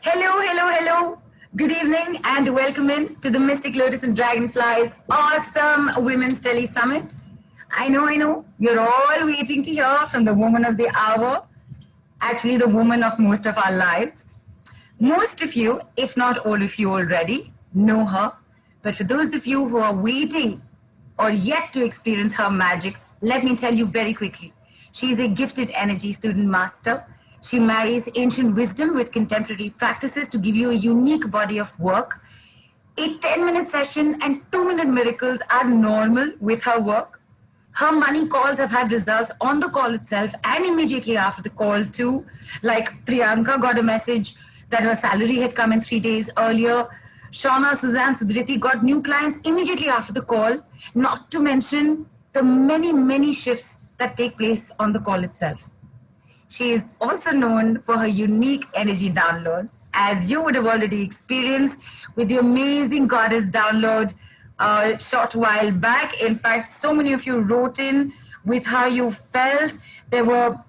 Hello, hello, hello. Good evening and welcome in to the Mystic Lotus and Dragonflies awesome Women's Tele Summit. I know, you're all waiting to hear from the woman of the hour, actually the woman of most of our lives. Most of you, if not all of you already, know her. But for those of you who are waiting or yet to experience her magic, let me tell you very quickly. She is a gifted energy student master. She marries ancient wisdom with contemporary practices to give you a unique body of work. A 10-minute session and 2-minute miracles are normal with her work. Her money calls have had results on the call itself and immediately after the call too. Like Priyanka got a message that her salary had come in 3 days earlier. Shauna, Suzanne, Sudriti got new clients immediately after the call, not to mention the many shifts that take place on the call itself. She is also known for her unique energy downloads, as you would have already experienced with the amazing goddess download a short while back. In fact, so many of you wrote in with how you felt. There were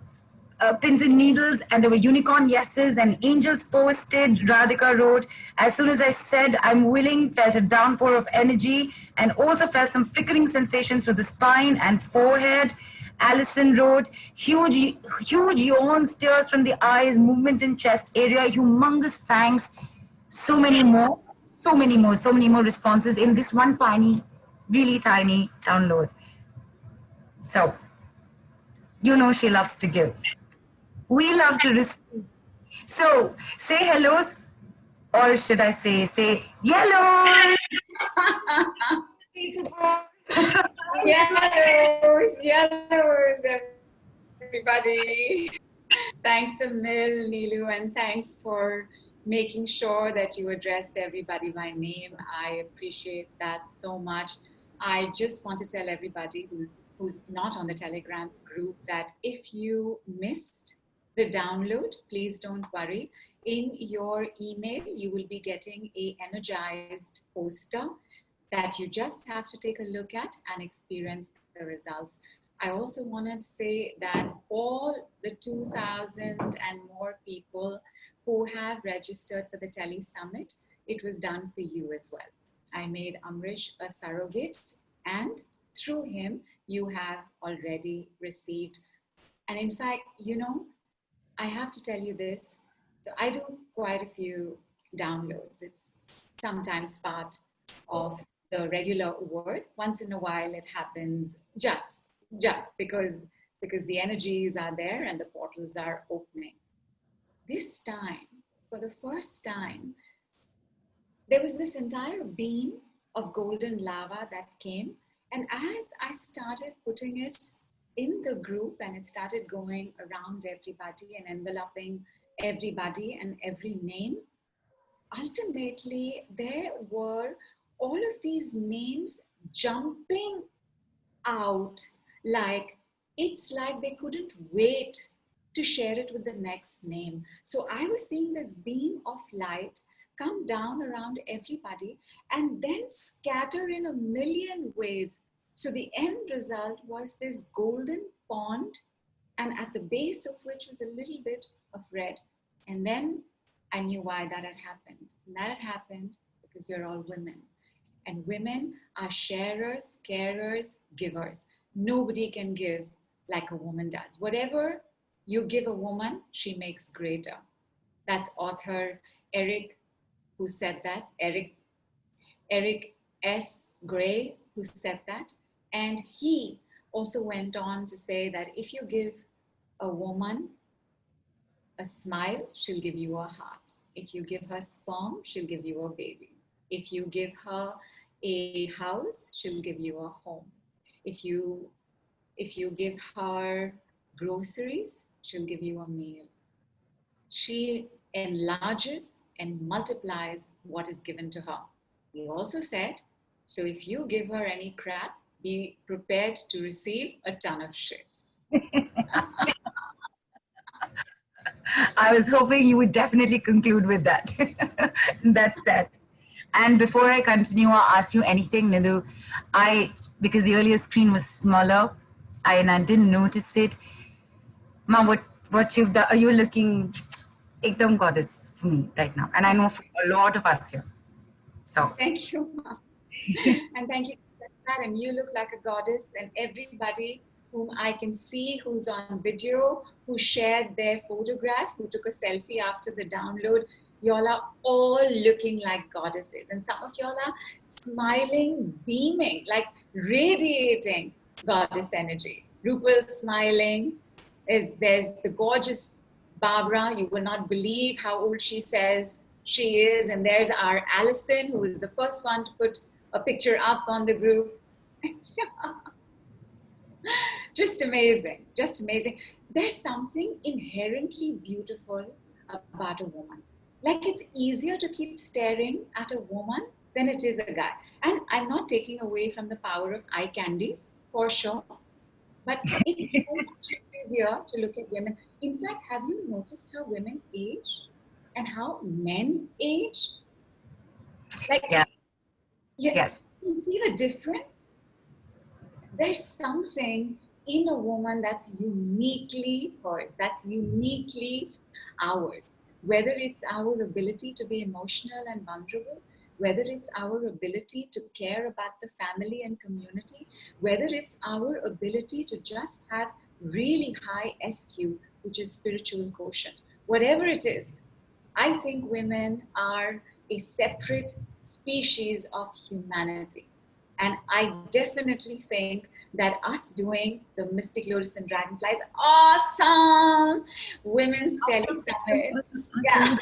pins and needles, and there were unicorn yeses and angels posted. Radhika wrote, as soon as I said I'm willing, felt a downpour of energy and also felt some flickering sensations through the spine and forehead. Allison wrote, huge yawns, tears from the eyes, movement in chest area, humongous thanks, so many more responses in this one tiny, really tiny download. So, you know she loves to give. We love to receive. So, say hellos, or should I say yellow? Yellows, everybody. Thanks a mil, Nidhu, and thanks for making sure that you addressed everybody by name. I appreciate that so much. I just want to tell everybody who's not on the Telegram group that if you missed the download, please don't worry. In your email, you will be getting an energized poster that you just have to take a look at and experience the results. I also want to say that all the 2,000 and more people who have registered for the Tele Summit, it was done for you as well. I made Amrish a surrogate, and through him, you have already received. And in fact, you know, I have to tell you this. So I do quite a few downloads. It's sometimes part of the regular work. Once in a while, it happens just because the energies are there and the portals are opening. This time, for the first time, there was this entire beam of golden lava that came. And as I started putting it in the group and it started going around everybody and enveloping everybody and every name, ultimately there were all of these names jumping out, like it's like they couldn't wait to share it with the next name. So I was seeing this beam of light come down around everybody and then scatter in a million ways. So the end result was this golden pond, and at the base of which was a little bit of red. And then I knew why that had happened. And that had happened because we're all women. And women are sharers, carers, givers. Nobody can give like a woman does. Whatever you give a woman, she makes greater. That's author Eric who said that. Eric S. Gray who said that. And he also went on to say that if you give a woman a smile, she'll give you a heart. If you give her sperm, she'll give you a baby. If you give her a house, she'll give you a home. If you give her groceries, she'll give you a meal. She enlarges and multiplies what is given to her. He also said, so if you give her any crap, be prepared to receive a ton of shit. I was hoping you would definitely conclude with that. That's it. And before I continue or ask you anything, Nidhu, because the earlier screen was smaller, and I didn't notice it. Ma, what you've done? Are you looking ekdam goddess? for me right now. And I know for a lot of us here. So Thank you, Mom. And thank you for that. And you look like a goddess, and everybody whom I can see who's on video, who shared their photograph, who took a selfie after the download, y'all are all looking like goddesses. And some of y'all are smiling, beaming, like radiating goddess energy. Rupal smiling. There's the gorgeous Barbara. You will not believe how old she says she is. And there's our Allison, who is the first one to put a picture up on the group. Just amazing, just amazing. There's something inherently beautiful about a woman. Like, it's easier to keep staring at a woman than it is a guy. And I'm not taking away from the power of eye candies, for sure. But it's so much easier to look at women. In fact, have you noticed how women age and how men age? Like, yeah. yes. You see the difference? There's something in a woman that's uniquely hers, that's uniquely ours. Whether it's our ability to be emotional and vulnerable, whether it's our ability to care about the family and community, whether it's our ability to just have really high SQ, which is spiritual quotient, whatever it is, I think women are a separate species of humanity. And I definitely think that us doing the Mystic Lotus and Dragonflies, awesome Women's Tele Summit, yeah,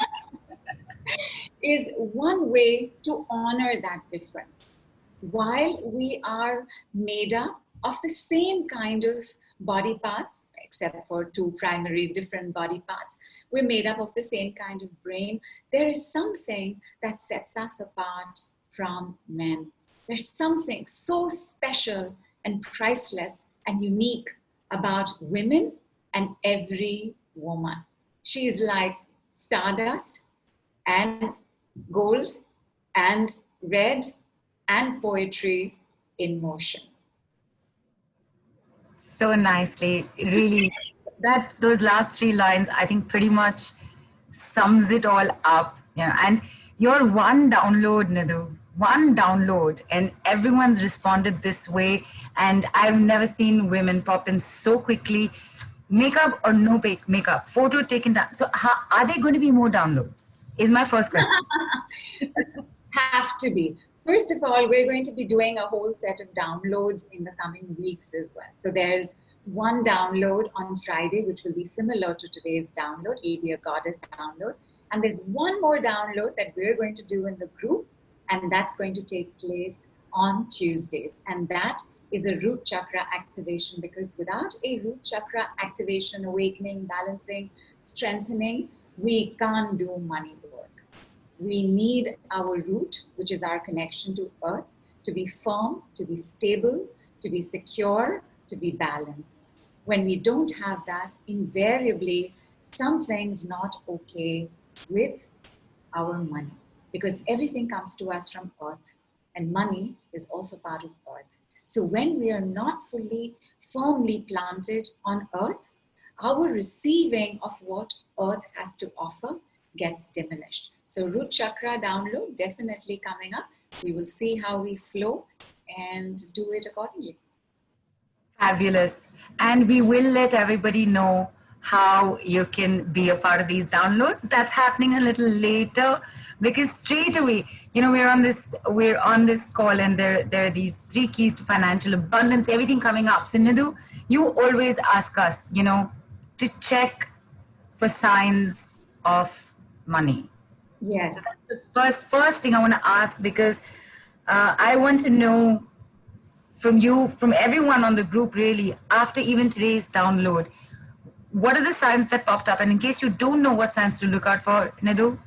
is one way to honor that difference. While we are made up of the same kind of body parts, except for two primary different body parts, we're made up of the same kind of brain. There is something that sets us apart from men. There's something so special and priceless and unique about women and every woman. She is like stardust and gold and red and poetry in motion. So nicely, really, that those last three lines, I think pretty much sums it all up. And your one download, Nidhu, one download, and everyone's responded this way. And I've never seen women pop in so quickly. Makeup or no makeup, photo taken down. So are there going to be more downloads? Is my first question. Have to be. First of all, we're going to be doing a whole set of downloads in the coming weeks as well. So there's one download on Friday, which will be similar to today's download. It'll be a goddess download. And there's one more download that we're going to do in the group, and that's going to take place on Tuesdays. And that is a root chakra activation, because without a root chakra activation, awakening, balancing, strengthening, we can't do money work. We need our root, which is our connection to earth, to be firm, to be stable, to be secure, to be balanced. When we don't have that, invariably, something's not okay with our money, because everything comes to us from earth, and money is also part of earth. So when we are not fully, firmly planted on earth, our receiving of what earth has to offer gets diminished. So root chakra download definitely coming up. We will see how we flow and do it accordingly. Fabulous. And we will let everybody know how you can be a part of these downloads. That's happening a little later, because straight away, we're on this call, and there are these 3 keys to financial abundance, everything coming up. So Nidhu, you always ask us, to check for signs of money. Yes. So that's the first thing I want to ask, because I want to know from you, from everyone on the group, really, after even today's download, what are the signs that popped up? And in case you don't know what signs to look out for, Nidhu?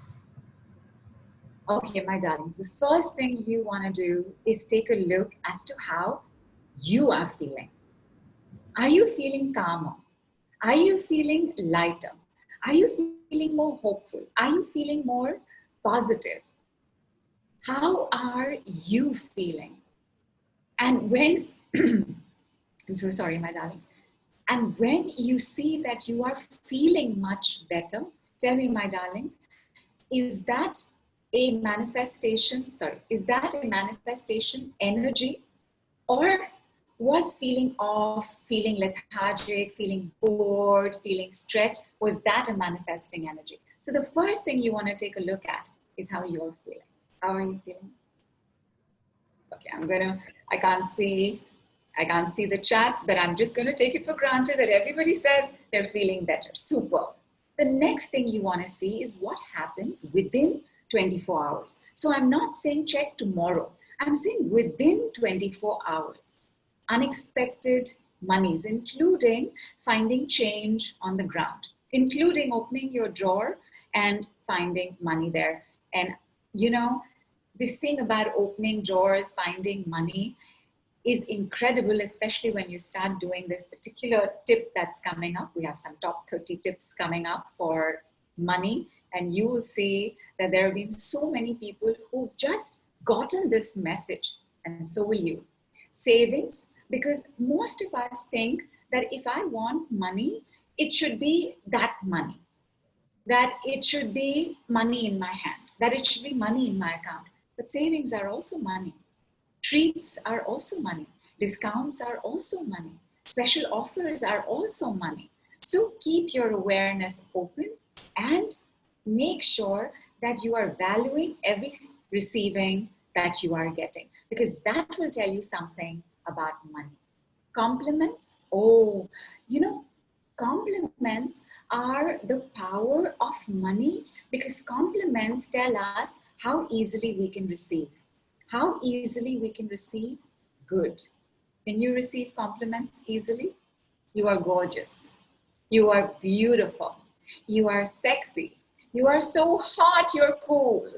Okay, my darlings, the first thing you want to do is take a look as to how you are feeling. Are you feeling calmer? Are you feeling lighter? Are you feeling more hopeful? Are you feeling more positive? How are you feeling? And when, I'm so sorry, my darlings. And when you see that you are feeling much better, tell me, my darlings, Is that a manifestation? Sorry, is that a manifestation energy, or was feeling off, feeling lethargic, feeling bored, feeling stressed, was that a manifesting energy? So the first thing you want to take a look at is how you're feeling. How are you feeling? Okay, I can't see the chats, but I'm just gonna take it for granted that everybody said they're feeling better. Super. The next thing you want to see is what happens within 24 hours. So I'm not saying check tomorrow. I'm saying within 24 hours. Unexpected monies, including finding change on the ground, including opening your drawer and finding money there. And you know, this thing about opening drawers, finding money is incredible, especially when you start doing this particular tip that's coming up. We have some top 30 tips coming up for money, and you will see that there have been so many people who've just gotten this message, and so will you. Savings, because most of us think that if I want money, it should be that money, that it should be money in my hand, that it should be money in my account. But savings are also money. Treats are also money. Discounts are also money. Special offers are also money. So keep your awareness open and make sure that you are valuing every receiving that you are getting, because that will tell you something about money. Compliments, oh, you know, compliments are the power of money, because compliments tell us how easily we can receive. How easily we can receive? Good. Can you receive compliments easily? You are gorgeous. You are beautiful. You are sexy. You are so hot, you're cool.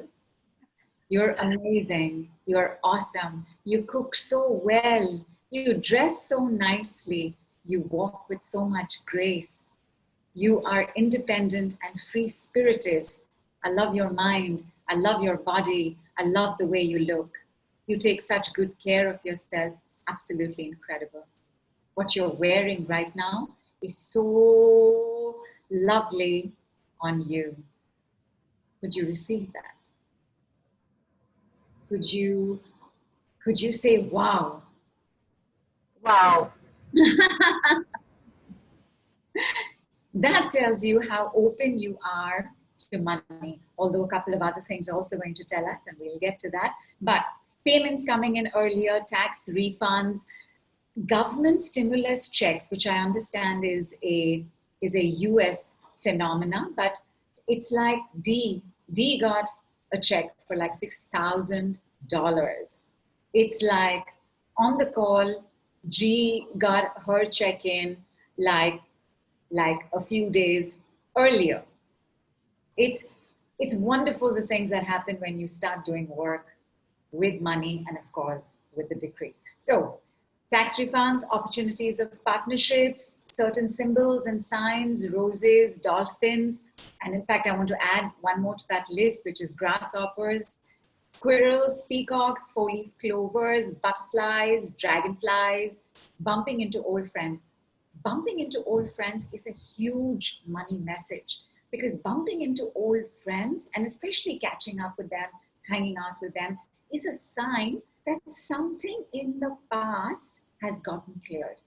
You're amazing. You're awesome. You cook so well. You dress so nicely. You walk with so much grace. You are independent and free-spirited. I love your mind. I love your body. I love the way you look. You take such good care of yourself. It's absolutely incredible. What you're wearing right now is so lovely on you. Could you receive that? Could you say, wow? Wow. That tells you how open you are to money, although a couple of other things are also going to tell us, and we'll get to that. But payments coming in earlier, tax refunds, government stimulus checks, which I understand is a US phenomena, but it's like D got a check for like $6,000. It's like on the call, G got her check in like a few days earlier. It's wonderful, the things that happen when you start doing work with money, and of course with the decrease. So tax refunds, opportunities of partnerships, certain symbols and signs, roses, dolphins, and in fact I want to add one more to that list, which is grasshoppers, squirrels, peacocks, four-leaf clovers, butterflies, dragonflies, bumping into old friends. Bumping into old friends is a huge money message, because bumping into old friends, and especially catching up with them, hanging out with them, is a sign that something in the past has gotten cleared.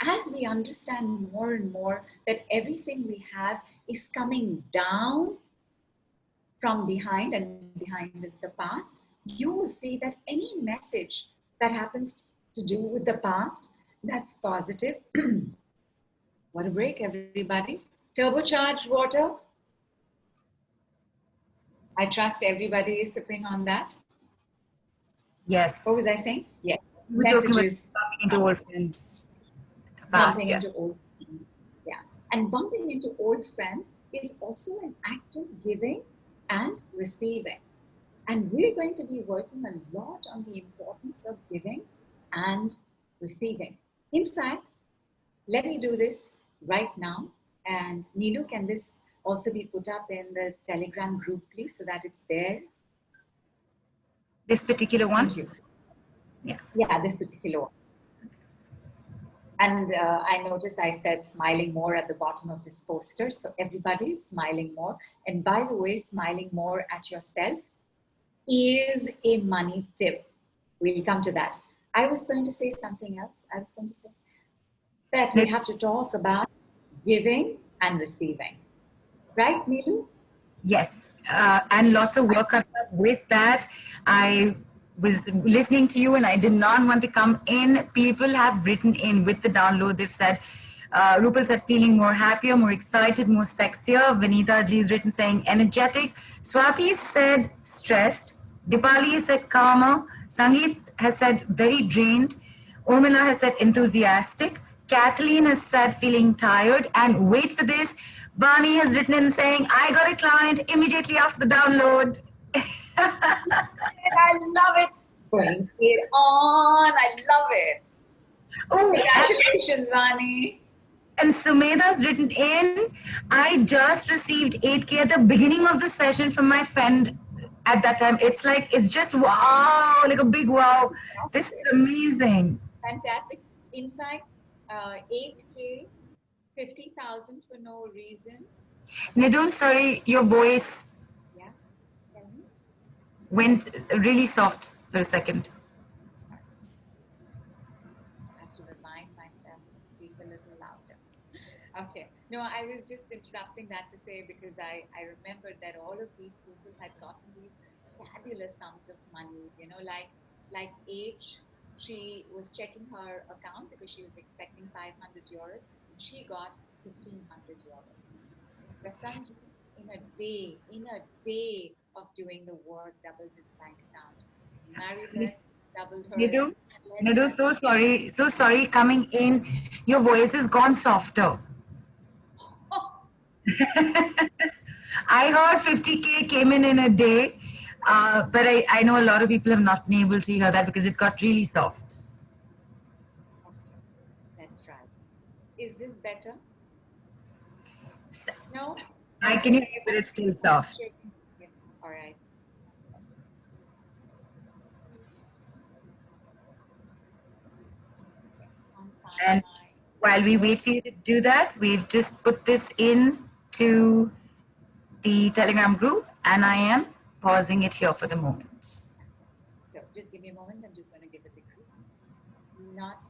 As we understand more and more that everything we have is coming down from behind, and behind is the past, you will see that any message that happens to do with the past that's positive. What a break, everybody. Turbocharged water. I trust everybody is sipping on that. Yes. What was I saying? Yeah. We were talking about Messages. bumping into old friends. Bumping into old friends. Yeah. And bumping into old friends is also an act of giving and receiving. And we're going to be working a lot on the importance of giving and receiving. In fact, let me do this right now. And Nidhu, can this also be put up in the Telegram group, please, so that it's there? This particular one? Thank you. Yeah. Yeah, this particular one. And I noticed I said smiling more at the bottom of this poster. So everybody smiling more. And by the way, smiling more at yourself is a money tip. We'll come to that. I was going to say something else. I was going to say that we have to talk about giving and receiving. Right, Nilu? Yes, and lots of work up with that. I was listening to you and I did not want to come in. People have written in with the download. They've said, Rupal said feeling more happier, more excited, more sexier. Vanita G is written saying energetic. Swati said stressed. Dipali said calmer. Sangeet has said very drained. Urmila has said enthusiastic. Kathleen has said feeling tired. And wait for this, Vannee has written in saying, I got a client immediately after the download. I love it. Bring it on. I love it. Oh, Congratulations, Vannee. and Sumedha's written in, I just received 8K at the beginning of the session from my friend at that time. It's like, it's just wow, like a big wow. This is amazing. Fantastic. In fact, 8K, 50,000 for no reason. Nidhu, sorry, your voice Yeah, tell me. went really soft for a second. Sorry. I have to remind myself to speak a little louder. Okay. No, I was just interrupting that to say because I remembered that all of these people had gotten these fabulous sums of monies, you know, like H, she was checking her account because she was expecting 500 euros and she got 1,500 euros. Prasanji, in a day of doing the work, doubled his bank account. Maribeth doubled hers. Nidhu, Nidhu, so sorry coming in. Your voice has gone softer. I heard 50K came in a day, but I know a lot of people have not been able to hear that because it got really soft. Okay, let's try this. Is this better? So, No? I can hear you, but it's still soft. Yeah. All right. And while we wait for you to do that, we've just put this in to the Telegram group, and I am pausing it here for the moment. So just give me a moment. I'm just going to give it a clue. Not,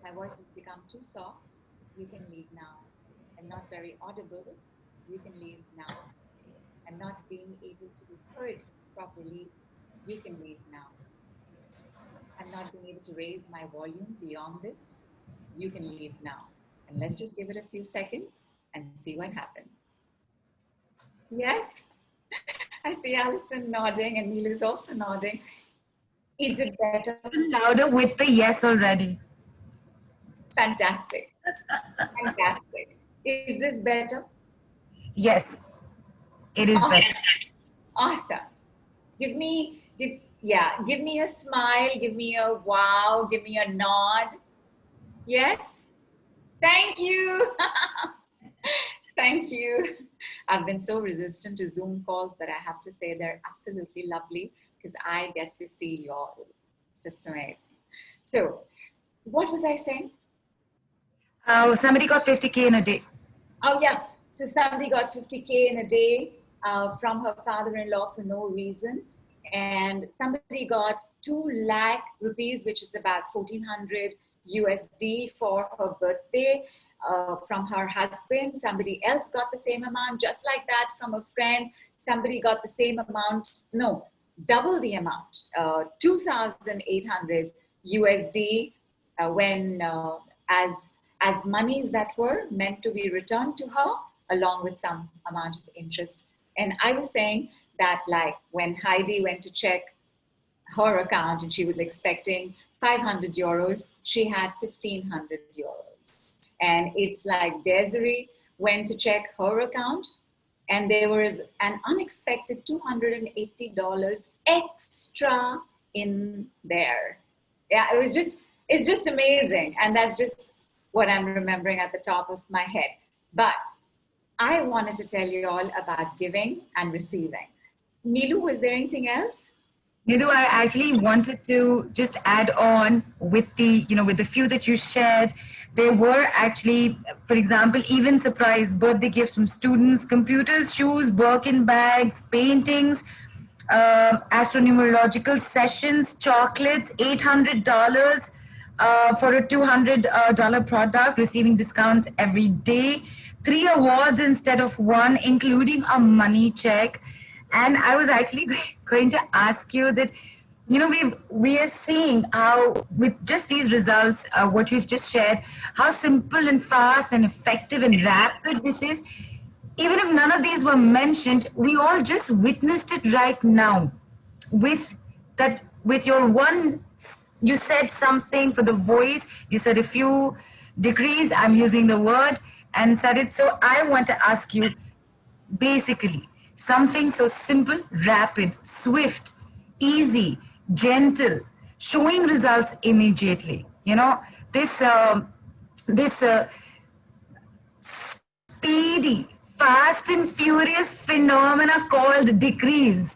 my voice has become too soft. You can leave now. And not very audible. You can leave now. And not being able to be heard properly. You can leave now. I'm not being able to raise my volume beyond this. You can leave now. And let's just give it a few seconds and see what happens. Yes, I see Alison nodding and Neil is also nodding. Is it better? Louder with the yes already. Fantastic. Fantastic. Is this better? Yes, it is better. Awesome. Give me a smile, give me a wow, give me a nod. Yes? Thank you. Thank you. I've been so resistant to Zoom calls, but I have to say they're absolutely lovely because I get to see you all. It's just amazing. So, what was I saying? Somebody got 50K in a day. Oh, yeah. So, somebody got 50K in a day from her father-in-law for no reason. And somebody got 2 lakh rupees, which is about 1,400 USD for her birthday. From her husband. Somebody else got the same amount, just like that from a friend. Somebody got the same amount, no, double the amount, 2,800 USD when as monies that were meant to be returned to her along with some amount of interest. And I was saying that like when Heidi went to check her account and she was expecting 500 euros, she had 1,500 euros. And it's like Desiree went to check her account and there was an unexpected $280 extra in there. Yeah, it's just amazing. And that's just what I'm remembering at the top of my head. But I wanted to tell you all about giving and receiving. Nilu, was there anything else? Nidhu, I actually wanted to just add on with the, with the few that you shared. There were actually, for example, even surprise birthday gifts from students, computers, shoes, Birkin bags, paintings, astronumerological sessions, chocolates, $800 for a $200 product, receiving discounts every day, 3 awards instead of one, including a money check. And I was actually going to ask you that, we are seeing how with just these results, what you've just shared, how simple and fast and effective and rapid this is. Even if none of these were mentioned, we all just witnessed it right now with with your one. You said something for the voice, you said a few degrees, I'm using the word, and said it. So I want to ask you, basically, something so simple, rapid, swift, easy, gentle, showing results immediately. This speedy, fast and furious phenomena called decrease.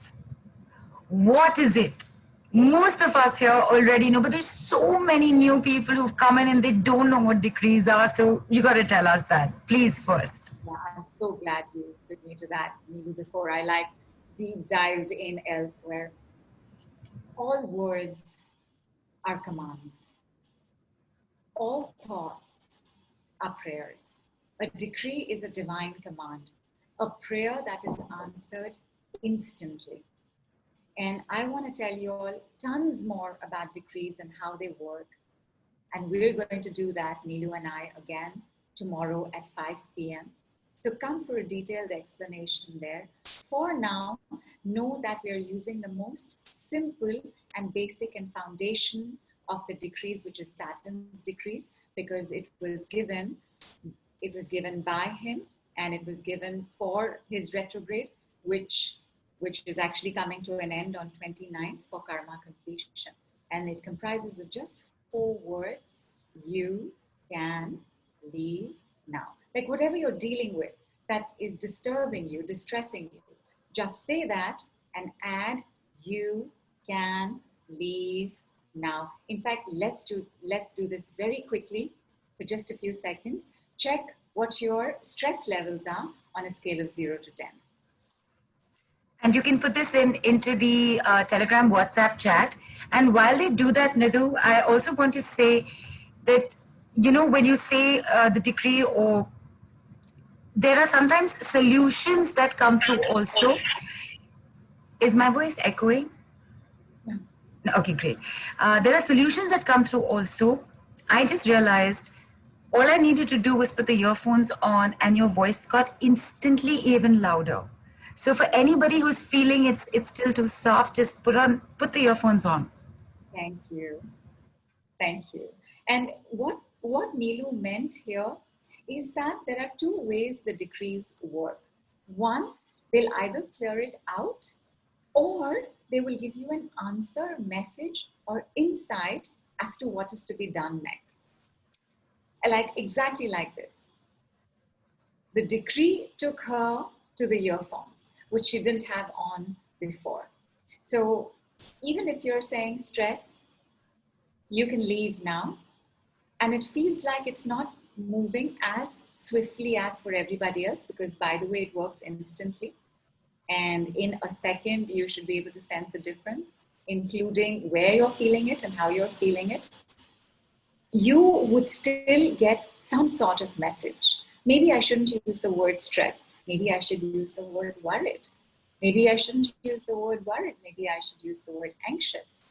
What is it? Most of us here already know, but there's so many new people who've come in and they don't know what decrees are. So you got to tell us that, please, first. Yeah, I'm so glad you took me to that, Nidhu, before I like deep dived in elsewhere. All words are commands. All thoughts are prayers. A decree is a divine command, a prayer that is answered instantly. And I want to tell you all tons more about decrees and how they work. And we're going to do that, Neelu and I, again tomorrow at 5 p.m. So come for a detailed explanation there. For now, know that we are using the most simple and basic and foundation of the decrees, which is Saturn's decrees, because it was given by him, and it was given for his retrograde, which is actually coming to an end on 29th for karma completion. And it comprises of just 4 words: you can leave now. Like whatever you're dealing with that is disturbing you, distressing you, just say that and add you can leave now. In fact, let's do this very quickly for just a few seconds. Check what your stress levels are on a scale of 0 to 10. And you can put this into the Telegram WhatsApp chat. And while they do that, Nidhu, I also want to say that, when you say the decree, or there are sometimes solutions that come through also. Is my voice echoing? No. Okay, great. There are solutions that come through also. I just realized all I needed to do was put the earphones on and your voice got instantly even louder. So for anybody who's feeling it's still too soft, just put the earphones on. Thank you. Thank you. And what Neelu meant here is that there are 2 ways the decrees work. One, they'll either clear it out, or they will give you an answer, message, or insight as to what is to be done next. Like exactly like this. The decree took her to the earphones, which she didn't have on before. So even if you're saying stress, you can leave now, and it feels like it's not moving as swiftly as for everybody else, because by the way, it works instantly. And in a second, you should be able to sense a difference, including where you're feeling it and how you're feeling it. You would still get some sort of message. Maybe I shouldn't use the word stress. Maybe I should use the word worried. Maybe I shouldn't use the word worried. Maybe I should use the word anxious.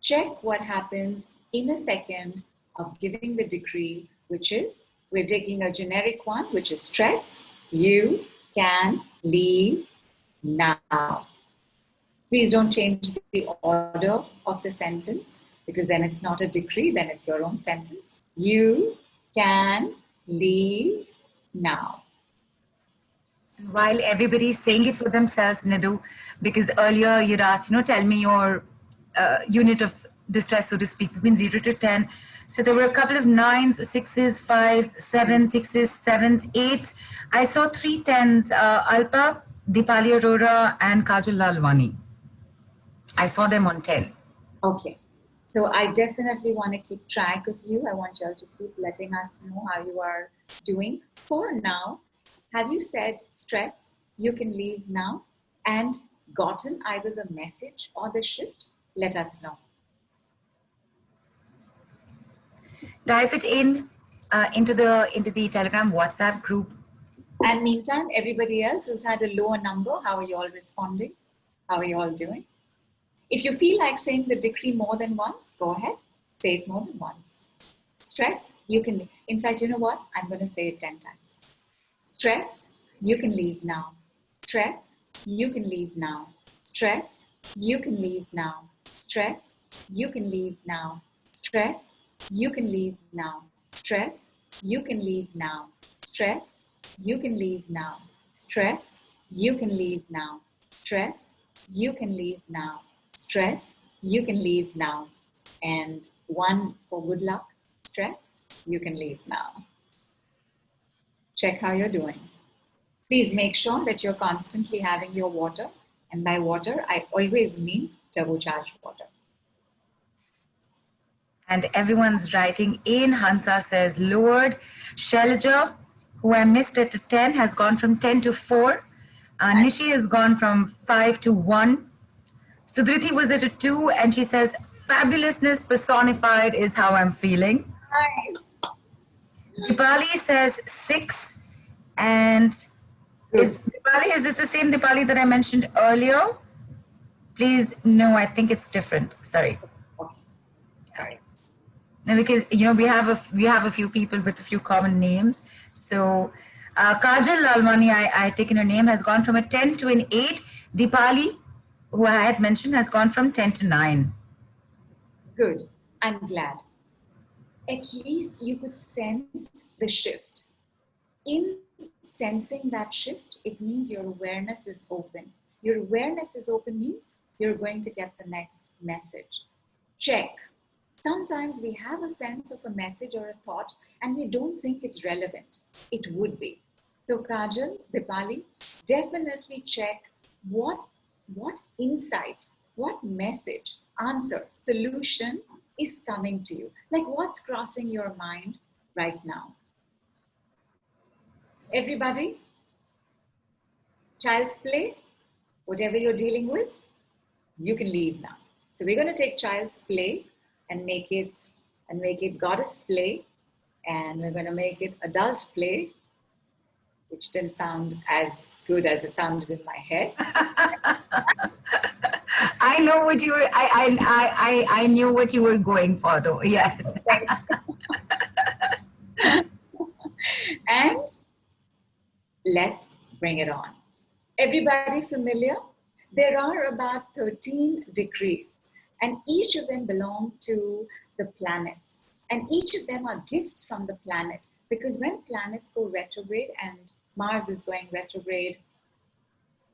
Check what happens in a second of giving the decree, which is, we're taking a generic one, which is stress. You can leave now. Please don't change the order of the sentence, because then it's not a decree, then it's your own sentence. You can leave now. While everybody's saying it for themselves, Nidhu, because earlier you'd asked, tell me your unit of distress, so to speak, between 0 to 10. So there were a couple of 9s, 6s, 5s, 7s, 6s, 7s, 8s. I saw 3 10s, Alpa, Dipali Arora, and Kajal Lalwani. I saw them on 10. Okay. So I definitely want to keep track of you. I want you all to keep letting us know how you are doing. For now, have you said stress, you can leave now, and gotten either the message or the shift? Let us know. Type it in into the Telegram WhatsApp group. And meantime, everybody else who's had a lower number, how are you all responding? How are you all doing? If you feel like saying the decree more than once, go ahead, say it more than once. Stress, you can, in fact, you know what? I'm going to say it 10 times. Stress, you can leave now. Stress, you can leave now. Stress, you can leave now. Stress, you can leave now. Stress, you can leave now. Stress, you can leave now. Stress, you can leave now. Stress, you can leave now. Stress, you can leave now. Stress, you can leave now. And one for good luck. Stress, you can leave now. Check how you're doing. Please make sure that you're constantly having your water. And by water, I always mean turbocharged water. And everyone's writing in. Hansa says lowered. Shailaja, who I missed at 10, has gone from 10 to 4. Nishi has gone from 5 to 1. Sudriti was at a 2, and she says, fabulousness personified is how I'm feeling. Nice. Dipali says 6. And is this the same Dipali that I mentioned earlier? Please, no, I think it's different. Sorry. Okay. All right. No, because we have a few people with a few common names. So Kajal Lalwani, I had taken her name, has gone from a 10 to an 8. Dipali, who I had mentioned, has gone from 10 to 9. Good. I'm glad. At least you could sense the shift. In sensing that shift, it means your awareness is open. Your awareness is open means you're going to get the next message. Check. Sometimes we have a sense of a message or a thought and we don't think it's relevant. It would be. So Kajal, Dipali, definitely check what insight, what message, answer, solution is coming to you. Like what's crossing your mind right now? Everybody, child's play, whatever you're dealing with, you can leave now. So we're going to take child's play and make it goddess play, and we're going to make it adult play, which didn't sound as good as it sounded in my head. I know what you were. I knew what you were going for, though. Yes. And let's bring it on. Everybody familiar? There are about 13 decrees, and each of them belong to the planets. And each of them are gifts from the planet, because when planets go retrograde, and Mars is going retrograde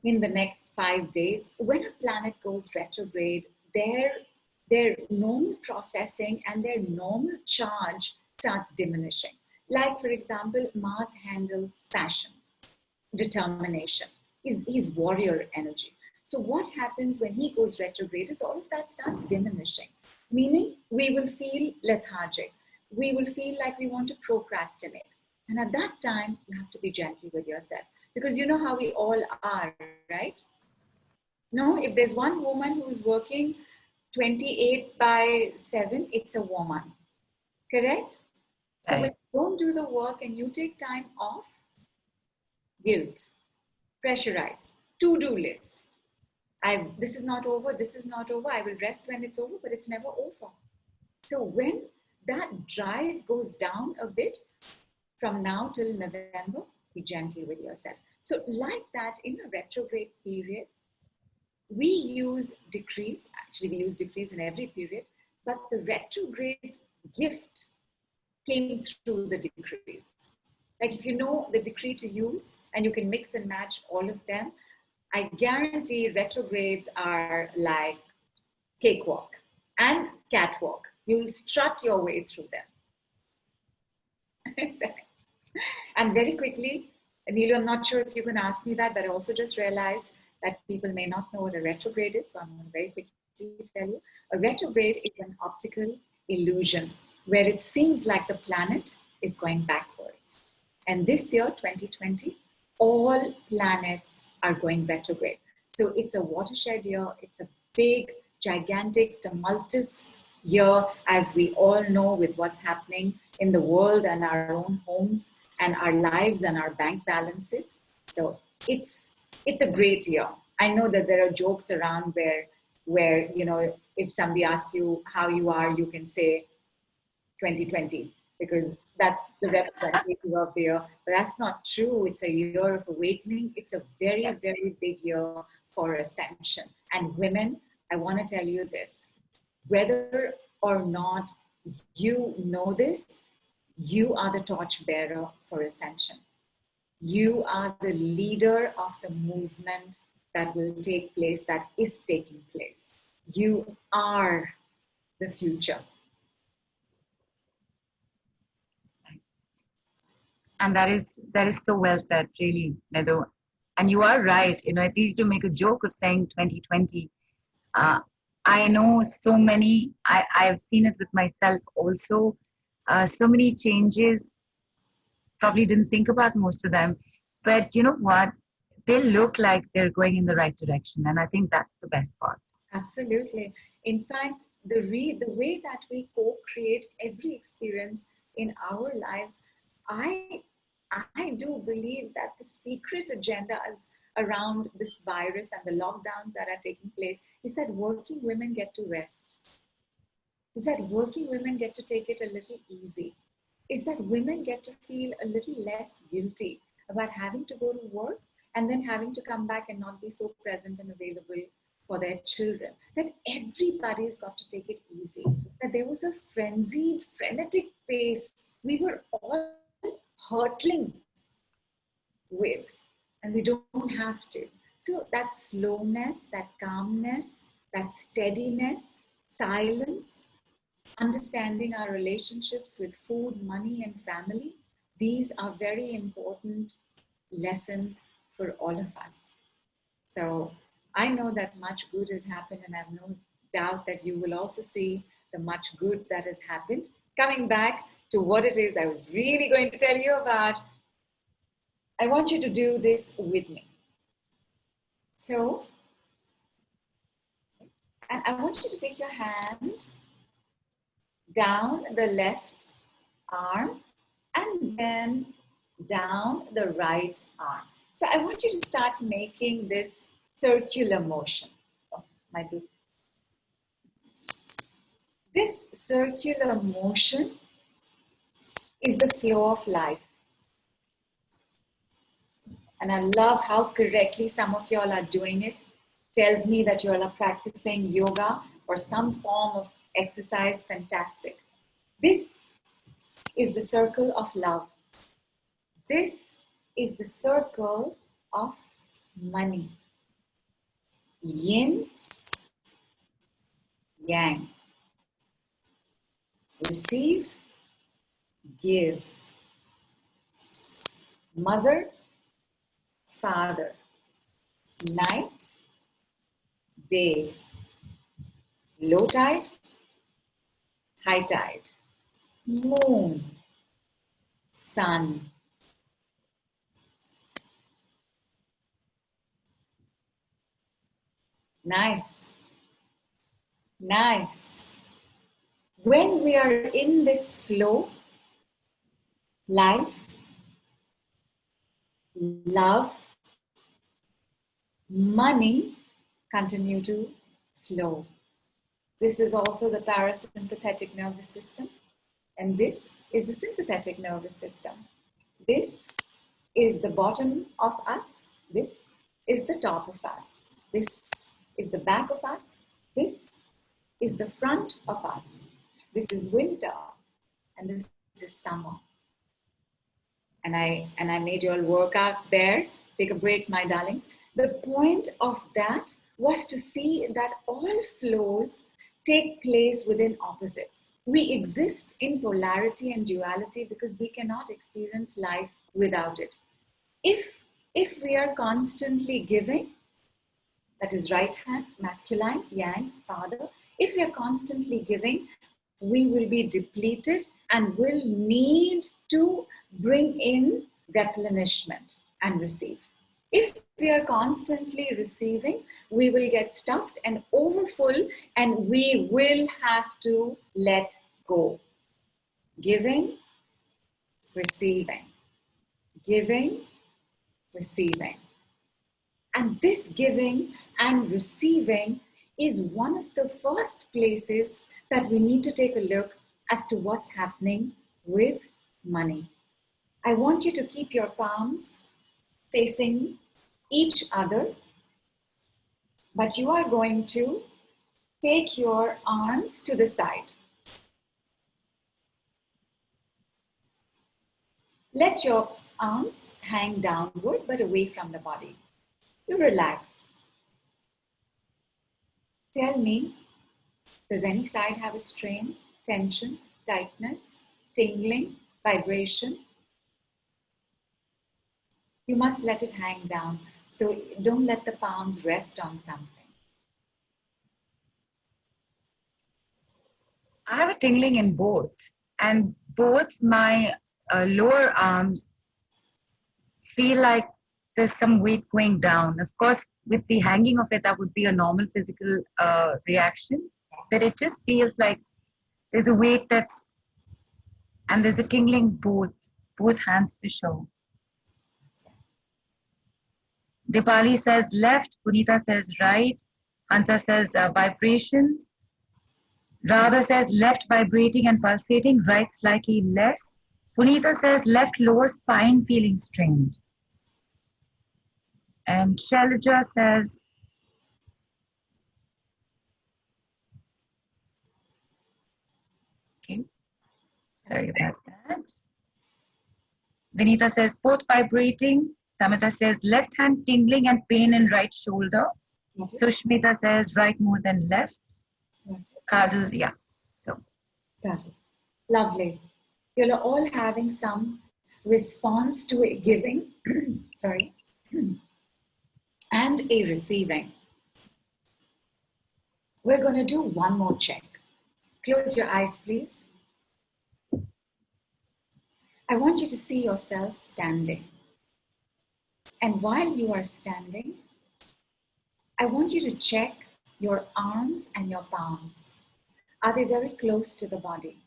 in the next 5 days, when a planet goes retrograde, their normal processing and their normal charge starts diminishing. Like, for example, Mars handles passion, determination, his warrior energy. So what happens when he goes retrograde is all of that starts diminishing, meaning we will feel lethargic. We will feel like we want to procrastinate. And at that time, you have to be gentle with yourself, because you know how we all are, right? No, if there's one woman who's working 28/7, it's a woman, correct? So when you don't do the work and you take time off, guilt, pressurized, to-do list. This is not over, this is not over, I will rest when it's over, but it's never over. So when that drive goes down a bit, from now till November, be gentle with yourself. So like that, in a retrograde period, we use decrees. Actually, we use decrees in every period, but the retrograde gift came through the decrees. Like if you know the decree to use and you can mix and match all of them, I guarantee retrogrades are like cakewalk and catwalk. You'll strut your way through them. And very quickly, Neelu, I'm not sure if you can ask me that, but I also just realized that people may not know what a retrograde is, so I'm going to very quickly tell you. A retrograde is an optical illusion where it seems like the planet is going backwards. And this year, 2020, all planets are going retrograde. So it's a watershed year. It's a big, gigantic, tumultuous year, as we all know, with what's happening in the world and our own homes and our lives and our bank balances. So it's a great year. I know that there are jokes around where you know, if somebody asks you how you are, you can say 2020, because that's the representative of the year. But that's not true. It's a year of awakening. It's a very, very big year for ascension. And women, I want to tell you this, whether or not you know this, you are the torchbearer for ascension. You are the leader of the movement that will take place, that is taking place. You are the future. And that is so well said, really, Nidhu. And you are right. You know, it's easy to make a joke of saying 2020. I know so many. I've seen it with myself also. So many changes. Probably didn't think about most of them, but you know what? They look like they're going in the right direction, and I think that's the best part. Absolutely. In fact, the way that we co-create every experience in our lives, I do believe that the secret agendas around this virus and the lockdowns that are taking place is that working women get to rest. Is that working women get to take it a little easy. Is that women get to feel a little less guilty about having to go to work and then having to come back and not be so present and available for their children. That everybody's got to take it easy. That there was a frenzied, frenetic pace we were all hurtling with, and we don't have to. So that slowness, that calmness, that steadiness, silence, understanding our relationships with food, money, and family, these are very important lessons for all of us. So I know that much good has happened, and I have no doubt that you will also see the much good that has happened. Coming back to what it is I was really going to tell you about, I want you to do this with me. So, and I want you to take your hand down the left arm and then down the right arm. So I want you to start making this circular motion. Oh, might be. This circular motion is the flow of life. And I love how correctly some of y'all are doing it. Tells me that you all are practicing yoga or some form of exercise. Fantastic. This is the circle of love. This is the circle of money. Yin, yang. Receive, give. Mother, father. Night, day. Low tide, high tide. Moon, sun. Nice. Nice. When we are in this flow, life, love, money continue to flow. This is also the parasympathetic nervous system, and this is the sympathetic nervous system. This is the bottom of us. This is the top of us. This is the back of us. This is the front of us. This is winter, and this is summer. And I made you all work out there. Take a break, my darlings. The point of that was to see that all flows take place within opposites. We exist in polarity and duality because we cannot experience life without it. If we are constantly giving, that is right hand, masculine, yang, father. If we are constantly giving, we will be depleted and will need to bring in replenishment and receive. If we are constantly receiving, we will get stuffed and overfull, and we will have to let go. Giving, receiving, giving, receiving. And this giving and receiving is one of the first places that we need to take a look as to what's happening with money. I want you to keep your palms facing each other, but you are going to take your arms to the side. Let your arms hang downward but away from the body. You're relaxed. Tell me, does any side have a strain, tension, tightness, tingling, vibration? You must let it hang down. So don't let the palms rest on something. I have a tingling in both, and both my lower arms feel like there's some weight going down. Of course, with the hanging of it, that would be a normal physical reaction, but it just feels like there's a weight and there's a tingling both hands for sure. Dipali says left, Punita says right, Hansa says vibrations. Radha says left vibrating and pulsating, right slightly less. Punita says left lower spine feeling strained. And Shailaja says, okay, sorry about that. Vinita says both vibrating. Sumedha says left hand tingling and pain in right shoulder. Sushmita says right more than left. Kajal, yeah. So. Got it. Lovely. You're all having some response to a giving, sorry, and a receiving. We're going to do one more check. Close your eyes, please. I want you to see yourself standing. And while you are standing, I want you to check your arms and your palms. Are they very close to the body,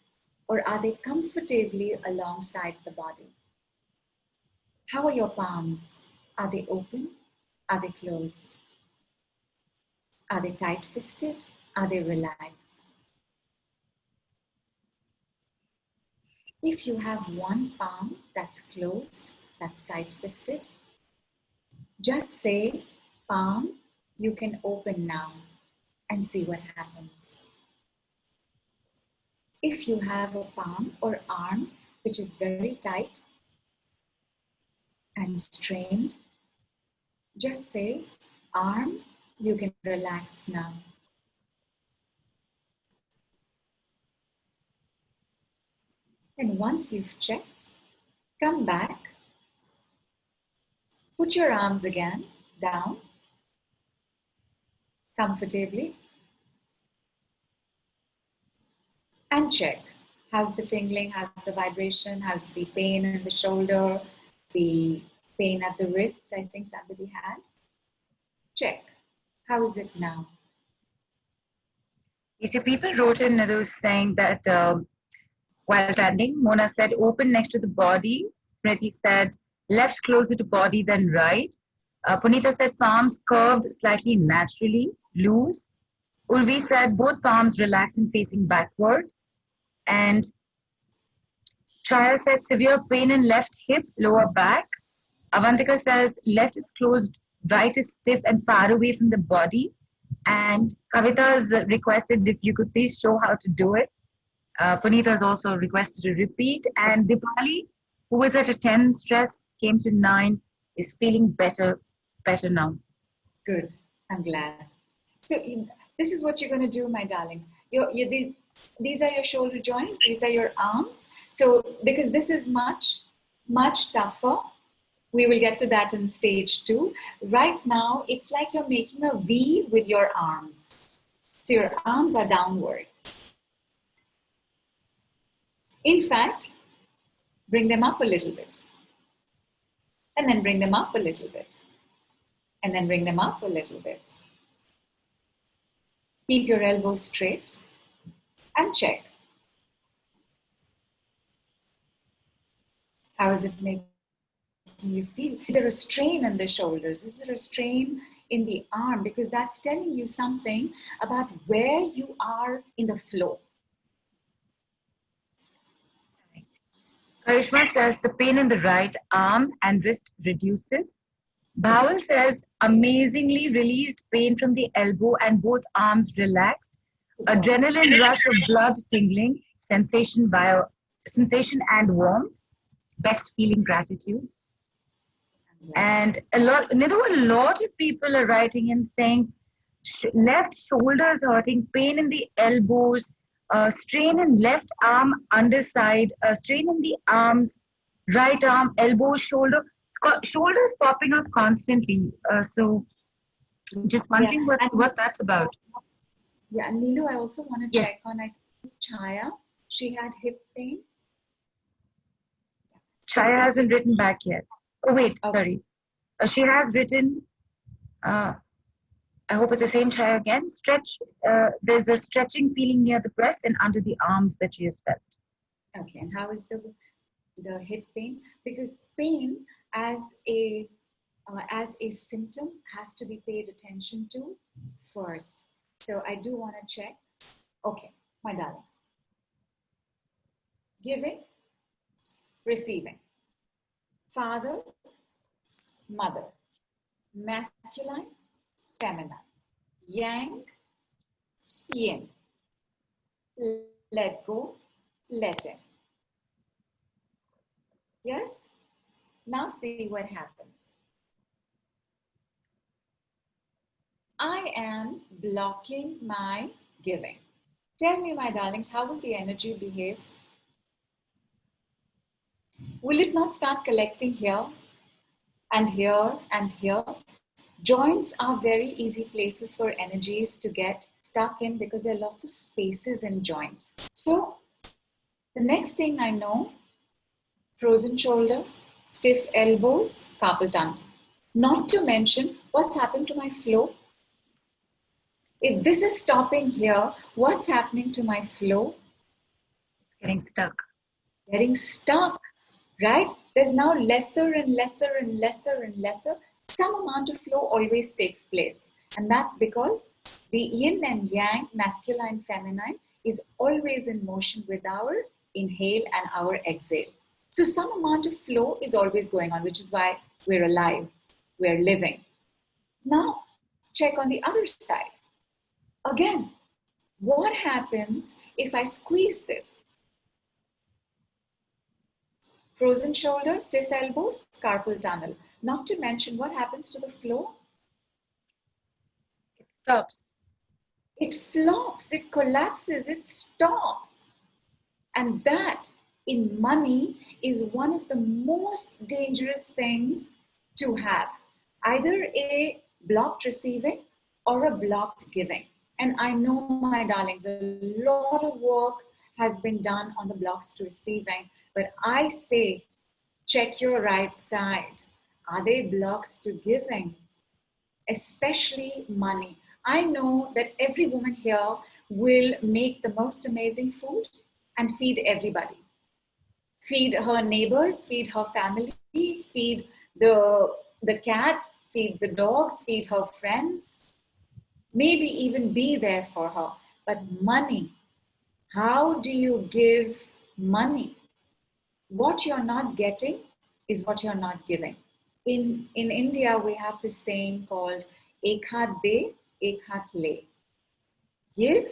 or are they comfortably alongside the body? How are your palms? Are they open? Are they closed? Are they tight-fisted? Are they relaxed? If you have one palm that's closed, that's tight-fisted, just say, palm, you can open now, and see what happens. If you have a palm or arm which is very tight and strained, just say, arm, you can relax now. And once you've checked, come back, put your arms again down comfortably, and check. How's the tingling? How's the vibration? How's the pain in the shoulder? The pain at the wrist, I think somebody had. Check. How is it now? You see, people wrote in Nidhu saying that while standing, Mona said open next to the body. Prity said left closer to body than right. Punita said palms curved slightly naturally, loose. Ulvi said both palms relaxed and facing backward. And Chaya said severe pain in left hip, lower back. Avantika says left is closed, right is stiff and far away from the body. And Kavita's requested if you could please show how to do it. Punita's also requested a repeat. And Dipali, who was at a 10 stress, came to 9, is feeling better now. Good. I'm glad. So this is what you're going to do, my darlings. These are your shoulder joints. These are your arms. So because this is much, much tougher We will get to that in stage 2. Right now, it's like you're making a V with your arms. So your arms are downward. In fact, bring them up a little bit. And then bring them up a little bit. And then bring them up a little bit. Keep your elbows straight and check. How is it making you feel? Is there a strain in the shoulders? Is there a strain in the arm? Because that's telling you something about where you are in the flow. Karishma says the pain in the right arm and wrist reduces. Bhawal says amazingly released pain from the elbow and both arms relaxed. Adrenaline rush of blood tingling, sensation and warmth. Best feeling gratitude. And a lot of people are writing in saying left shoulders hurting, pain in the elbows, strain in left arm underside, strain in the arms, right arm, elbow, shoulder, shoulders popping up constantly. So just wondering what that's about. Yeah, and Neelu, I also want to check on, I think it's Chaya. She had hip pain. Chaya hasn't written back yet. Oh, wait, sorry. She has written, I hope it's the same Chaya again. Stretch. There's a stretching feeling near the breast and under the arms that she has felt. Okay, and how is the hip pain? Because pain as a symptom has to be paid attention to first. So I do want to check. Okay, my darlings. Giving, receiving. Father, mother. Masculine, feminine. Yang, yin. Let go, let in. Yes? Now see what happens. I am blocking my giving. Tell me, my darlings, how will the energy behave? Will it not start collecting here and here and here? Joints are very easy places for energies to get stuck in because there are lots of spaces in joints. So the next thing I know, frozen shoulder, stiff elbows, carpal tunnel. Not to mention what's happened to my flow. If this is stopping here, what's happening to my flow? Getting stuck. Getting stuck, right? There's now lesser and lesser and lesser and lesser. Some amount of flow always takes place. And that's because the yin and yang, masculine, feminine, is always in motion with our inhale and our exhale. So some amount of flow is always going on, which is why we're alive, we're living. Now, check on the other side. Again, what happens if I squeeze this? Frozen shoulder, stiff elbows, carpal tunnel. Not to mention what happens to the flow? It stops. It flops, it collapses, it stops. And that in money is one of the most dangerous things to have. Either a blocked receiving or a blocked giving. And I know, my darlings, a lot of work has been done on the blocks to receiving, but I say, check your right side. Are they blocks to giving? Especially money. I know that every woman here will make the most amazing food and feed everybody. Feed her neighbors, feed her family, feed the cats, feed the dogs, feed her friends. Maybe even be there for her. But money, how do you give money? What you're not getting is what you're not giving. In India, we have this saying called ek haath de, ek haath le. Give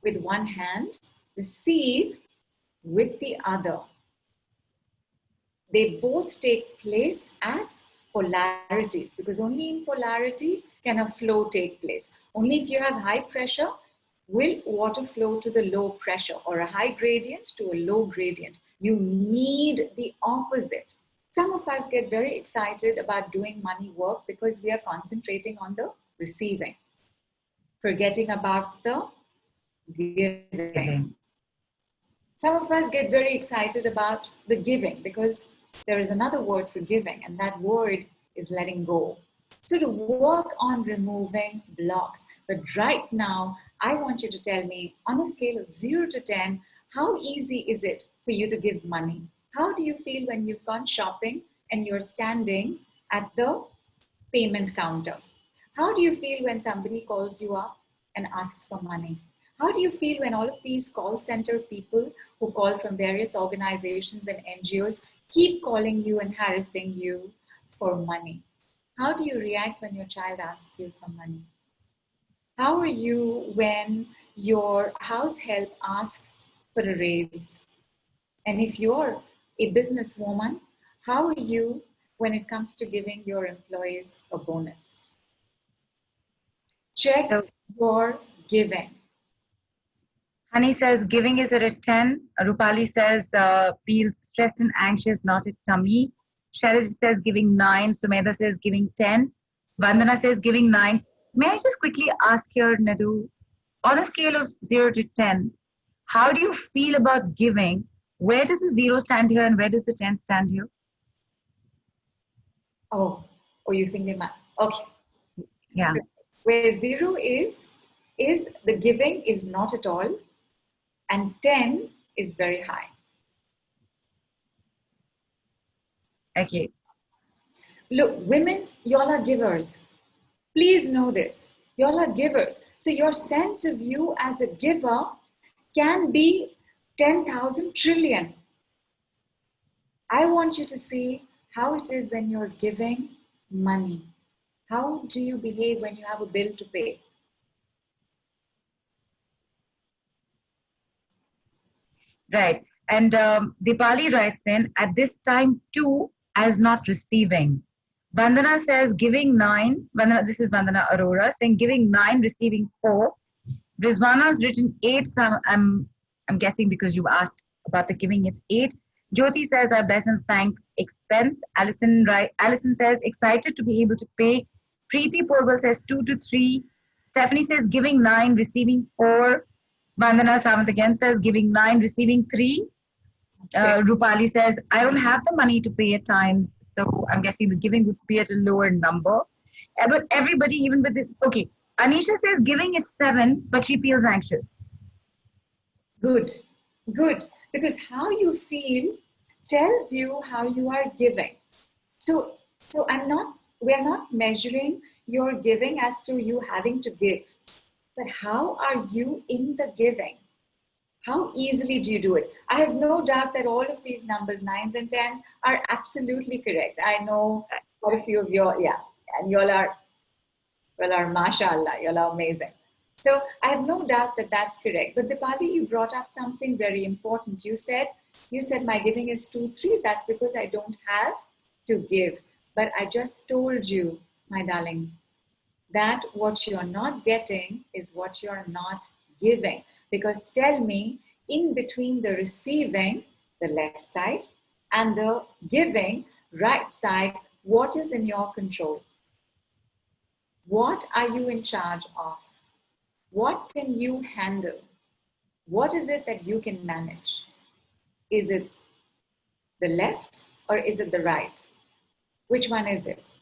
with one hand, receive with the other. They both take place as polarities, because only in polarity can a flow take place. Only if you have high pressure will water flow to the low pressure, or a high gradient to a low gradient. You need the opposite. Some of us get very excited about doing money work because we are concentrating on the receiving, forgetting about the giving. Some of us get very excited about the giving because there is another word for giving, and that word is letting go. So to work on removing blocks. But right now, I want you to tell me on a scale of 0 to 10, how easy is it for you to give money? How do you feel when you've gone shopping and you're standing at the payment counter? How do you feel when somebody calls you up and asks for money? How do you feel when all of these call center people who call from various organizations and NGOs keep calling you and harassing you for money? How do you react when your child asks you for money? How are you when your house help asks for a raise? And if you're a businesswoman, how are you when it comes to giving your employees a bonus? Check your giving. Honey says giving is at a 10. Rupali says feels stressed and anxious, not a tummy. Shailaj says giving 9. Sumedha says giving 10. Vandana says giving 9. May I just quickly ask here, Nidhu, on a scale of 0 to 10, how do you feel about giving? Where does the 0 stand here and where does the 10 stand here? Oh, you think they might? Okay. Yeah. Where 0 is the giving is not at all, and 10 is very high. Okay. Look, women, y'all are givers. Please know this. Y'all are givers. So your sense of you as a giver can be 10,000 trillion. I want you to see how it is when you're giving money. How do you behave when you have a bill to pay? Right. And Dipali writes in, at this time too, as not receiving. Vandana says giving 9. Vandana, this is Vandana Arora saying giving 9, receiving 4. Rizwana's written 8. So I'm guessing because you asked about the giving, it's 8. Jyoti says I bless and thank expense. Alison says excited to be able to pay. Prity Porval says 2 to 3. Stephanie says giving 9, receiving 4. Vandana Samant again says giving 9, receiving 3. Rupali says, I don't have the money to pay at times. So I'm guessing the giving would be at a lower number. But everybody, even with this, okay. Anisha says giving is 7, but she feels anxious. Good. Because how you feel tells you how you are giving. So we're not measuring your giving as to you having to give, but how are you in the giving? How easily do you do it? I have no doubt that all of these numbers, 9s and 10s, are absolutely correct. I know quite a few of you, and y'all are, mashallah, y'all are amazing. So I have no doubt that that's correct. But Dipali, you brought up something very important. You said my giving is 2, 3. That's because I don't have to give. But I just told you, my darling, that what you're not getting is what you're not giving. Because tell me, in between the receiving, the left side, and the giving, right side, what is in your control? What are you in charge of? What can you handle? What is it that you can manage? Is it the left or is it the right? Which one is it?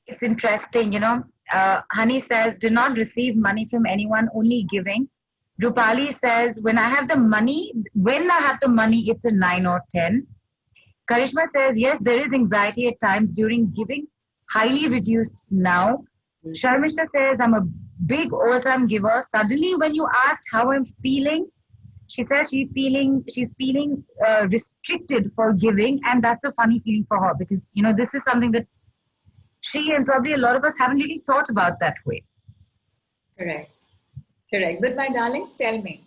It's interesting, Honey says, do not receive money from anyone, only giving. Rupali says, when I have the money, it's a 9 or 10. Karishma says, yes, there is anxiety at times during giving, highly reduced now. Sharmisha says, I'm a big all-time giver. Suddenly, when you asked how I'm feeling, she says she's feeling restricted for giving, and that's a funny feeling for her because this is something that she and probably a lot of us haven't really thought about that way. Correct. But my darlings, tell me,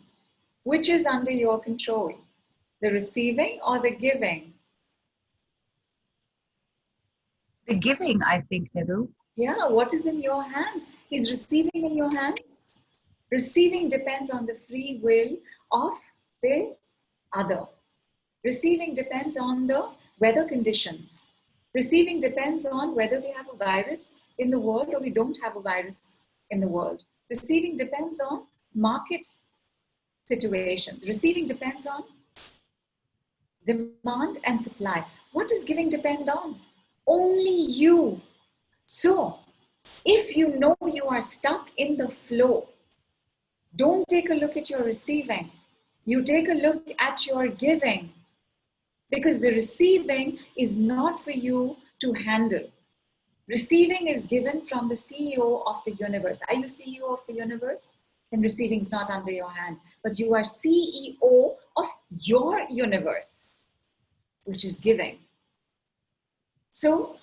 which is under your control? The receiving or the giving? The giving, I think, Nidhu. Yeah, what is in your hands? Is receiving in your hands? Receiving depends on the free will of the other. Receiving depends on the weather conditions. Receiving depends on whether we have a virus in the world or we don't have a virus in the world. Receiving depends on market situations. Receiving depends on demand and supply. What does giving depend on? Only you. So, if you know you are stuck in the flow, don't take a look at your receiving. You take a look at your giving, because the receiving is not for you to handle. Receiving is given from the CEO of the universe. Are you CEO of the universe? Then receiving is not under your hand, but you are CEO of your universe, which is giving. So,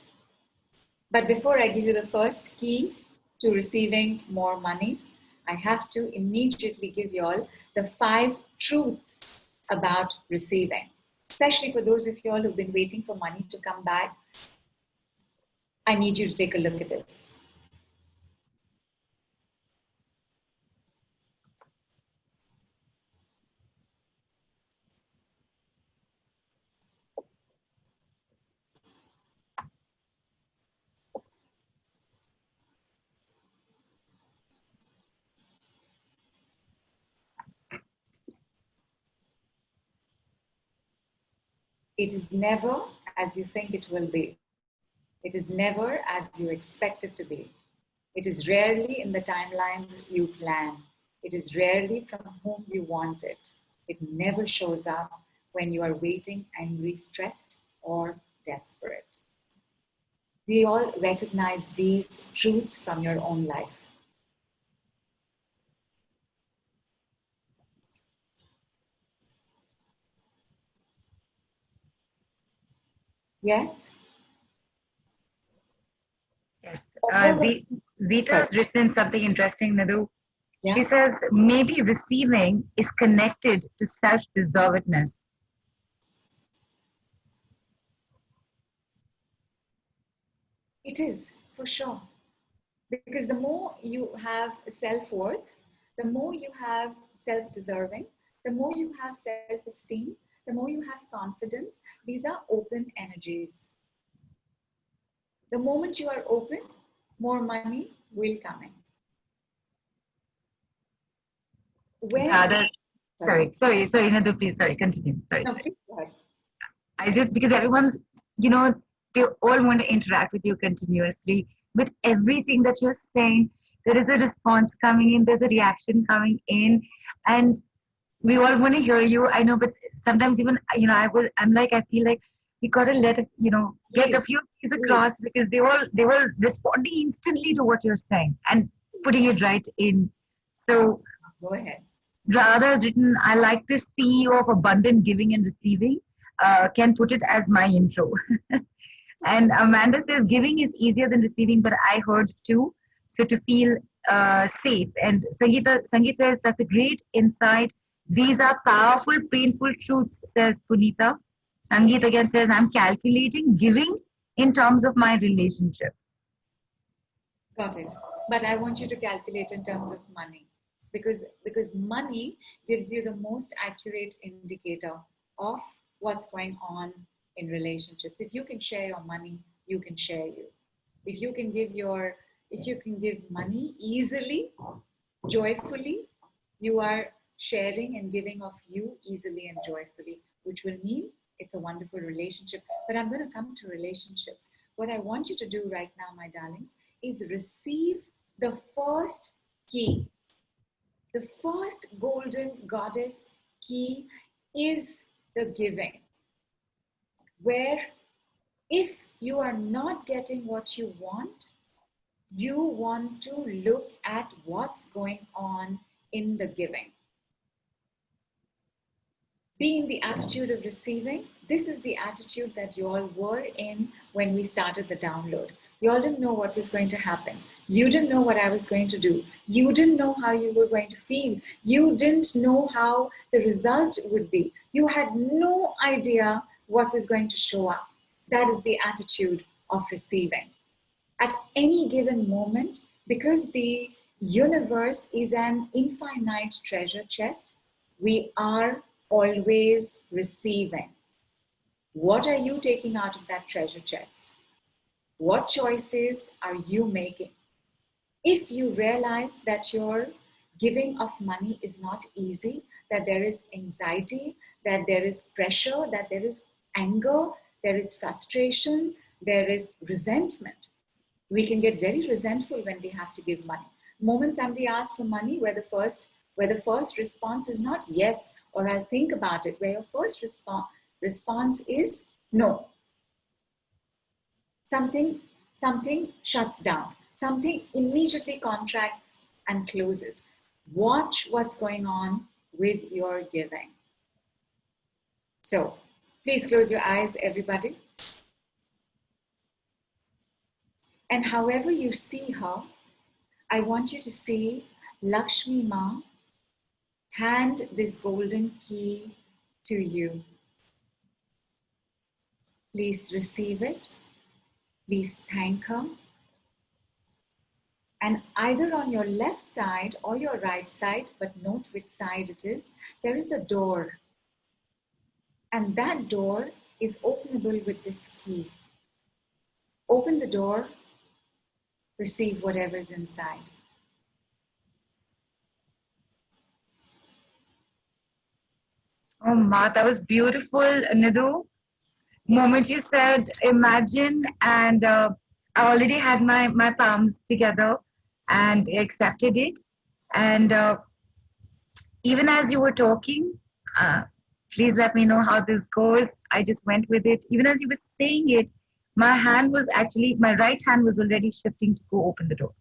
but before I give you the first key to receiving more monies, I have to immediately give you all the 5 truths about receiving. Especially for those of you all who've been waiting for money to come back, I need you to take a look at this. It is never as you think it will be. It is never as you expect it to be. It is rarely in the timelines you plan. It is rarely from whom you want it. It never shows up when you are waiting, angry, stressed, or desperate. We all recognize these truths from your own life. Yes? Yes. Zita has written something interesting, Nidhu. Yeah. She says, maybe receiving is connected to self-deservedness. It is, for sure. Because the more you have self-worth, the more you have self-deserving, the more you have self-esteem, the more you have confidence. These are open energies. The moment you are open, more money will come in. Sorry, Nidhu, please, sorry, continue. Sorry. No, please go ahead. I just, because everyone's, they all want to interact with you continuously. With everything that you're saying, there is a response coming in, there's a reaction coming in, and we all want to hear you. I know, but sometimes even, I feel like we got to let it, get a few things across, because they all responding instantly to what you're saying and putting it right in. So go ahead. Radha has written, I like this CEO of abundant giving and receiving. Can put it as my intro. And Amanda says, giving is easier than receiving, but I heard too. So to feel safe. And Sangeeta says, that's a great insight. These are powerful, painful truths, says Punita. Sangeet again says, I'm calculating giving in terms of my relationship. Got it. But I want you to calculate in terms of money. Because money gives you the most accurate indicator of what's going on in relationships. If you can share your money, you can share you. If you can give money easily, joyfully, you are sharing and giving of you easily and joyfully, which will mean it's a wonderful relationship. But I'm going to come to relationships. What I want you to do right now, my darlings, is receive the first key. The first golden goddess key is the giving, where if you are not getting what you want to look at what's going on in the giving. Be in the attitude of receiving. This is the attitude that you all were in when we started the download. You all didn't know what was going to happen. You didn't know what I was going to do. You didn't know how you were going to feel. You didn't know how the result would be. You had no idea what was going to show up. That is the attitude of receiving. At any given moment, because the universe is an infinite treasure chest, we are always receiving. What are you taking out of that treasure chest? What choices are you making? If you realize that your giving of money is not easy, that there is anxiety, that there is pressure, that there is anger, there is frustration, there is resentment. We can get very resentful when we have to give money. The moment somebody asks for money, where the first response is not yes or I'll think about it, where your first response is no. Something shuts down. Something immediately contracts and closes. Watch what's going on with your giving. So please close your eyes, everybody. And however you see her, I want you to see Lakshmi Ma hand this golden key to you. Please receive it. Please thank her. And either on your left side or your right side, but note which side it is, there is a door. And that door is openable with this key. Open the door, receive whatever is inside. Oh, Ma, that was beautiful, Nidhu. Moment you said imagine, and I already had my palms together and accepted it. And even as you were talking, uh, please let me know how this goes. I just went with it. Even as you were saying it, my right hand was already shifting to go open the door.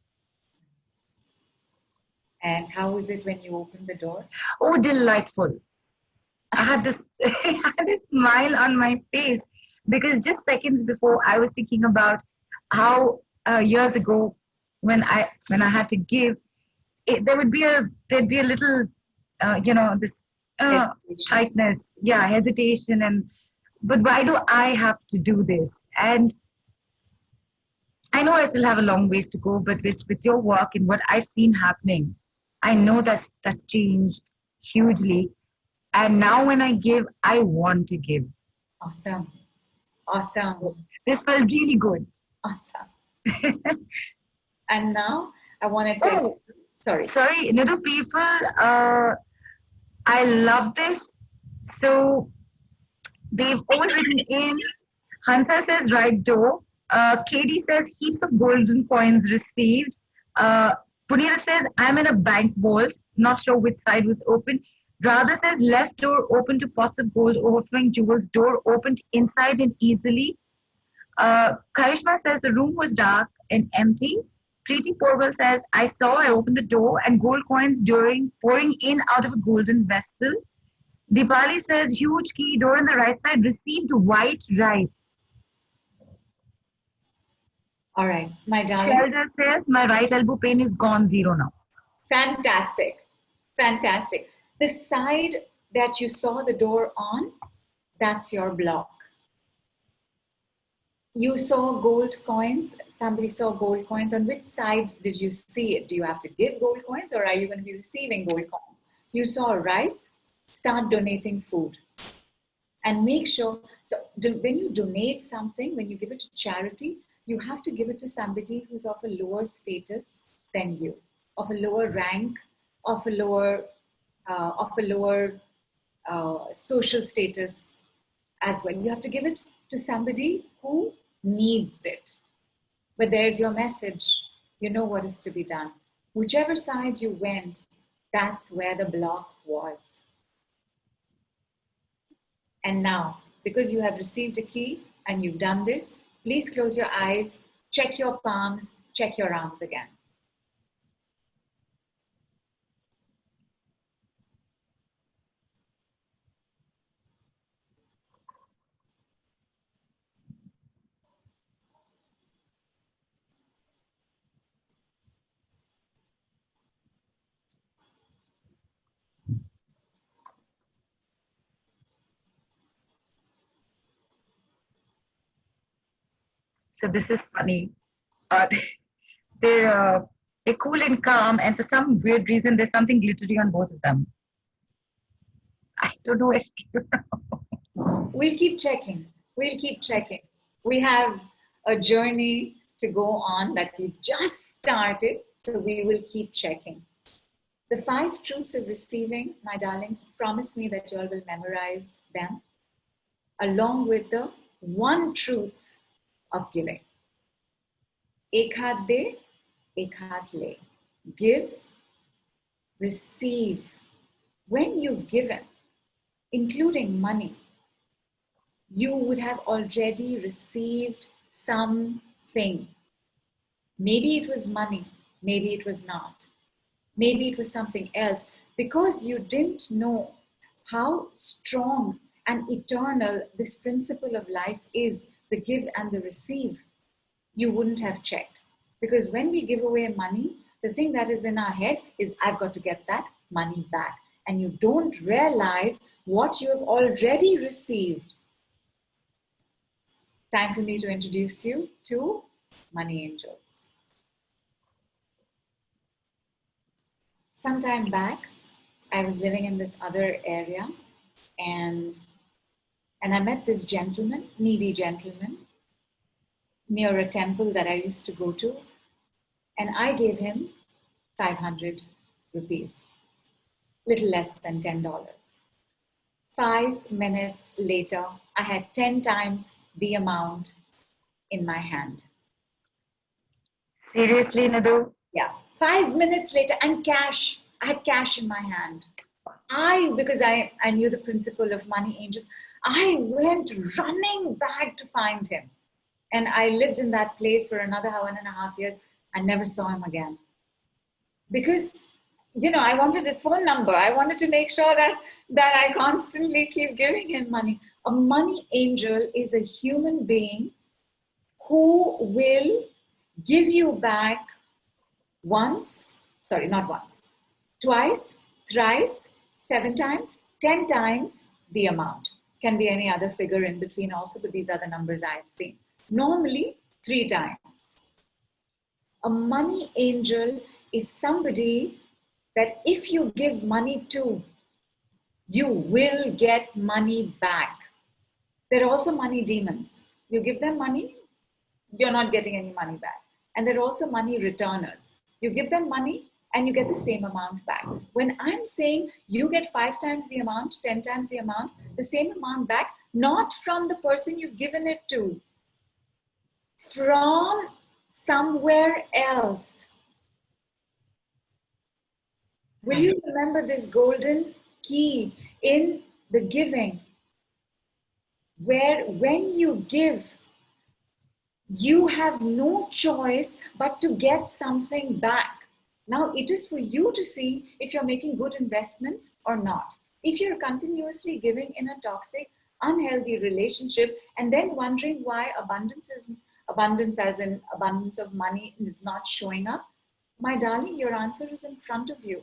And how is it when you open the door? Oh, delightful. I had this I had this smile on my face because just seconds before I was thinking about how years ago when I had to give, there'd be a little this tightness, yeah, hesitation, and but why do I have to do this? And I know I still have a long ways to go, but with your work and what I've seen happening, I know that's changed hugely. And now when I give, I want to give. Awesome. Awesome. This felt really good. Awesome. And now I want to tell you, sorry, Nidhu, people, I love this. So they've all written in. Hansa says right door. Katie says heaps of golden coins received. Punita says I'm in a bank vault. Not sure which side was open. Radha says left door open to pots of gold, overflowing jewels. Door opened inside and easily. Karishma says the room was dark and empty. Prity Porval says I opened the door and gold coins pouring in out of a golden vessel. Dipali says huge key, door on the right side, received white rice. All right, my darling. Shelda says my right elbow pain is gone, zero now. Fantastic. Fantastic. The side that you saw the door on, that's your block. You saw gold coins. Somebody saw gold coins. On which side did you see it? Do you have to give gold coins or are you going to be receiving gold coins? You saw rice, start donating food. And make sure, when you donate something, when you give it to charity, you have to give it to somebody who's of a lower status than you, of a lower rank, of a lower social status as well. You have to give it to somebody who needs it. But there's your message. You know what is to be done. Whichever side you went, that's where the block was. And now, because you have received a key and you've done this, please close your eyes, check your palms, check your arms again. So this is funny. They're cool and calm, and for some weird reason, there's something glittery on both of them. I don't know where. We'll keep checking. We'll keep checking. We have a journey to go on that we've just started, so we will keep checking. The 5 truths of receiving, my darlings, promise me that you all will memorize them along with the 1 truth of giving. Ek haath de, ek haath le. Give, receive. When you've given, including money, you would have already received something. Maybe it was money, maybe it was not. Maybe it was something else. Because you didn't know how strong and eternal this principle of life is, the give and the receive, you wouldn't have checked. Because when we give away money, the thing that is in our head is, I've got to get that money back. And you don't realize what you have already received. Time for me to introduce you to money angels. Some time back, I was living in this other area, and I met this gentleman, needy gentleman, near a temple that I used to go to, and I gave him 500 rupees, little less than $10. 5 minutes later, I had 10 times the amount in my hand. Seriously, Nidhu? Yeah, 5 minutes later, and cash. I had cash in my hand. Because I knew the principle of money angels, I went running back to find him. And I lived in that place for another 1.5 years. I never saw him again. Because, I wanted his phone number. I wanted to make sure that I constantly keep giving him money. A money angel is a human being who will give you back twice, thrice, 7 times, 10 times the amount. Can be any other figure in between also, but these are the numbers I've seen. Normally, 3 times. A money angel is somebody that if you give money to, you will get money back. There are also money demons. You give them money, you're not getting any money back. And there are also money returners. You give them money and you get the same amount back. When I'm saying you get 5 times the amount, 10 times the amount, the same amount back, not from the person you've given it to, from somewhere else. Will you remember this golden key in the giving, where when you give, you have no choice but to get something back. Now, it is for you to see if you're making good investments or not. If you're continuously giving in a toxic, unhealthy relationship and then wondering why abundance as in abundance of money is not showing up, my darling, your answer is in front of you.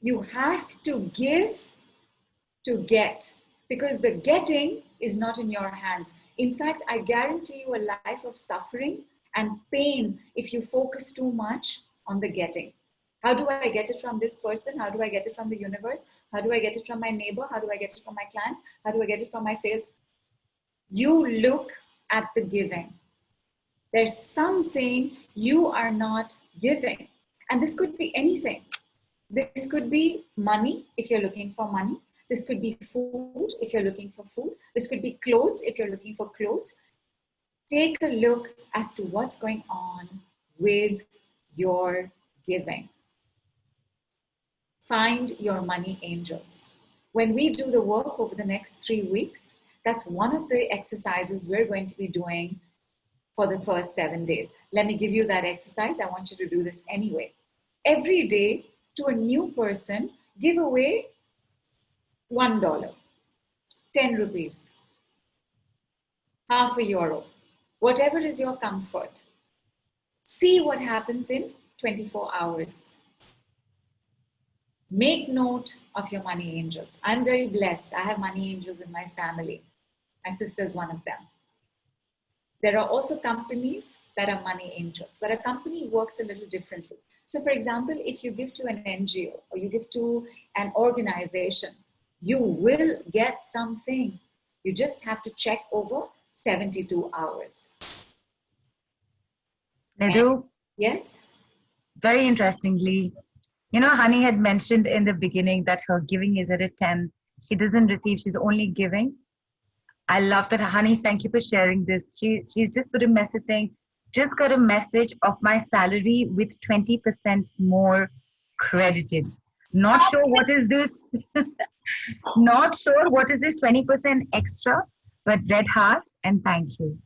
You have to give to get, because the getting is not in your hands. In fact, I guarantee you a life of suffering and pain if you focus too much on the getting. How do I get it from this person? How do I get it from the universe? How do I get it from my neighbor? How do I get it from my clients? How do I get it from my sales? You look at the giving. There's something you are not giving. And this could be anything. This could be money if you're looking for money. This could be food if you're looking for food. This could be clothes if you're looking for clothes. Take a look as to what's going on with your giving. Find your money angels. When we do the work over the next 3 weeks, that's one of the exercises we're going to be doing for the first 7 days. Let me give you that exercise. I want you to do this anyway. Every day, to a new person, give away $1, 10 rupees, half a euro, whatever is your comfort. See what happens in 24 hours. Make note of your money angels. I'm very blessed. I have money angels in my family. My sister is one of them. There are also companies that are money angels, but a company works a little differently. So for example, if you give to an NGO or you give to an organization, You will get something. You just have to check over 72 hours. Nidhu, Yes? very interestingly, Honey had mentioned in the beginning that her giving is at a 10. She doesn't receive, she's only giving. I love that. Honey, thank you for sharing this. She's just put a message saying, just got a message of my salary with 20% more credited. Not sure what is this. Not sure what is this 20% extra, but red hearts and thank you.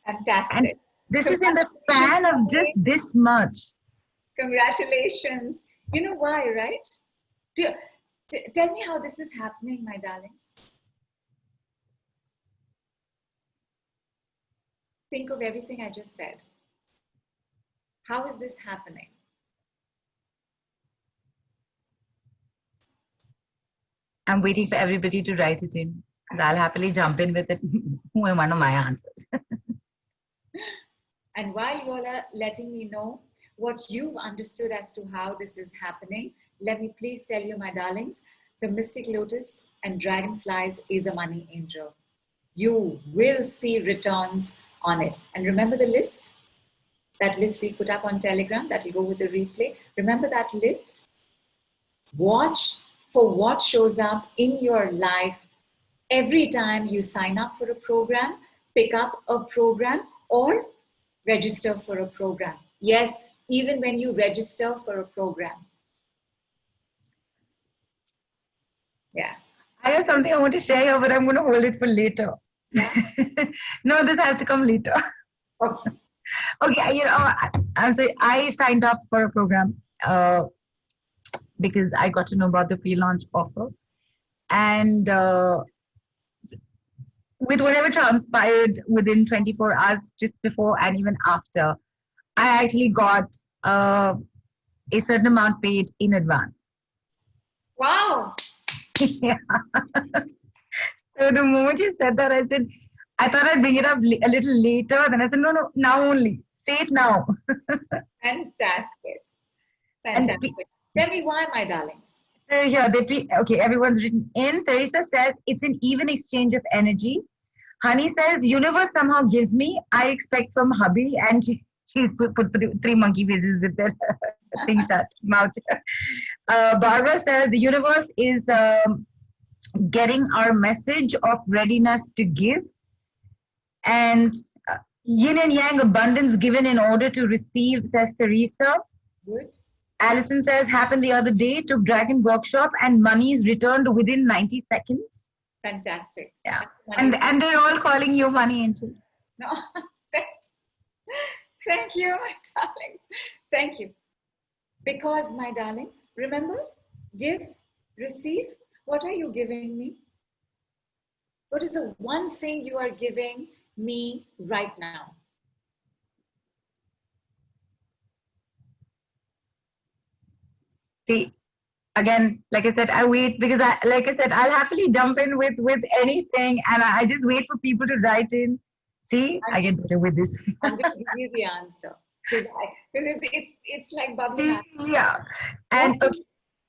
And Fantastic. this is in the span of just this much. Congratulations. You know why, right? Tell me how this is happening, my darlings. Think of everything I just said. How is this happening? I'm waiting for everybody to write it in because I'll happily jump in with it. One of my answers. And while you all are letting me know what you've understood as to how this is happening, let me please tell you, my darlings, the Mystic Lotus and Dragonflies is a money angel. You will see returns on it. And remember the list? That list we put up on Telegram that will go with the replay. Remember that list? Watch for what shows up in your life every time you sign up for a program, pick up a program, or register for a program. Yes, even when you register for a program. Yeah. I have something I want to share here, but I'm going to hold it for later. Yeah. No, this has to come later. Okay. Okay, I'm sorry. I signed up for a program because I got to know about the pre-launch offer, and with whatever transpired within 24 hours, just before and even after, I actually got a certain amount paid in advance. Wow. Yeah. So the moment you said that, I thought I'd bring it up a little later. Then I said, no, now only. Say it now. Fantastic. And Fantastic. Tell me why, my darlings. so here, okay, everyone's written in. Teresa says it's an even exchange of energy. Honey says, universe somehow gives me, I expect from hubby. And she's put three monkey faces with their thing shut, mouth. Barbara says, the universe is getting our message of readiness to give. And yin and yang abundance given in order to receive, says Teresa. Good. Allison says, happened the other day, took Dragon Workshop and money's returned within 90 seconds. Fantastic. Yeah. And they're all calling you money angel. No, thank you, my darlings. Thank you. Because, my darlings, remember, give, receive. What are you giving me? What is the one thing you are giving me right now? See, again, like I said, I wait because I'll happily jump in with anything, and I just wait for people to write in. See, I get better with this. I'm going to give you the answer because it's like bubbling up. Yeah, and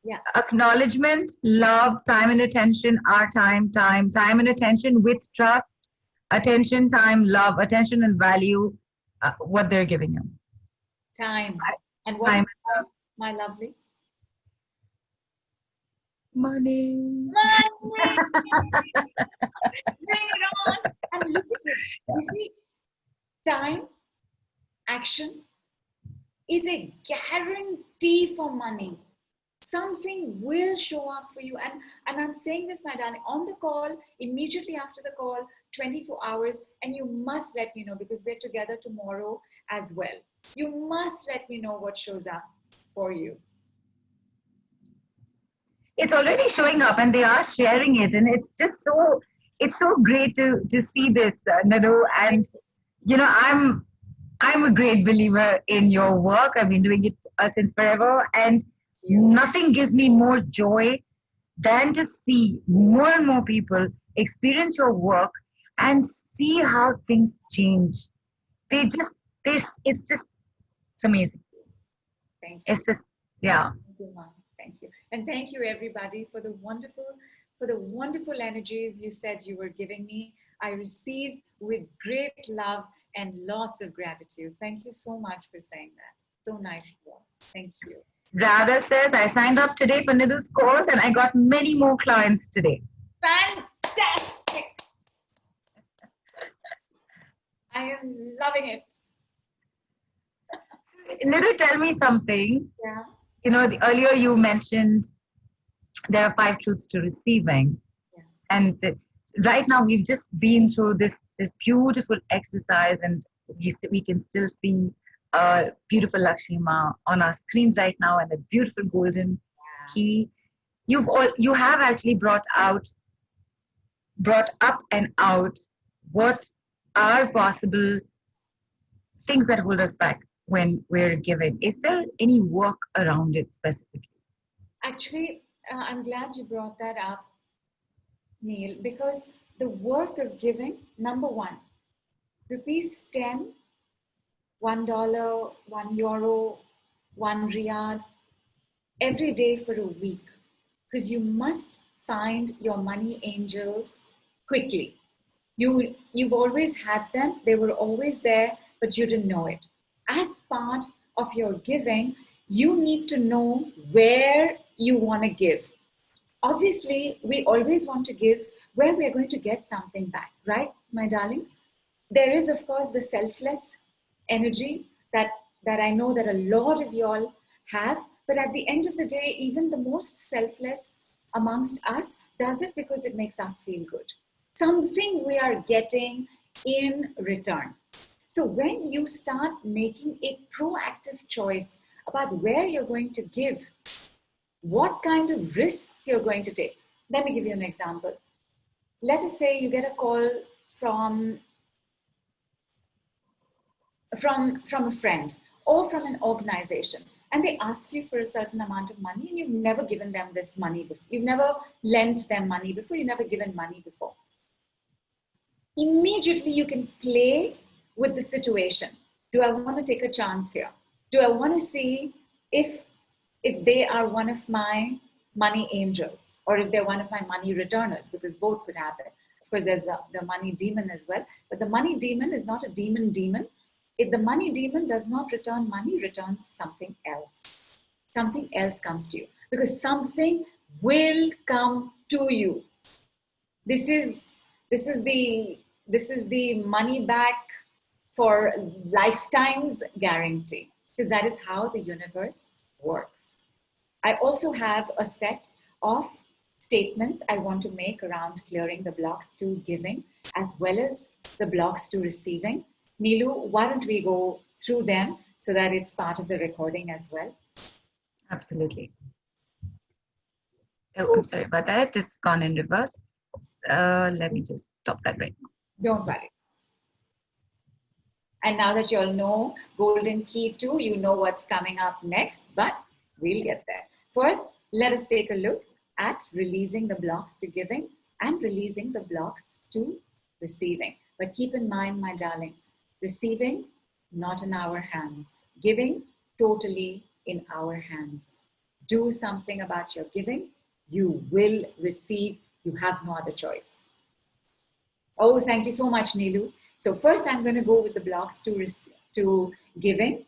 yeah, acknowledgement, love, time and attention, our time and attention with trust, attention, time, love, attention and value, what they're giving you. Time. And what is time, my lovelies? Money. Bring it on. And look at it. You see, time, action is a guarantee for money. Something will show up for you. And I'm saying this, my darling, on the call, immediately after the call, 24 hours, and you must let me know because we're together tomorrow as well. You must let me know what shows up for you. It's already showing up and they are sharing it, and it's so great to see this, Nidhu. And I'm a great believer in your work. I've been doing it since forever, and nothing gives me more joy than to see more and more people experience your work and see how things change. It's amazing. Thank you. It's just, yeah. Thank you, Mom. Thank you. And thank you, everybody, for the wonderful for the wonderful energies you said you were giving me. I receive with great love and lots of gratitude. Thank you so much for saying that. So nice of you. Thank you. Radha says, I signed up today for Nidhu's course and I got many more clients today. Fantastic. I am loving it. Nidhu, tell me something. Yeah. You know, earlier you mentioned there are 5 truths to receiving. Yeah. And right now we've just been through this beautiful exercise, and we can still see beautiful Lakshmi Ma on our screens right now, and a beautiful golden key. You have actually brought up and out what are possible things that hold us back when we're giving. Is there any work around it specifically? Actually, I'm glad you brought that up, Neil, because the work of giving, number one, rupees 10, $1, €1, 1 riyad, every day for a week, because you must find your money angels quickly. You've always had them, they were always there, but you didn't know it. As part of your giving, you need to know where you want to give. Obviously, we always want to give where we are going to get something back, right, my darlings? There is, of course, the selfless energy that I know that a lot of y'all have, but at the end of the day, even the most selfless amongst us does it because it makes us feel good. Something we are getting in return. So when you start making a proactive choice about where you're going to give, what kind of risks you're going to take. Let me give you an example. Let us say you get a call from a friend or from an organization, and they ask you for a certain amount of money, and you've never given them this money before. You've never lent them money before. You've never given money before. Immediately you can play with the situation. Do I want to take a chance here? Do I want to see if they are one of my money angels, or if they're one of my money returners, because both could happen. Of course, there's the money demon as well, but the money demon is not a demon. If the money demon does not return money, returns something else. Something else comes to you, because something will come to you. This is the money back for lifetimes guarantee, because that is how the universe works. I also have a set of statements I want to make around clearing the blocks to giving, as well as the blocks to receiving. Neelu, why don't we go through them so that it's part of the recording as well? Absolutely. Oh, I'm sorry about that. It's gone in reverse. Let me just stop that right now. Don't worry. And now that you all know Golden Key 2, you know what's coming up next, but we'll get there. First, let us take a look at releasing the blocks to giving and releasing the blocks to receiving. But keep in mind, my darlings, receiving, not in our hands. Giving, totally in our hands. Do something about your giving. You will receive. You have no other choice. Oh, thank you so much, Neelu. So first, I'm going to go with the blocks to giving.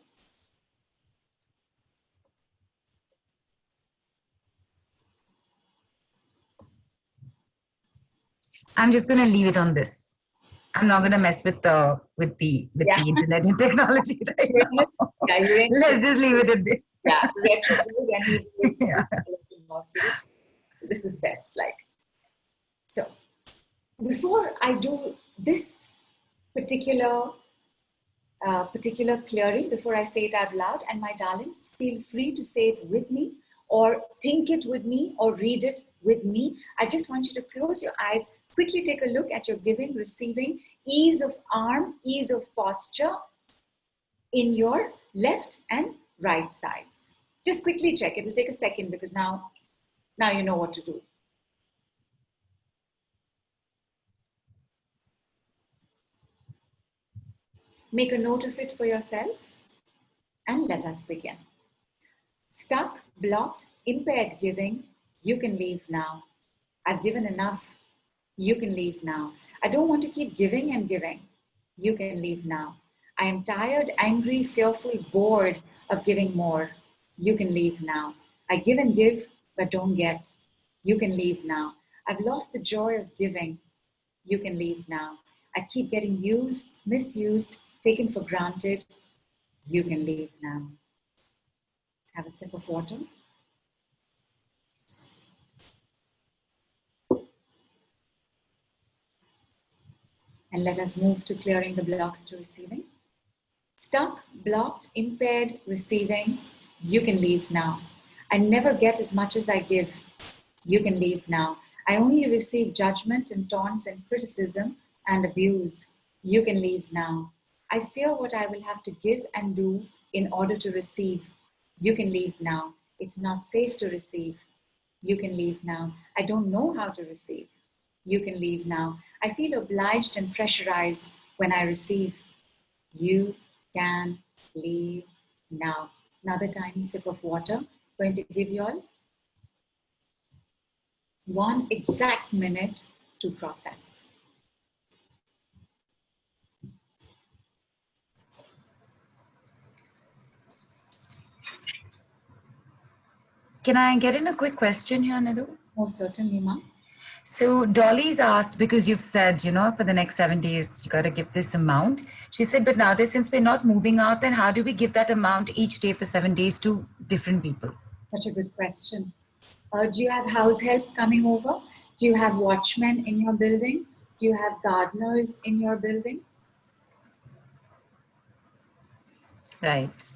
I'm just going to leave it on this. I'm not going to mess with the internet and technology right now. Yeah, let's just leave it at this. Yeah, retrograde and Mercury. So this is best. So before I do this particular clearing, before I say it out loud, and my darlings, feel free to say it with me, or think it with me, or read it with me. I just want you to close your eyes, quickly take a look at your giving, receiving, ease of arm, ease of posture in your left and right sides. Just quickly check. It'll take a second, because now you know what to do. Make a note of it for yourself, and let us begin. Stuck, blocked, impaired giving, you can leave now. I've given enough. You can leave now. I don't want to keep giving and giving. You can leave now. I am tired, angry, fearful, bored of giving more. You can leave now. I give and give, but don't get. You can leave now. I've lost the joy of giving. You can leave now. I keep getting used, misused, taken for granted. You can leave now. Have a sip of water. And let us move to clearing the blocks to receiving. Stuck, blocked, impaired, receiving. You can leave now. I never get as much as I give. You can leave now. I only receive judgment and taunts and criticism and abuse. You can leave now. I fear what I will have to give and do in order to receive. You can leave now. It's not safe to receive. You can leave now. I don't know how to receive. You can leave now. I feel obliged and pressurized when I receive. You can leave now. Another tiny sip of water. Going to give you all 1 exact minute to process. Can I get in a quick question here, Nidhu? Most certainly, ma'am. So Dolly's asked, because you've said, for the next 7 days, you got to give this amount. She said, but nowadays, since we're not moving out, then how do we give that amount each day for 7 days to different people? Such a good question. Do you have house help coming over? Do you have watchmen in your building? Do you have gardeners in your building? Right.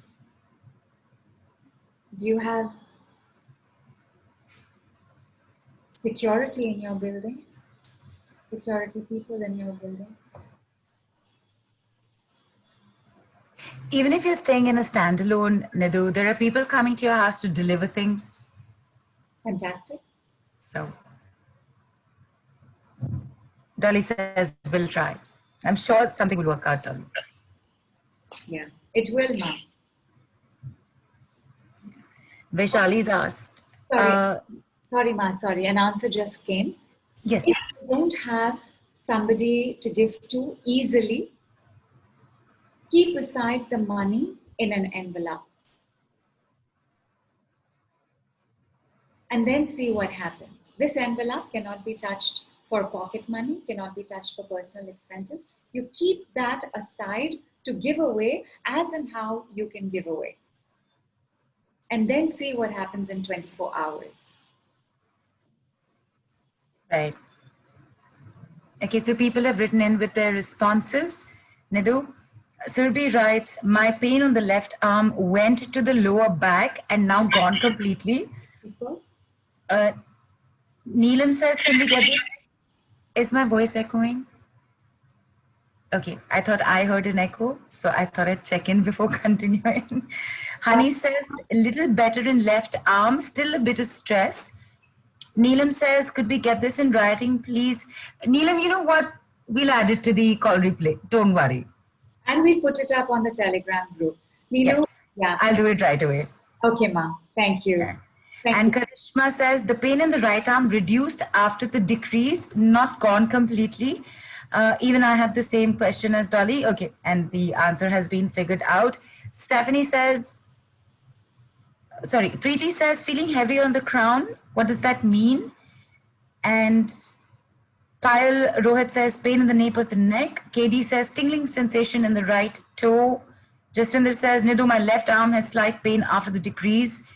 Do you have security in your building? Security people in your building? Even if you're staying in a standalone, Nidhu, there are people coming to your house to deliver things. Fantastic. So Dolly says, we'll try. I'm sure something will work out, Dolly. Yeah, it will, ma'am. Vaishali's asked. Sorry, ma, sorry. An answer just came. Yes. If you don't have somebody to give to easily, keep aside the money in an envelope. And then see what happens. This envelope cannot be touched for pocket money, cannot be touched for personal expenses. You keep that aside to give away as and how you can give away. And then see what happens in 24 hours. Right. Okay, so people have written in with their responses. Nidhu, Surbi writes, my pain on the left arm went to the lower back and now gone completely. Neelam says, can we get this? Is my voice echoing? Okay, I thought I heard an echo, so I thought I'd check in before continuing. Honey says, a little better in left arm, still a bit of stress. Neelam says, could we get this in writing, please? Neelam, you know what? We'll add it to the call replay. Don't worry. And we put it up on the Telegram group. Neelu, yes, yeah. I'll do it right away. Okay, ma. Thank you. Yeah. And Karishma says, the pain in the right arm reduced after the decrease, not gone completely. Even I have the same question as Dolly. Okay, and the answer has been figured out. Stephanie says, sorry, Prity says, feeling heavy on the crown. What does that mean? And Payal Rohit says, pain in the nape of the neck. KD says, tingling sensation in the right toe. Jaswinder says, Nidhu, my left arm has slight pain after the decrease.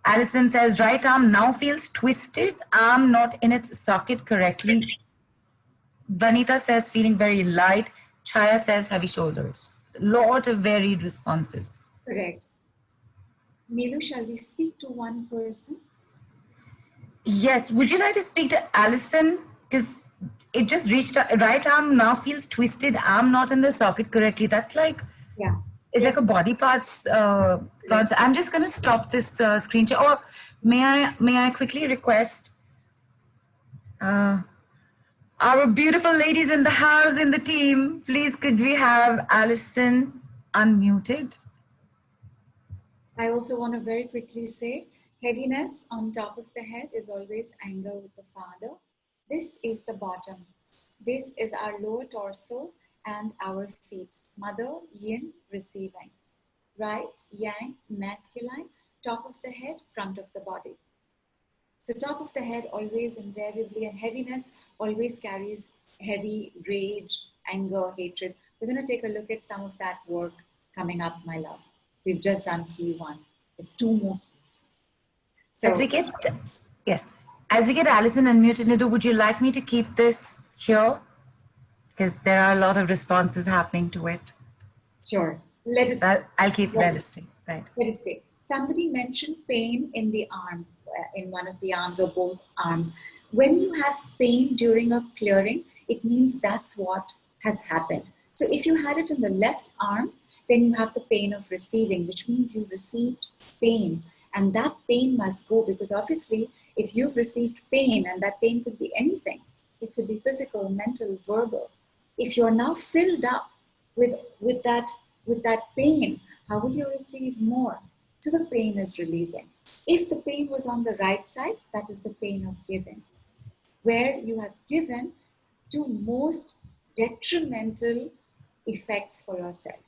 Alison says, right arm now feels twisted, arm not in its socket correctly. Vanita says, feeling very light. Chaya says, heavy shoulders. A lot of varied responses. Correct. Neelu, shall we speak to one person? Yes. Would you like to speak to Alison? Because it just reached, right arm now feels twisted, arm not in the socket correctly. That's like, yeah. It's like a body parts concept. I'm just going to stop this screen share. Or may I quickly request our beautiful ladies in the house, in the team, please could we have Alison unmuted? I also want to very quickly say, heaviness on top of the head is always anger with the father. This is the bottom. This is our lower torso and our feet. Mother, yin, receiving. Right, yang, masculine. Top of the head, front of the body. So top of the head always invariably, and heaviness always carries heavy rage, anger, hatred. We're going to take a look at some of that work coming up, my love. We've just done key 1. There are 2 more keys. So, as we get Alison unmuted, Nidhu, would you like me to keep this here? Because there are a lot of responses happening to it. sure. Let it stay. I'll keep let it stay. Right. Let it stay. Somebody mentioned pain in the arm, in one of the arms or both arms. When you have pain during a clearing, it means that's what has happened. So if you had it in the left arm, then you have the pain of receiving, which means you received pain. And that pain must go, because obviously, if you've received pain, and that pain could be anything, it could be physical, mental, verbal. If you're now filled up with that pain, how will you receive more? So the pain is releasing. If the pain was on the right side, that is the pain of giving, where you have given to most detrimental effects for yourself.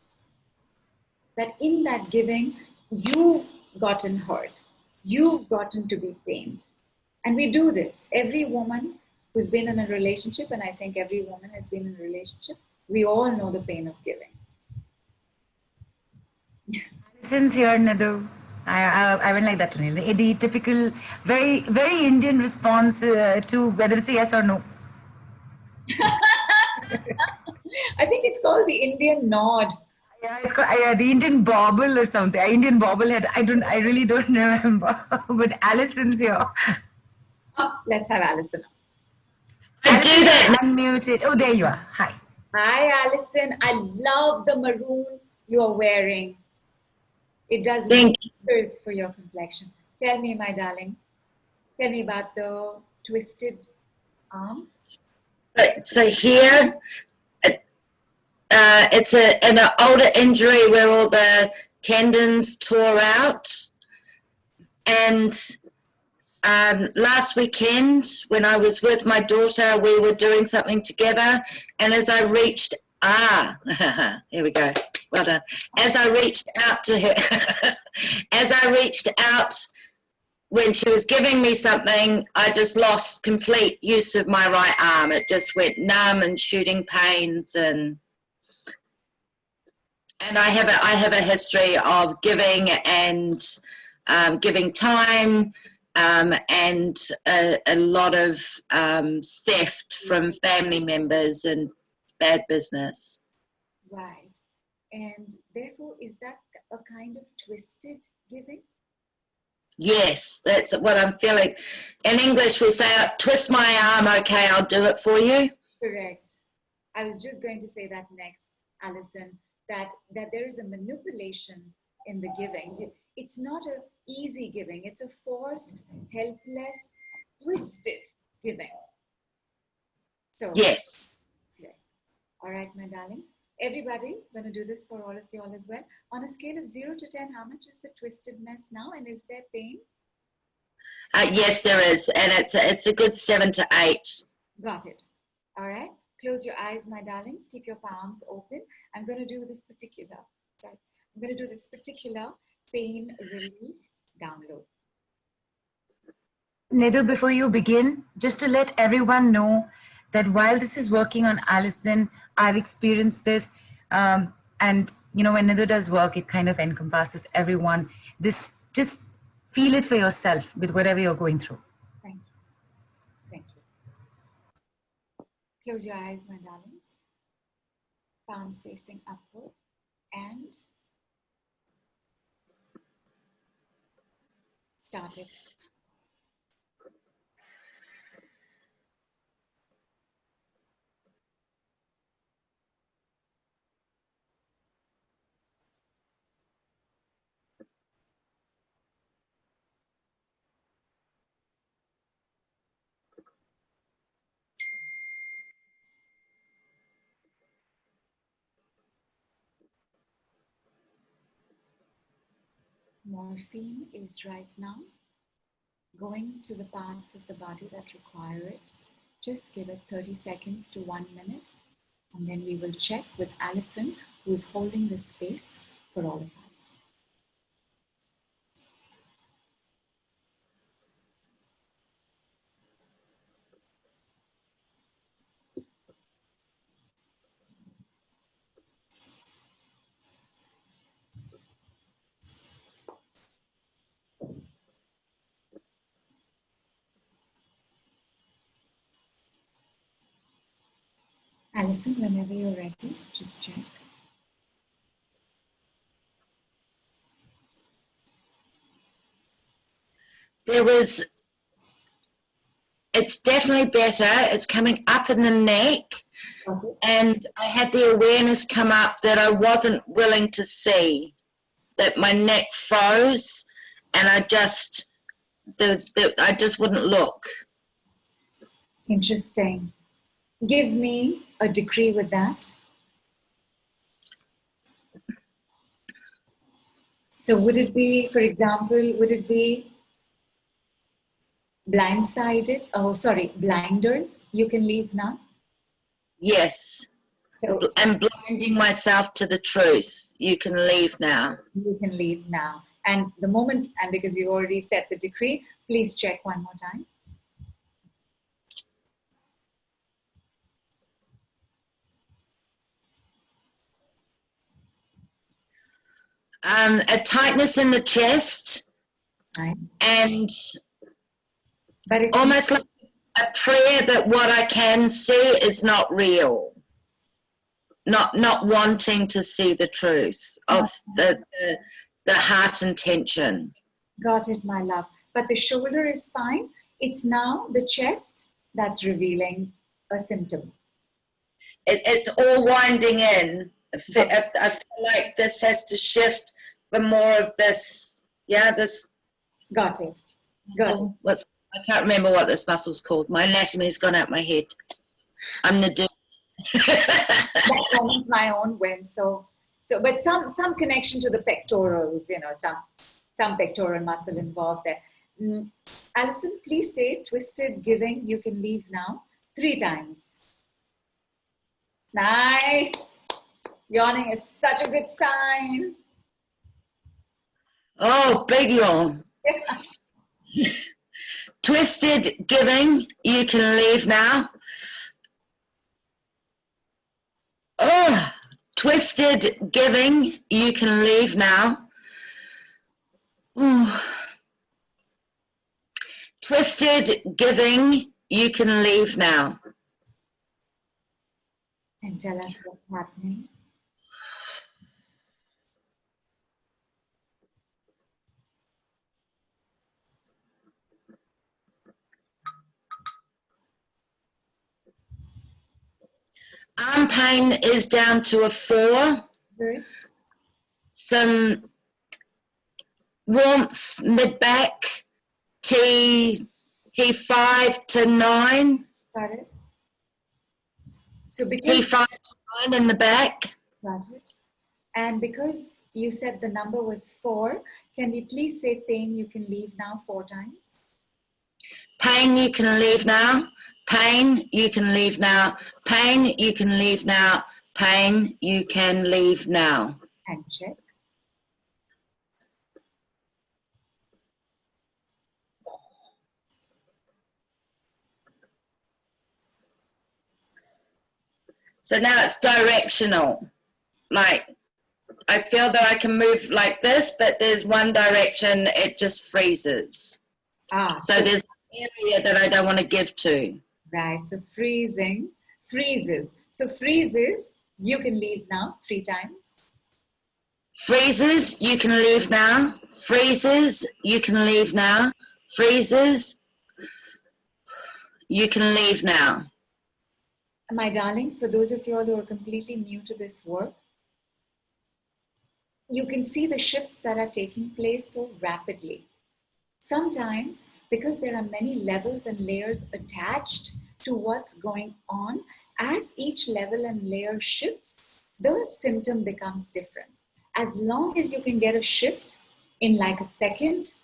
That in that giving, you've gotten hurt, you've gotten to be pained. And we do this. Every woman who's been in a relationship, and I think every woman has been in a relationship, we all know the pain of giving. Since here, Nidhu, I went like that to Neil. The typical, very, very Indian response to whether it's a yes or no. I think it's called the Indian nod. Yeah, it's called, the Indian bobble or something. Indian bobblehead. I really don't remember. But Alison's here. Oh, let's have Alison. I do that. Unmuted. Oh, there you are. Hi. Hi, Alison. I love the maroon you are wearing. It does wonders for your complexion. Tell me, my darling. Tell me about the twisted arm. So here, it's an older injury where all the tendons tore out. And last weekend, when I was with my daughter, we were doing something together. And as I reached, here we go. Well done. As I reached out to her, when she was giving me something, I just lost complete use of my right arm. It just went numb and shooting pains, and I have a history of giving and giving time and a lot of theft from family members and bad business. Right. And therefore, is that a kind of twisted giving? Yes, that's what I'm feeling. In English, we say, twist my arm, okay, I'll do it for you. Correct. I was just going to say that next, Alison, that there is a manipulation in the giving. It's not an easy giving. It's a forced, helpless, twisted giving. So, yes. Okay. All right, my darlings. Everybody, going to do this for all of you all as well. On a scale of 0 to 10, how much is the twistedness now? And is there pain? Yes, there is. And it's a good 7 to 8. Got it. All right. Close your eyes, my darlings. Keep your palms open. I'm going to do this particular pain relief download. Nidhu, before you begin, just to let everyone know that while this is working on Alison, I've experienced this. And, when Nidhu does work, it kind of encompasses everyone. Just feel it for yourself with whatever you're going through. Thank you. Thank you. Close your eyes, my darlings. Palms facing upward and start it. Morphine is right now going to the parts of the body that require it, Just give it 30 seconds to 1 minute, and then we will check with Alison, who is holding this space for all of us. Alison, whenever you're ready, just check. It's definitely better. It's coming up in the neck. Okay. And I had the awareness come up that I wasn't willing to see, that my neck froze, and I just wouldn't look. Interesting. Give me a decree with that. So would it be, for example, would it be blindsided? Oh, sorry, blinders. You can leave now. Yes. So I'm blinding myself to the truth. You can leave now. you can leave now. And the moment, and because we've already set the decree, please check one more time. A tightness in the chest. Nice. And But it's almost like a prayer that what I can see is not real. Not wanting to see the truth of the heart intention. got it, my love. But the shoulder is fine. It's now the chest that's revealing a symptom. It's all winding in. I feel like this has to shift for more of this. Yeah, this. Got it. Got it. I can't remember what this muscle's called. My anatomy's gone out my head. I'm Nidhu. That wasn't my own whim. So, but some connection to the pectorals, some pectoral muscle involved there. Alison, please say twisted giving, you can leave now 3 times. Nice. Yawning is such a good sign. Oh, big yawn. Twisted giving, you can leave now. Oh, twisted giving, you can leave now. Ooh. Twisted giving, you can leave now. And tell us what's happening. Arm pain is down to a 4. Good. Some warmth mid-back, T5 to 9. Got it. So because T5 to 9 in the back. got it. And because you said the number was 4, can we please say pain you can leave now 4 times? Pain, you can leave now. Pain, you can leave now. Pain, you can leave now. Pain, you can leave now. And check. So now it's directional. Like, I feel that I can move like this, but there's one direction, it just freezes. So there's an area that I don't want to give to. Right, so freezes. So freezes, you can leave now 3 times. Freezes, you can leave now. Freezes, you can leave now. Freezes, you can leave now. My darlings, for those of you all who are completely new to this work, you can see the shifts that are taking place so rapidly. Sometimes, because there are many levels and layers attached to what's going on, as each level and layer shifts, the symptom becomes different. As long as you can get a shift in like a second,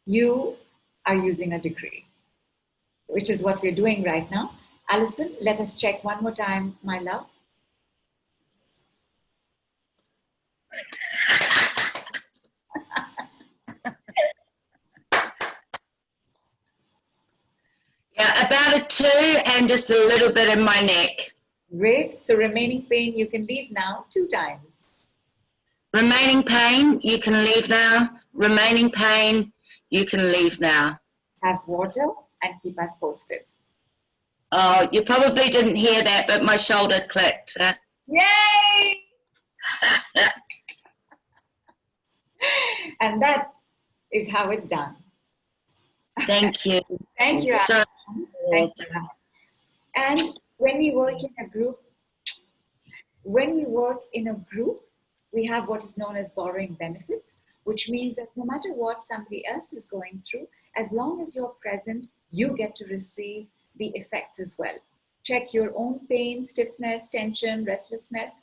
you are using a decree. which is what we're doing right now. Alison, let us check one more time, my love. Yeah, about a 2 and just a little bit in my neck. Great. So remaining pain, you can leave now 2 times. Remaining pain, you can leave now. Remaining pain, you can leave now. Have water and keep us posted. Oh, you probably didn't hear that, but my shoulder clicked. Yay! And that is how it's done. Thank you. Thank you, So Alison. Thank you. And when we work in a group, we have what is known as borrowing benefits, which means that no matter what somebody else is going through, as long as you're present, you get to receive the effects as well. Check your own pain, stiffness, tension, restlessness,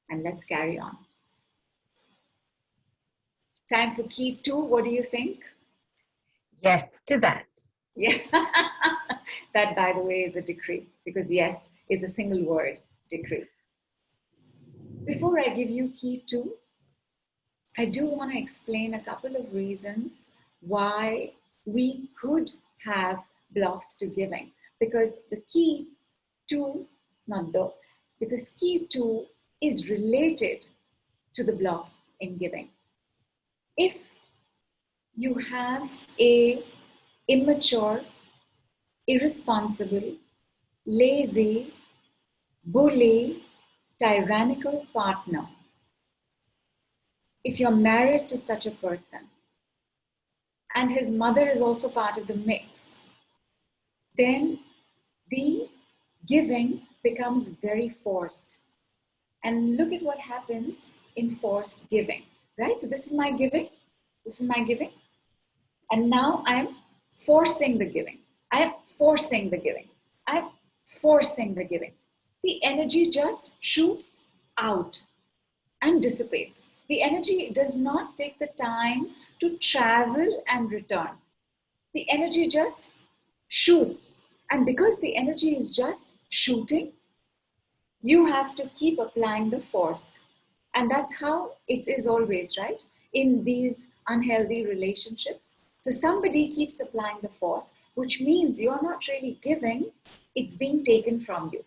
and let's carry on. Time for key 2. What do you think? Yes to that. Yeah, that, by the way, is a decree, because yes is a single word, decree. Before I give you key 2, I do want to explain a couple of reasons why we could have blocks to giving, because the key 2, because key 2 is related to the block in giving. If you have a immature, irresponsible, lazy, bully, tyrannical partner, if you're married to such a person, and his mother is also part of the mix, then the giving becomes very forced. And look at what happens in forced giving, right? So this is my giving, this is my giving, and now I'm forcing the giving. I am forcing the giving. I'm forcing the giving. The energy just shoots out and dissipates. The energy does not take the time to travel and return. The energy just shoots. And because the energy is just shooting, you have to keep applying the force. And that's how it is always, right? In these unhealthy relationships. So somebody keeps applying the force, which means you're not really giving, it's being taken from you.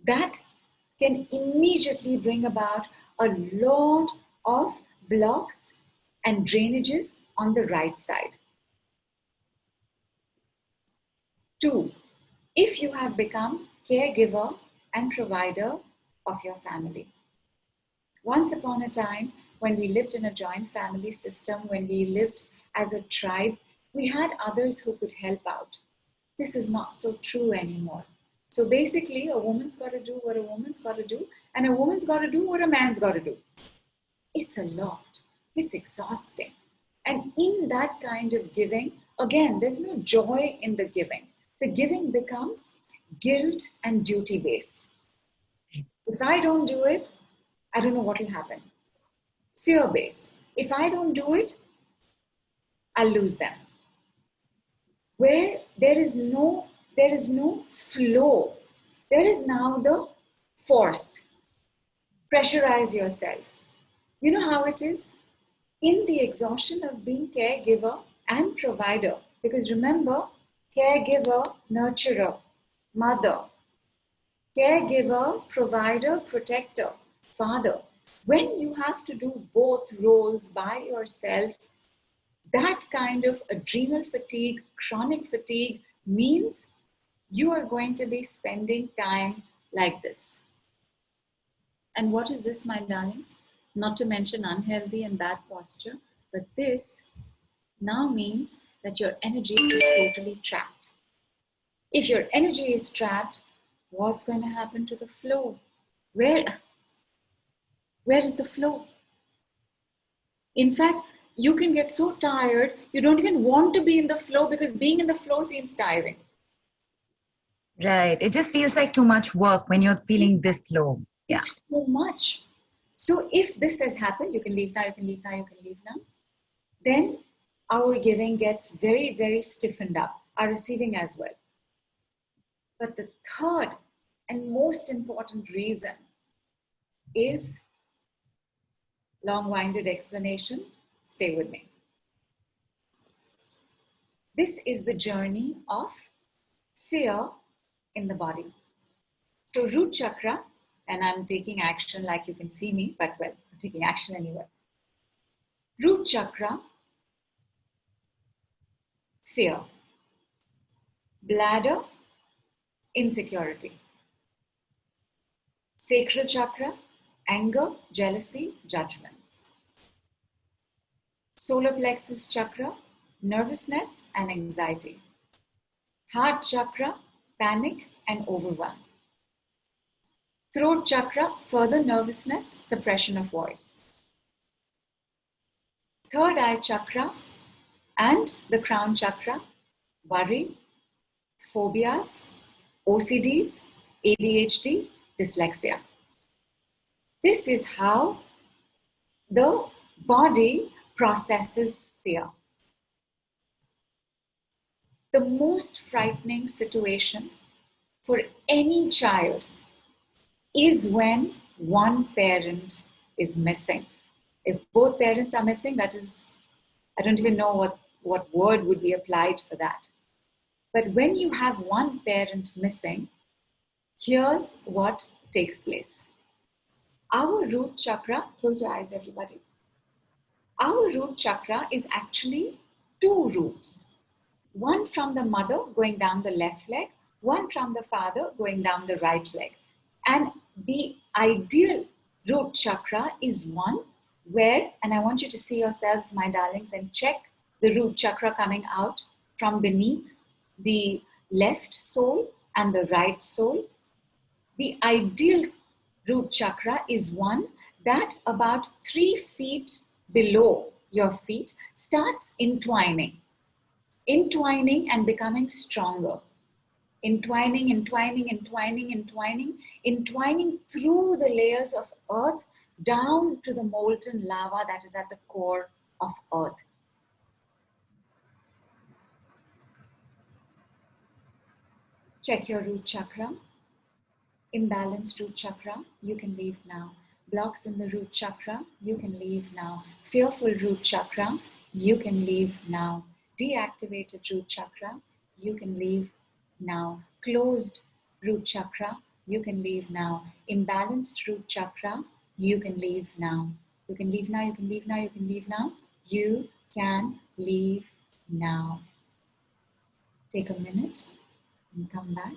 That can immediately bring about a lot of blocks and drainages on the right side. 2, if you have become caregiver and provider of your family. Once upon a time, when we lived in a joint family system, when we lived as a tribe, we had others who could help out. This is not so true anymore. So basically, a woman's got to do what a woman's got to do, and a woman's got to do what a man's got to do. It's a lot. It's exhausting. And in that kind of giving, again, there's no joy in the giving. The giving becomes guilt and duty based. If I don't do it, I don't know what will happen. Fear based. If I don't do it, I'll lose them. Where there is no flow, there is now the forced. Pressurize yourself. You know how it is? In the exhaustion of being caregiver and provider, because remember, caregiver, nurturer, mother, caregiver, provider, protector, father. When you have to do both roles by yourself, that kind of adrenal fatigue, chronic fatigue means you are going to be spending time like this. And what is this, my darlings? Not to mention unhealthy and bad posture, but this now means that your energy is totally trapped. If your energy is trapped, what's going to happen to the flow? Where is the flow? In fact, you can get so tired, you don't even want to be in the flow because being in the flow seems tiring. Right. It just feels like too much work when you're feeling this low. Yeah. It's too much. So if this has happened, you can leave now, you can leave now, you can leave now. Then our giving gets very, very stiffened up, our receiving as well. But the third and most important reason is long-winded explanation. Stay with me. This is the journey of fear in the body. So root chakra, and I'm taking action like you can see me, but well, I'm taking action anyway. Root chakra, fear. Bladder, insecurity. Sacral chakra, anger, jealousy, judgments. Solar plexus chakra, nervousness and anxiety. Heart chakra, panic and overwhelm. Throat chakra, further nervousness, suppression of voice. Third eye chakra and the crown chakra, worry, phobias, OCDs, ADHD, dyslexia. This is how the body processes fear. The most frightening situation for any child is when one parent is missing. If both parents are missing, that is, I don't even know what word would be applied for that. But when you have one parent missing, here's what takes place. Our root chakra, close your eyes everybody. Our root chakra is actually two roots. One from the mother going down the left leg, one from the father going down the right leg. And the ideal root chakra is one where, and I want you to see yourselves, my darlings, and check the root chakra coming out from beneath the left sole and the right sole. The ideal root chakra is one that about 3 feet below your feet starts entwining and becoming stronger. Entwining through the layers of earth down to the molten lava that is at the core of earth. Check your root chakra. Imbalanced root chakra, you can leave now. Blocks in the root chakra, you can leave now. Fearful root chakra, you can leave now. Deactivated root chakra, you can leave now. Closed root chakra, you can leave now. Imbalanced root chakra, you can leave now. You can leave now, you can leave now, you can leave now. You can leave now. Take a minute and come back.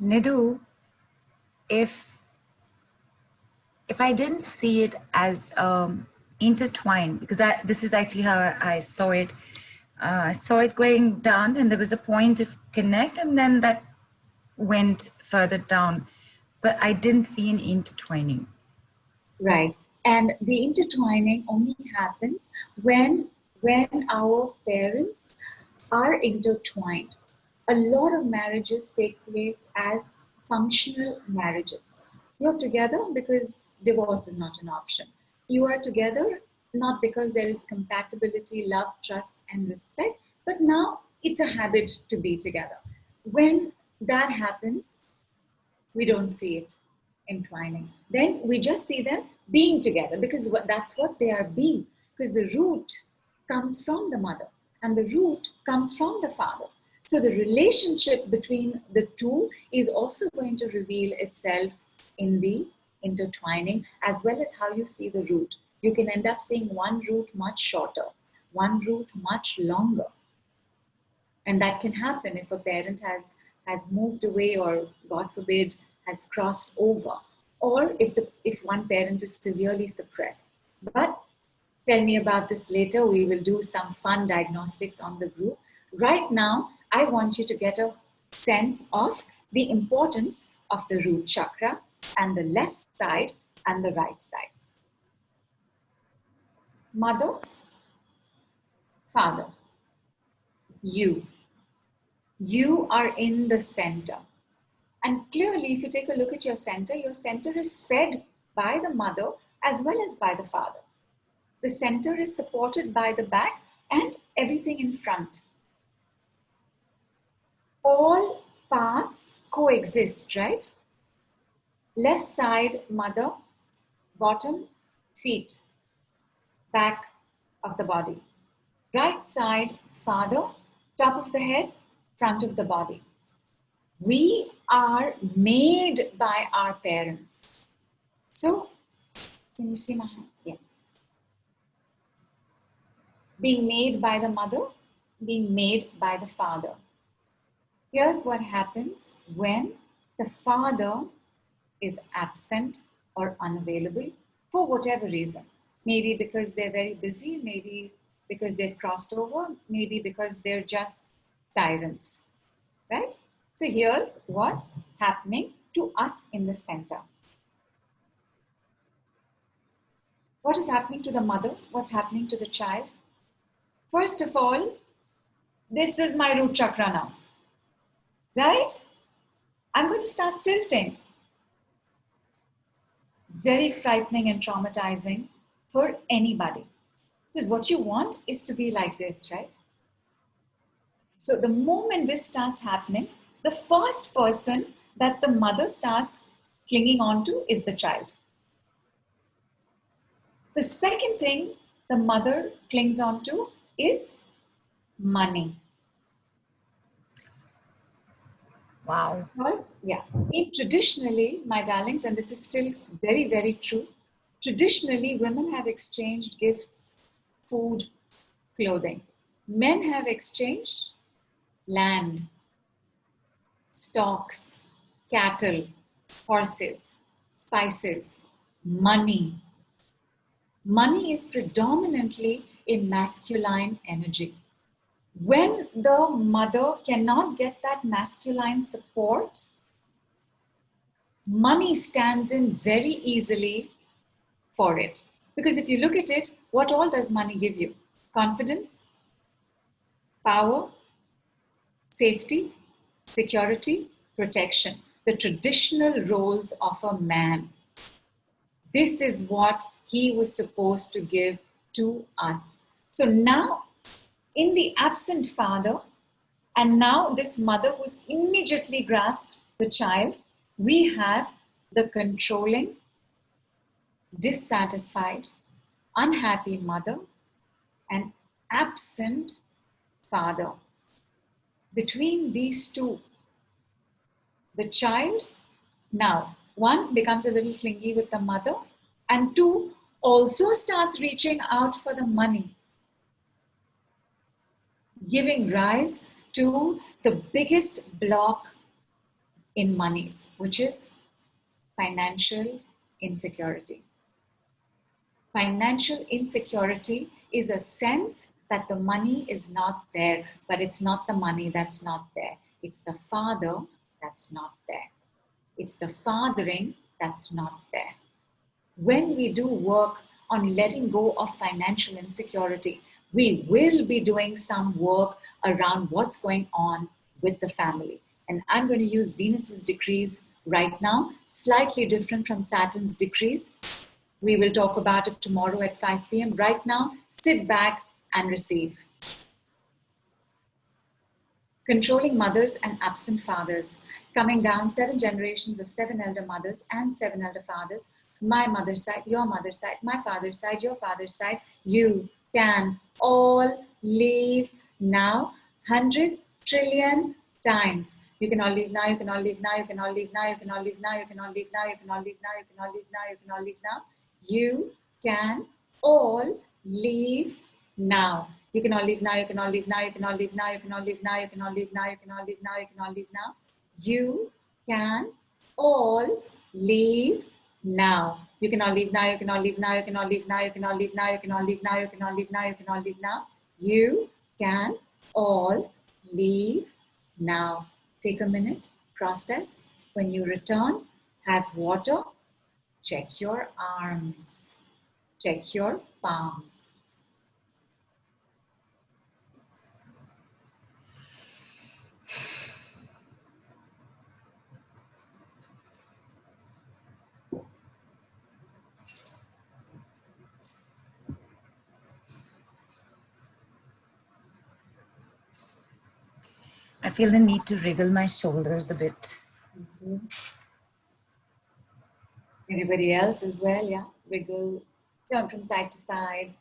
Nidhu, if I didn't see it as intertwined, because this is actually how I saw it. I saw it going down, and there was a point of connect, and then that went further down. But I didn't see an intertwining. Right. And the intertwining only happens when our parents are intertwined. A lot of marriages take place as functional marriages. You're together because divorce is not an option. You are together not because there is compatibility, love, trust, and respect, but now it's a habit to be together. When that happens, we don't see it entwining. Then we just see them being together because that's what they are being, because the root comes from the mother and the root comes from the father. So the relationship between the two is also going to reveal itself in the intertwining, as well as how you see the root. You can end up seeing one root much shorter, one root much longer. And that can happen if a parent has moved away, or God forbid, has crossed over, or if one parent is severely suppressed. But tell me about this later. We will do some fun diagnostics on the group. Right now, I want you to get a sense of the importance of the root chakra and the left side and the right side. Mother, father, you are in the center. And clearly, if you take a look at your center is fed by the mother as well as by the father. The center is supported by the back and everything in front. All parts coexist, right? Left side, mother, bottom, feet, back of the body. Right side, father, top of the head, front of the body. We are made by our parents. So, can you see my hand? Yeah. Being made by the mother, being made by the father. Here's what happens when the father is absent or unavailable for whatever reason. Maybe because they're very busy, maybe because they've crossed over, maybe because they're just tyrants, right? So here's what's happening to us in the center. What is happening to the mother? What's happening to the child? First of all, this is my root chakra now, right? I'm going to start tilting. Very frightening and traumatizing for anybody. Because what you want is to be like this, right? So the moment this starts happening, the first person that the mother starts clinging on to is the child. The second thing the mother clings on to is money. Wow. Because, yeah, traditionally, my darlings, and this is still very, very true, traditionally, women have exchanged gifts, food, clothing. Men have exchanged land, stocks, cattle, horses, spices, money. Money is predominantly a masculine energy. When the mother cannot get that masculine support, money stands in very easily for it. Because if you look at it, what all does money give you? Confidence, power, safety, security, protection. The traditional roles of a man. This is what he was supposed to give to us. So now, in the absent father, and now this mother who's immediately grasped the child, we have the controlling, dissatisfied, unhappy mother and absent father. Between these two, the child now, one, becomes a little clingy with the mother, and two, also starts reaching out for the money, giving rise to the biggest block in monies, which is financial insecurity. Financial insecurity is a sense that the money is not there, but it's not the money that's not there. It's the father that's not there. It's the fathering that's not there. When we do work on letting go of financial insecurity, we will be doing some work around what's going on with the family. And I'm going to use Venus's decrees right now, slightly different from Saturn's decrees. We will talk about it tomorrow at 5 p.m. Right now, sit back and receive. Controlling mothers and absent fathers. Coming down 7 generations of 7 elder mothers and 7 elder fathers. My mother's side, your mother's side, my father's side, your father's side. You can all leave now 100 trillion times. You can all leave now, you can all leave now, you can all leave now, you can all leave now, you can all leave now, you can all leave now, you can all leave now, you can all leave now. You can all leave now. You can all leave now, you can all leave now, you can all leave now, you can all leave now, you can all leave now, you can all leave now, you can all leave now. You can all leave now. You can all leave now, you can all leave now, you can all leave now, you can all leave now, you can all leave now, you can all leave now, you can all leave now. You can all leave now. Take a minute, process. When you return, have water, check your arms, check your palms. feel the need to wriggle my shoulders a bit. Everybody else as well, yeah? Wriggle, turn from side to side.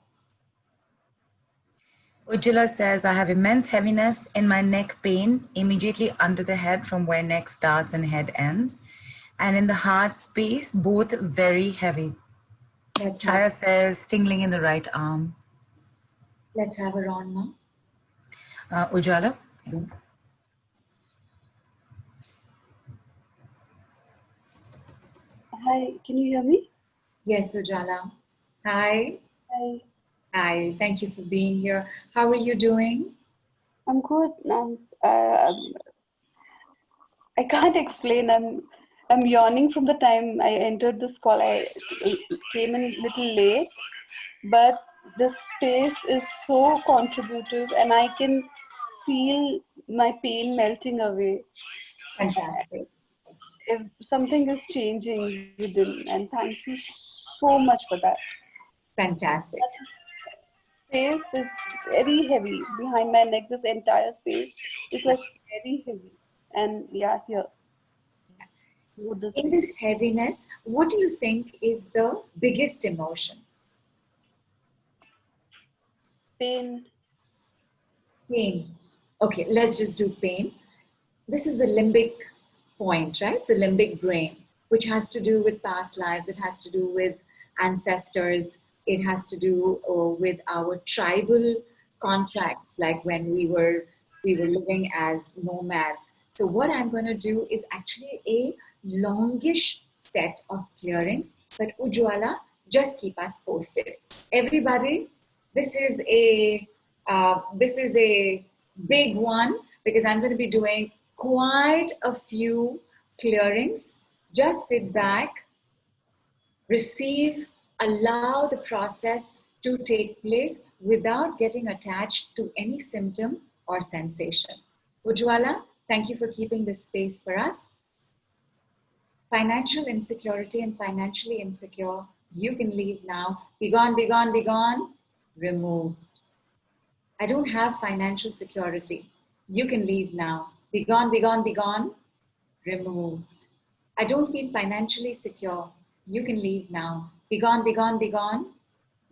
Ujjwala says, I have immense heaviness in my neck pain immediately under the head from where neck starts and head ends. And in the heart space, both very heavy. Chaya says, tingling in the right arm. Let's have her on now. Ujjwala? Hi, can you hear me? Yes, Ujjwala. Hi. Hi. Hi, thank you for being here. How are you doing? I'm good. I can't explain. I'm yawning from the time I entered this call. I came in a little late, but this space is so contributive, and I can feel my pain melting away. Fantastic. If something is changing within, and thank you so much for that. Fantastic. Space is very heavy behind my neck. This entire space is like very heavy, and yeah, here. In this heaviness, what do you think is the biggest emotion? Pain. Pain. Okay, let's just do pain. This is the limbic point, right? The limbic brain, which has to do with past lives. It has to do with ancestors. It has to do with our tribal contracts, like when we were living as nomads. So what I'm going to do is actually a longish set of clearings, but Ujjwala, just keep us posted. Everybody, this is a big one, because I'm going to be doing quite a few clearings. Just sit back, receive, allow the process to take place without getting attached to any symptom or sensation. Ujjwala, thank you for keeping this space for us. Financial insecurity and financially insecure, you can leave now. Be gone, be gone, be gone. Removed. I don't have financial security. You can leave now. Be gone, be gone, be gone. Removed. I don't feel financially secure. You can leave now. Be gone, be gone, be gone.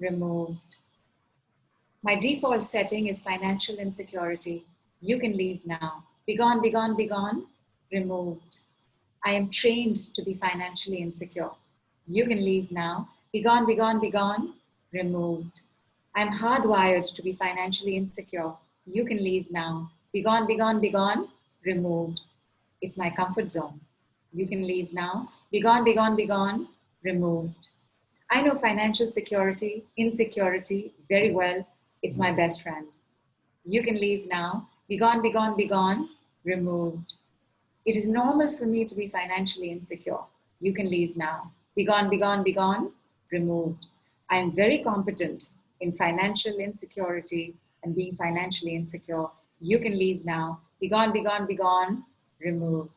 Removed. My default setting is financial insecurity. You can leave now. Be gone, be gone, be gone. Removed. I am trained to be financially insecure. You can leave now. Be gone, be gone, be gone. Removed. I'm hardwired to be financially insecure. You can leave now. Be gone, be gone, be gone. Removed. It's my comfort zone. You can leave now. Be gone, be gone, be gone. Removed. I know financial security, insecurity very well. It's my best friend. You can leave now. Be gone, be gone, be gone. Removed. It is normal for me to be financially insecure. You can leave now. Be gone, be gone, be gone. Removed. I am very competent in financial insecurity and being financially insecure. You can leave now. Be gone, be gone, be gone. Removed.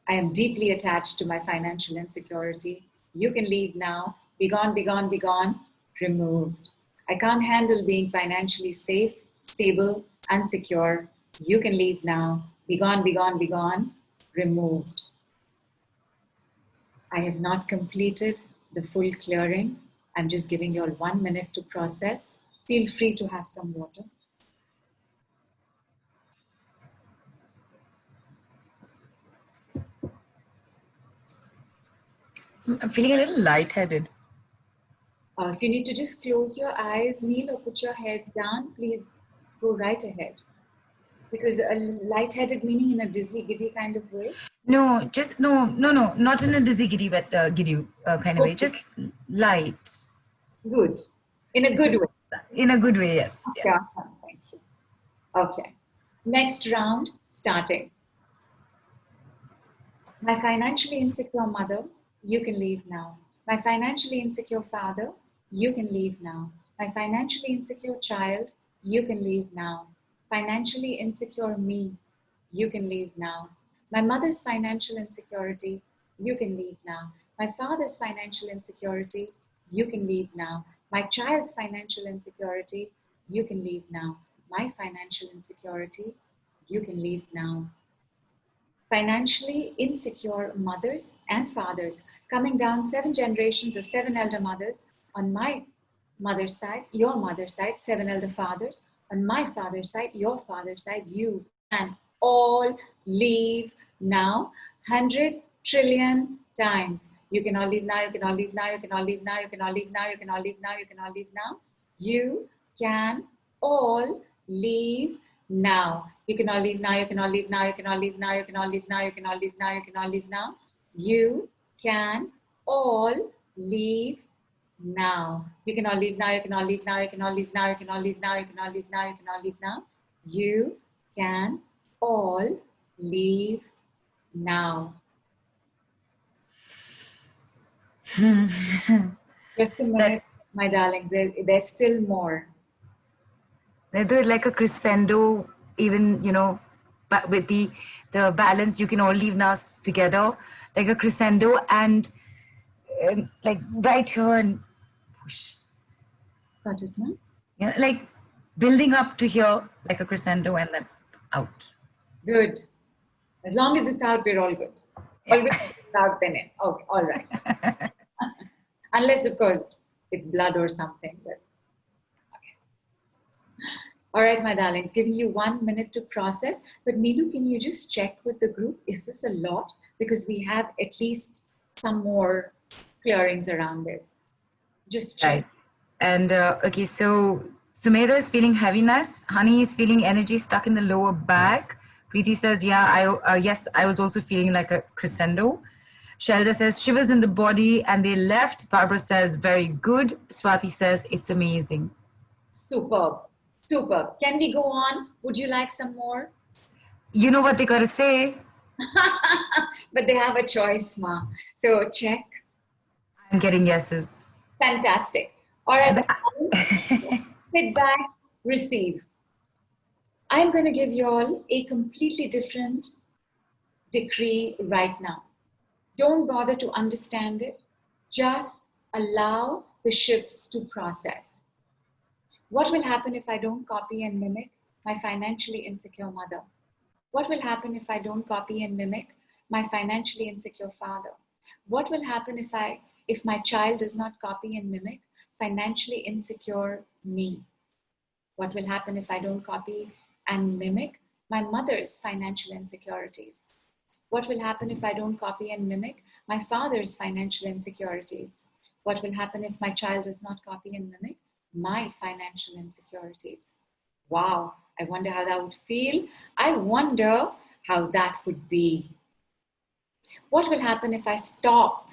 I am deeply attached to my financial insecurity. You can leave now. Be gone, be gone, be gone. Removed. I can't handle being financially safe, stable, and secure. You can leave now. Be gone, be gone, be gone. Removed. I have not completed the full clearing. I'm just giving you all 1 minute to process. Feel free to have some water. I'm feeling a little lightheaded. If you need to just close your eyes, kneel or put your head down, please go right ahead. Because a lightheaded meaning in a dizzy, giddy kind of way. No, just no, not in a dizzy giddy, but giddy kind of way. Just light. Good. In a good way. In a good way, yes. Okay, Yes. awesome. Thank you. Okay. Next round, starting. My financially insecure mother, you can leave now. My financially insecure father, you can leave now. My financially insecure child, you can leave now. Financially insecure me, you can leave now. My mother's financial insecurity, you can leave now. My father's financial insecurity, you can leave now. My child's financial insecurity, you can leave now. My financial insecurity, You can leave now. Financially insecure mothers and fathers, coming down 7 generations of 7 elder mothers on my mother's side, your mother's side, 7 elder fathers, on my father's side, your father's side, you can all leave now 100 trillion times. You can all leave now, you can all leave now, you can all leave now, you can all leave now, you can all leave now, you can all leave now. You can all leave now. You can all leave now, you can all leave now, you can all leave now, you can all leave now, you can all leave now, you can all leave now. You can all leave now. You can all leave now, you can all leave now, you can all leave now, you can all leave now, you can all leave now, you can all leave now. You can all leave now. Just a minute, my darlings, there's still more. They do it like a crescendo, even, you know, but with the balance, you can all leave now together, like a crescendo, and like right here and push. Got it, no? Yeah, like building up to here, like a crescendo, and then out. Good. As long as it's out, we're all good. Always it's out, then in. Okay, all right. Unless, of course, it's blood or something. But okay. All right, my darlings, giving you 1 minute to process. But Nidhu, can you just check with the group? Is this a lot? Because we have at least some more clearings around this. Just check. Right. And okay, so Sumedha is feeling heaviness. Honey is feeling energy stuck in the lower back. Prity says, yeah, yes, I was also feeling like a crescendo. Shelda says, shivers in the body, and they left. Barbara says, very good. Swati says, it's amazing. Superb. Superb. Can we go on? Would you like some more? You know what they got to say. But they have a choice, Ma. So check. I'm getting yeses. Fantastic. All right. Sit back, receive. I'm going to give you all a completely different decree right now. Don't bother to understand it. Just allow the shifts to process. What will happen if I don't copy and mimic my financially insecure mother? What will happen if I don't copy and mimic my financially insecure father? What will happen if my child does not copy and mimic financially insecure me? What will happen if I don't copy and mimic my mother's financial insecurities? What will happen if I don't copy and mimic my father's financial insecurities? What will happen if my child does not copy and mimic my financial insecurities? Wow, I wonder how that would feel. I wonder how that would be. What will happen if I stop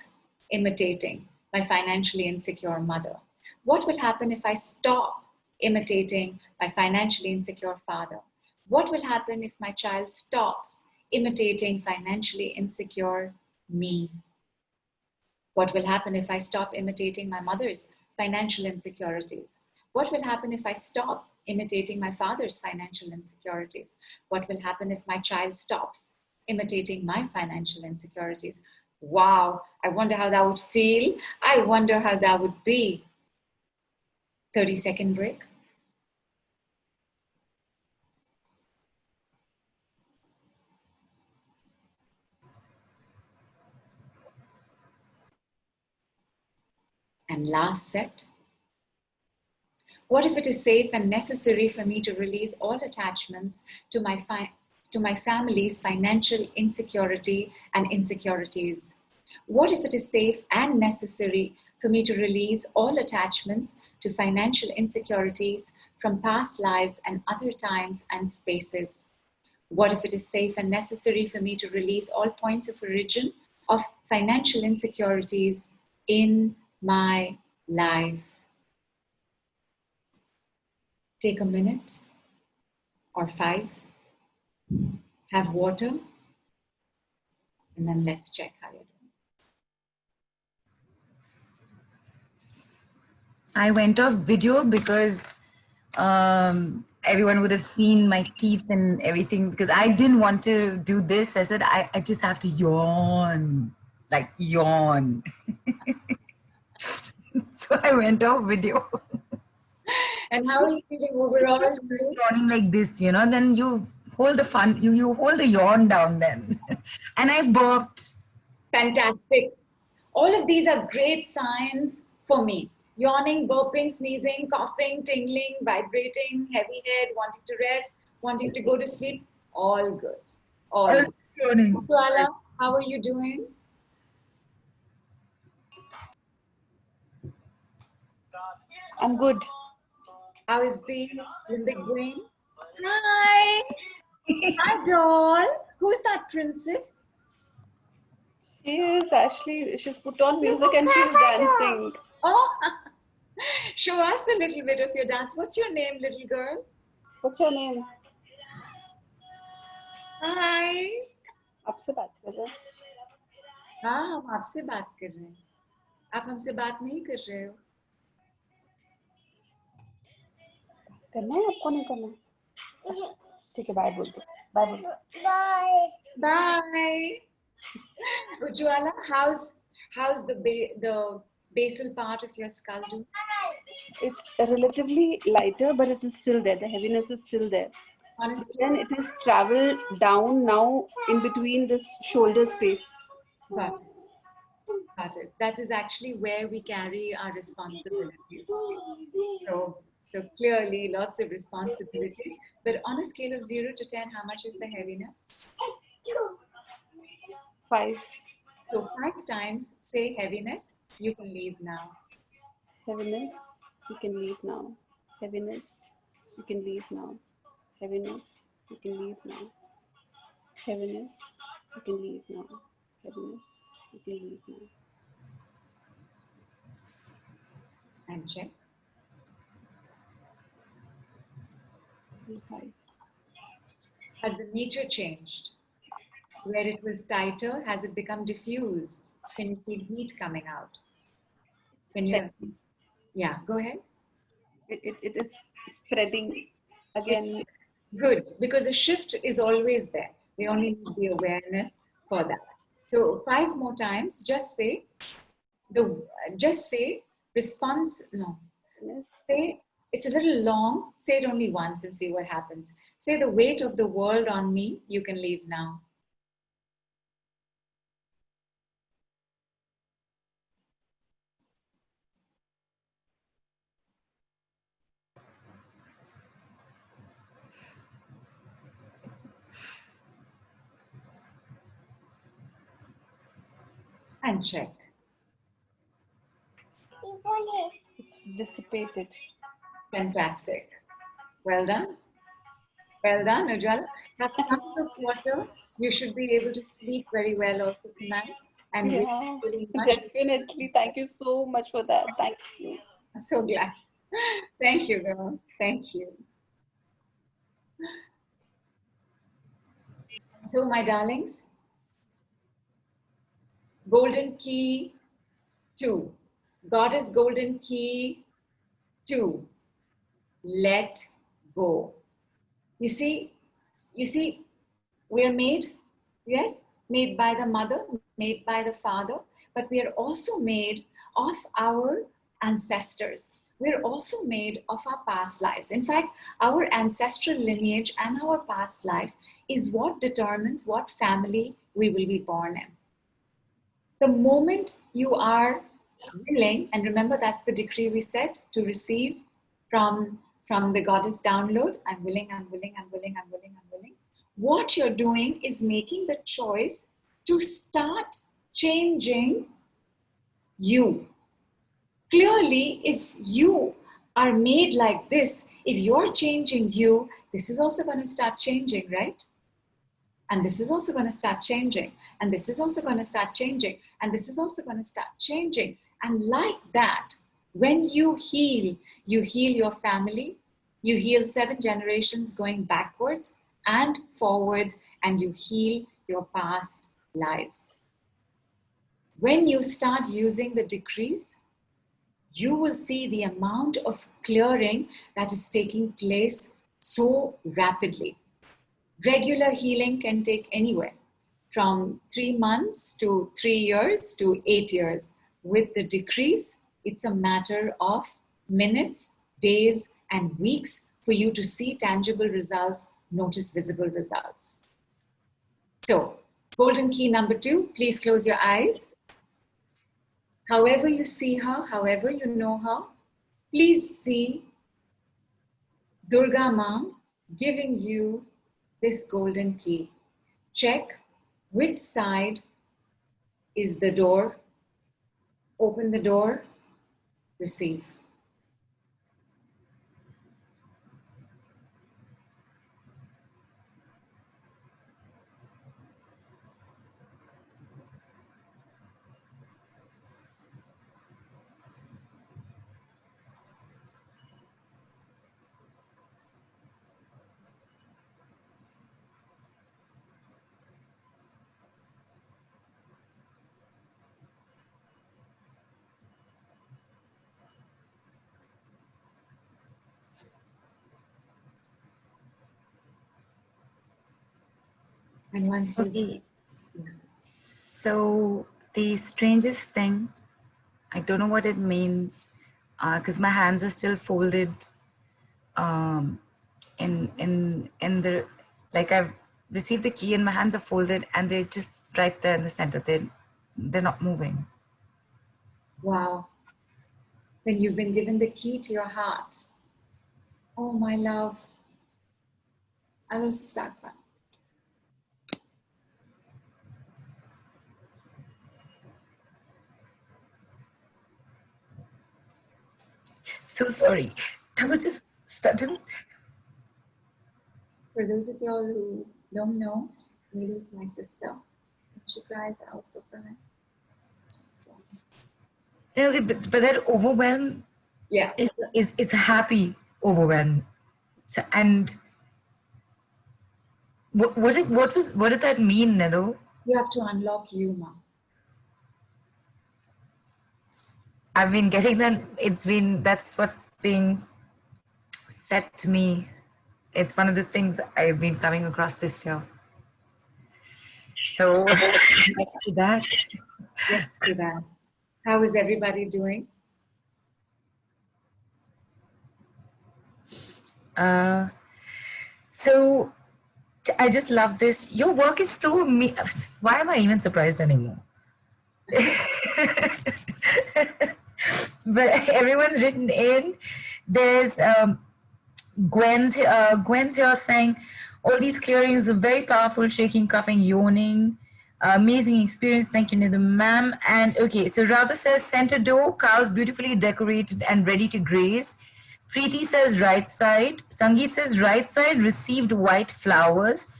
imitating my financially insecure mother? What will happen if I stop imitating my financially insecure father? What will happen if my child stops imitating financially insecure me? What will happen if I stop imitating my mother's financial insecurities? What will happen if I stop imitating my father's financial insecurities? What will happen if my child stops imitating my financial insecurities? Wow, I wonder how that would feel. I wonder how that would be. 30-second break. And last set. What if it is safe and necessary for me to release all attachments to my family's financial insecurity and insecurities? What if it is safe and necessary for me to release all attachments to financial insecurities from past lives and other times and spaces? What if it is safe and necessary for me to release all points of origin of financial insecurities in my life? Take a minute or 5, have water, and then let's check how you're doing. I went off video because everyone would have seen my teeth and everything, because I didn't want to do this. I said, I just have to yawn, like yawn. So I went off video. And how are you feeling overall? Yawning like this, you know, then you hold the fun, you hold the yawn down then. And I burped. Fantastic. All of these are great signs for me. Yawning, burping, sneezing, coughing, tingling, vibrating, heavy head, wanting to rest, wanting to go to sleep. All good. All good. Yawning. Swala, how are you doing? I'm good. How is the limbic brain? Hi. Hi, doll. Who's that princess? She is actually, she's put on music and she's dancing. Oh, show us a little bit of your dance. What's your name, little girl? What's your name? Hi. आपसे बात कर रहे हो? हाँ, हम आपसे बात कर रहे हैं. आप हमसे बात नहीं कर रहे हो. करना है आपको नहीं करना है? ठीक है, बाय बोल दो. बाय बोल दो. Bye. Ujjwala, how's the basal part of your skull doing? It's relatively lighter, but it is still there. The heaviness is still there. Honestly, Then it has traveled down now in between this shoulder space. got it. Got it. That is actually where we carry our responsibilities. So clearly, lots of responsibilities. But on a scale of 0 to 10, how much is the heaviness? 5. So 5 times say heaviness, you can leave now. Heaviness, you can leave now. Heaviness, you can leave now. Heaviness, you can leave now. Heaviness, you can leave now. Heaviness, you can leave now. And check. 5. Has the nature changed? Where it was tighter, has it become diffused? Can you feel heat coming out? Can you? Yeah, go ahead. It is spreading again. Good, because a shift is always there. We only need the awareness for that. So 5 more times, just say response, no. Say, it's a little long, say it only once and see what happens. Say, the weight of the world on me, you can leave now. And check. It's dissipated. Fantastic. Well done. Well done, Ujjwala. Have tons of water. You should be able to sleep very well also tonight. And Yeah, very much. definitely. Thank you so much for that. Thank you. I'm so glad. Thank you, girl. Thank you. So, my darlings, golden key 2. Goddess golden key 2. Let go. You see, we are made, yes, made by the mother, made by the father, but we are also made of our ancestors. We're also made of our past lives. In fact, our ancestral lineage and our past life is what determines what family we will be born in. The moment you are willing, and remember that's the decree we set to receive from the goddess download, I'm willing, I'm willing, I'm willing, I'm willing, I'm willing. What you're doing is making the choice to start changing you. Clearly, if you are made like this, if you're changing you, this is also going to start changing, right? And this is also going to start changing. And this is also going to start changing. And this is also going to start changing. And like that, when you heal your family, you heal 7 generations going backwards and forwards, and you heal your past lives. When you start using the decrees, you will see the amount of clearing that is taking place so rapidly. Regular healing can take anywhere from 3 months to 3 years to 8 years. With the decrees, it's a matter of minutes, days, and weeks for you to see tangible results notice visible results. So, golden key number 2, please close your eyes. However you see her, however you know her, please see Durga Ma giving you this golden key. Check which side is the door. Open the door, receive. And once you... Okay. So the strangest thing, I don't know what it means, because my hands are still folded in the, like I've received the key and my hands are folded and they're just right there in the center. They're not moving. Wow. Then you've been given the key to your heart. Oh, my love. I'll also start one. So sorry. That was just sudden. For those of y'all who don't know, Nidhu is my sister. She cries also for me. Okay, but that overwhelm, Yeah. is a happy overwhelm. So, and what did that mean, Nidhu? You have to unlock you, Ma. I've been getting that. That's what's being said to me. It's one of the things I've been coming across this year. So next to that. Yes, to that. How is everybody doing? So I just love this. Your work is so why am I even surprised anymore? But everyone's written in. There's Gwen's here saying all these clearings were very powerful, shaking, coughing, yawning. Amazing experience. Thank you, Nidhu ma'am. And okay, so Radha says center door, cows beautifully decorated and ready to graze. Prity says right side. Sangeet says right side, received white flowers.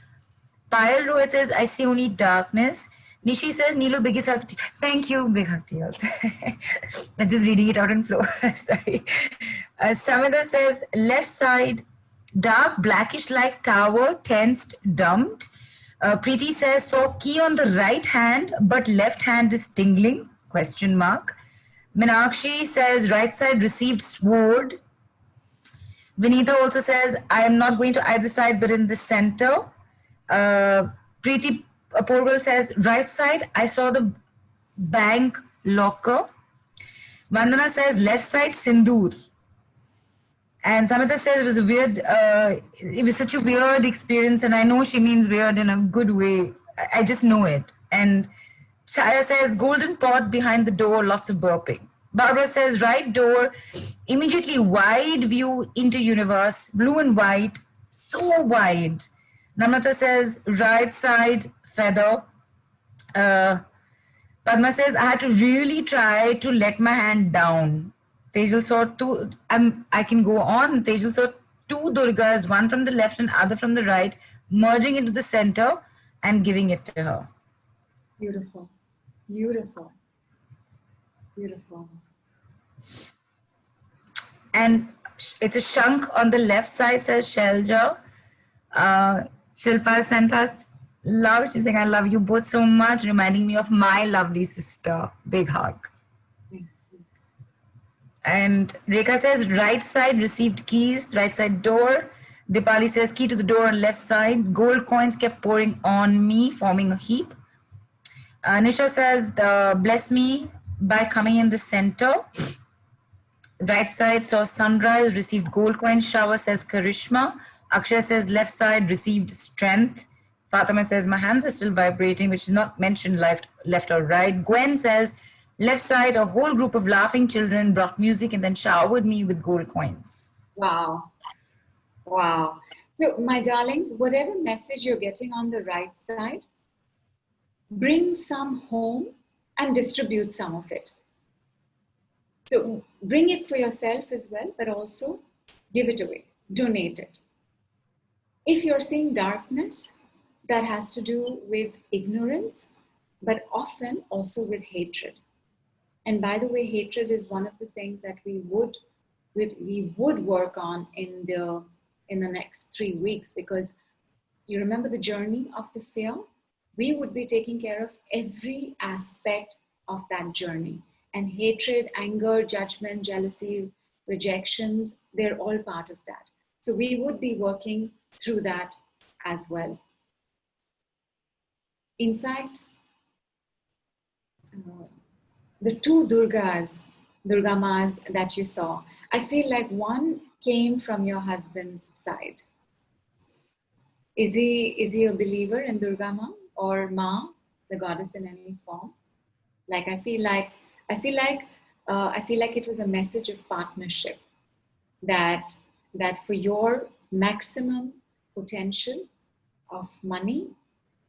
Payal Rohit says I see only darkness. Nishi says Neelu biggest hug. Thank you, big hug to you also. I'm just reading it out on floor. Sorry. Sumedha says left side, dark blackish like tower, tensed, dumped. Prity says saw key on the right hand, but left hand is tingling, question mark. Meenakshi says right side received sword. Vinita also says I am not going to either side but in the center. Prity Porgal says right side I saw the bank locker. Vandana says left side sindoor. And Samantha says it was a weird, it was such a weird experience, and I know she means weird in a good way. I just know it. And Chaya says golden pot behind the door, lots of burping. Barbara says right door, immediately wide view into universe, blue and white, so wide. Namrata says right side feather. Padma says I had to really try to let my hand down. Tejal saw two, I can go on. Tejal saw two Durgas, one from the left and other from the right, merging into the center and giving it to her. Beautiful. Beautiful. Beautiful. And it's a shunk on the left side, says Shelja. Shilpa sent us love. She's saying, I love you both so much, reminding me of my lovely sister. Big hug. And Rekha says, right side received keys, right side door. Dipali says, key to the door on left side. Gold coins kept pouring on me, forming a heap. Nisha says, bless me by coming in the center. Right side saw sunrise, received gold coin shower, says Karishma. Akshay says left side received strength. Fatima says my hands are still vibrating, which is not mentioned left or right. Gwen says left side, a whole group of laughing children brought music and then showered me with gold coins. Wow. Wow. So, my darlings, whatever message you're getting on the right side, bring some home and distribute some of it. So, bring it for yourself as well, but also give it away, donate it. If you're seeing darkness, that has to do with ignorance, but often also with hatred. And by the way, hatred is one of the things that we would work on in the next 3 weeks, because you remember the journey of the fear? We would be taking care of every aspect of that journey. And hatred, anger, judgment, jealousy, rejections, they're all part of that. So we would be working through that as well. In fact, the two Durga Ma's that you saw, I feel like one came from your husband's side. Is he a believer in Durga Ma or Ma, the goddess in any form? Like I feel like it was a message of partnership, that for your maximum potential of money,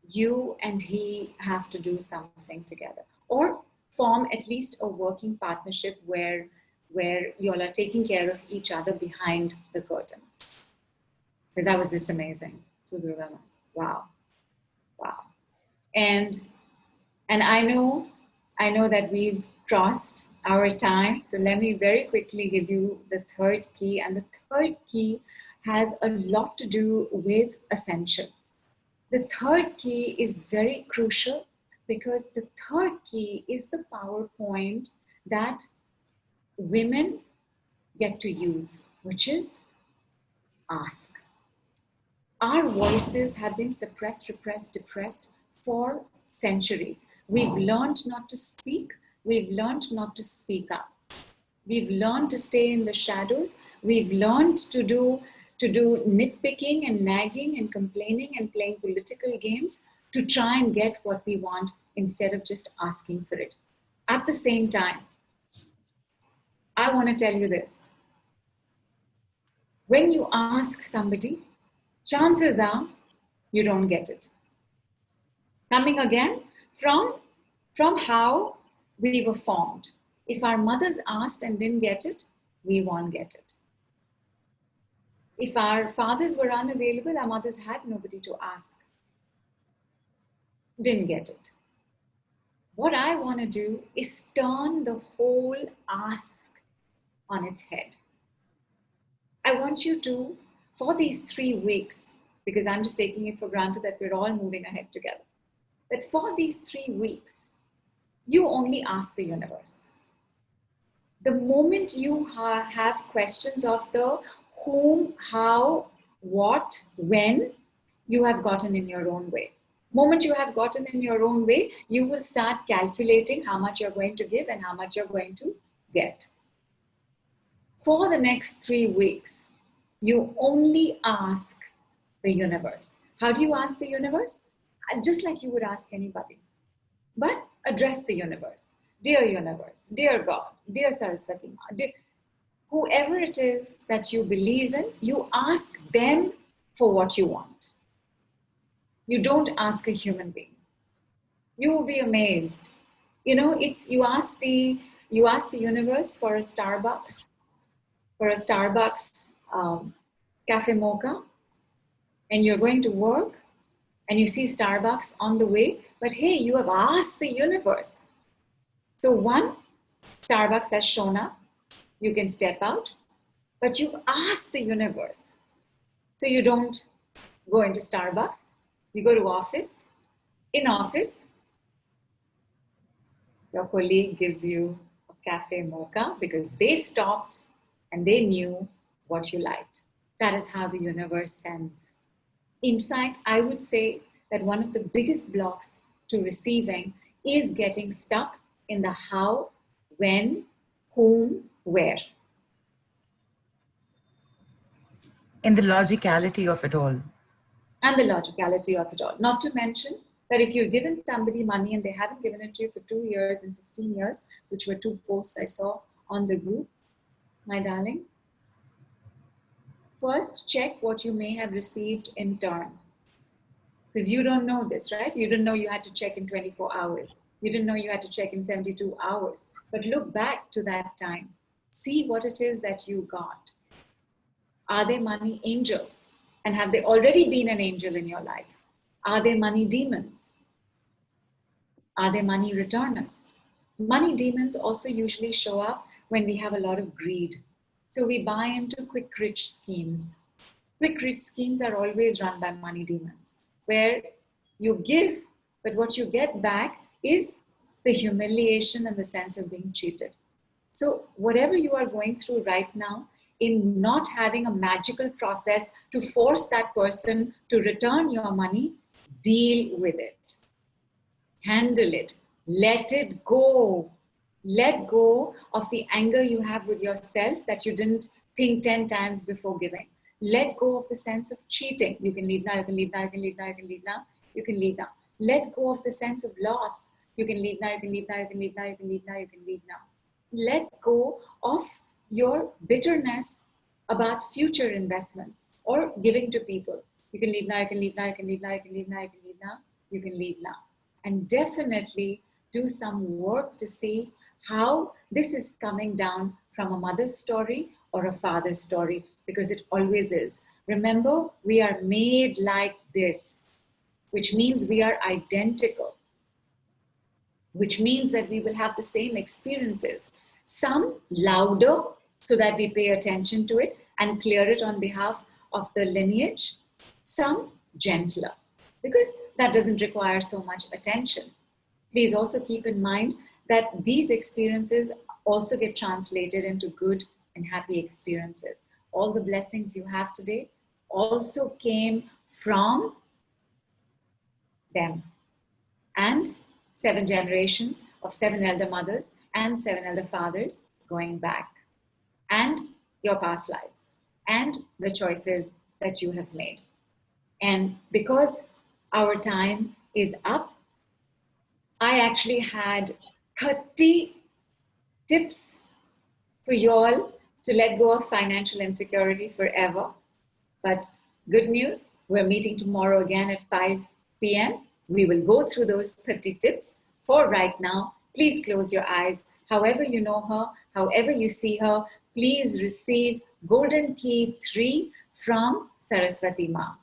you and he have to do something together, or form at least a working partnership where you all are taking care of each other behind the curtains. So that was just amazing. Wow. And I know that we've crossed our time, so let me very quickly give you the third key. And the third key has a lot to do with ascension. The third key is very crucial, because the third key is the PowerPoint that women get to use, which is ask. Our voices have been suppressed, repressed, depressed for centuries. We've learned not to speak. We've learned not to speak up. We've learned to stay in the shadows. We've learned to do nitpicking and nagging and complaining and playing political games to try and get what we want instead of just asking for it. At the same time, I want to tell you this. When you ask somebody, chances are you don't get it. Coming again from how we were formed. If our mothers asked and didn't get it, we won't get it. If our fathers were unavailable, our mothers had nobody to ask. Didn't get it. What I want to do is turn the whole ask on its head. I want you to, for these 3 weeks, because I'm just taking it for granted that we're all moving ahead together, but for these 3 weeks, you only ask the universe. The moment you have questions of the whom, how, what, when, you have gotten in your own way. Moment you have gotten in your own way, you will start calculating how much you're going to give and how much you're going to get. For the next 3 weeks, you only ask the universe. How do you ask the universe? Just like you would ask anybody. But address the universe. Dear God, dear Saraswati Ma, whoever it is that you believe in, you ask them for what you want. You don't ask a human being. You will be amazed. You know, you ask the universe for a Starbucks, cafe mocha, and you're going to work and you see Starbucks on the way, but hey, you have asked the universe. So one, Starbucks has shown up, you can step out, but you've asked the universe. So you don't go into Starbucks, you go to office. In office, your colleague gives you a cafe mocha because they stopped and they knew what you liked. That is how the universe sends. In fact, I would say that one of the biggest blocks to receiving is getting stuck in the how, when, whom, where. In the logicality of it all. And the logicality of it all. Not to mention that if you've given somebody money and they haven't given it to you for 2 years and 15 years, which were 2 posts I saw on the group, my darling, first check what you may have received in turn. Because you don't know this, right? You didn't know you had to check in 24 hours. You didn't know you had to check in 72 hours. But look back to that time. See what it is that you got. Are they money angels? And have they already been an angel in your life? Are they money demons? Are they money returners? Money demons also usually show up when we have a lot of greed. So we buy into quick rich schemes. Quick rich schemes are always run by money demons, where you give, but what you get back is the humiliation and the sense of being cheated. So whatever you are going through right now, in not having a magical process to force that person to return your money, deal with it. Handle it. Let it go. Let go of the anger you have with yourself that you didn't think 10 times before giving. Let go of the sense of cheating. You can leave now, you can leave now, you can leave now, you can leave now, you can leave now. Let go of the sense of loss. You can leave now, you can leave now, you can leave now, you can leave now, you can leave now. Let go of your bitterness about future investments or giving to people. You can leave now, you can leave now, you can leave now, you can leave now, you can leave now, you can leave now. And definitely do some work to see how this is coming down from a mother's story or a father's story, because it always is. Remember, we are made like this, which means we are identical, which means that we will have the same experiences. Some louder so that we pay attention to it and clear it on behalf of the lineage. Some gentler, because that doesn't require so much attention. Please also keep in mind that these experiences also get translated into good and happy experiences. All the blessings you have today also came from them. And 7 generations of 7 elder mothers and 7 elder fathers going back. And your past lives and the choices that you have made. And because our time is up, I actually had 30 tips for you all to let go of financial insecurity forever. But good news, we're meeting tomorrow again at 5 p.m. We will go through those 30 tips. For right now, please close your eyes. However you know her, however you see her, please receive Golden Key 3 from Saraswati Ma.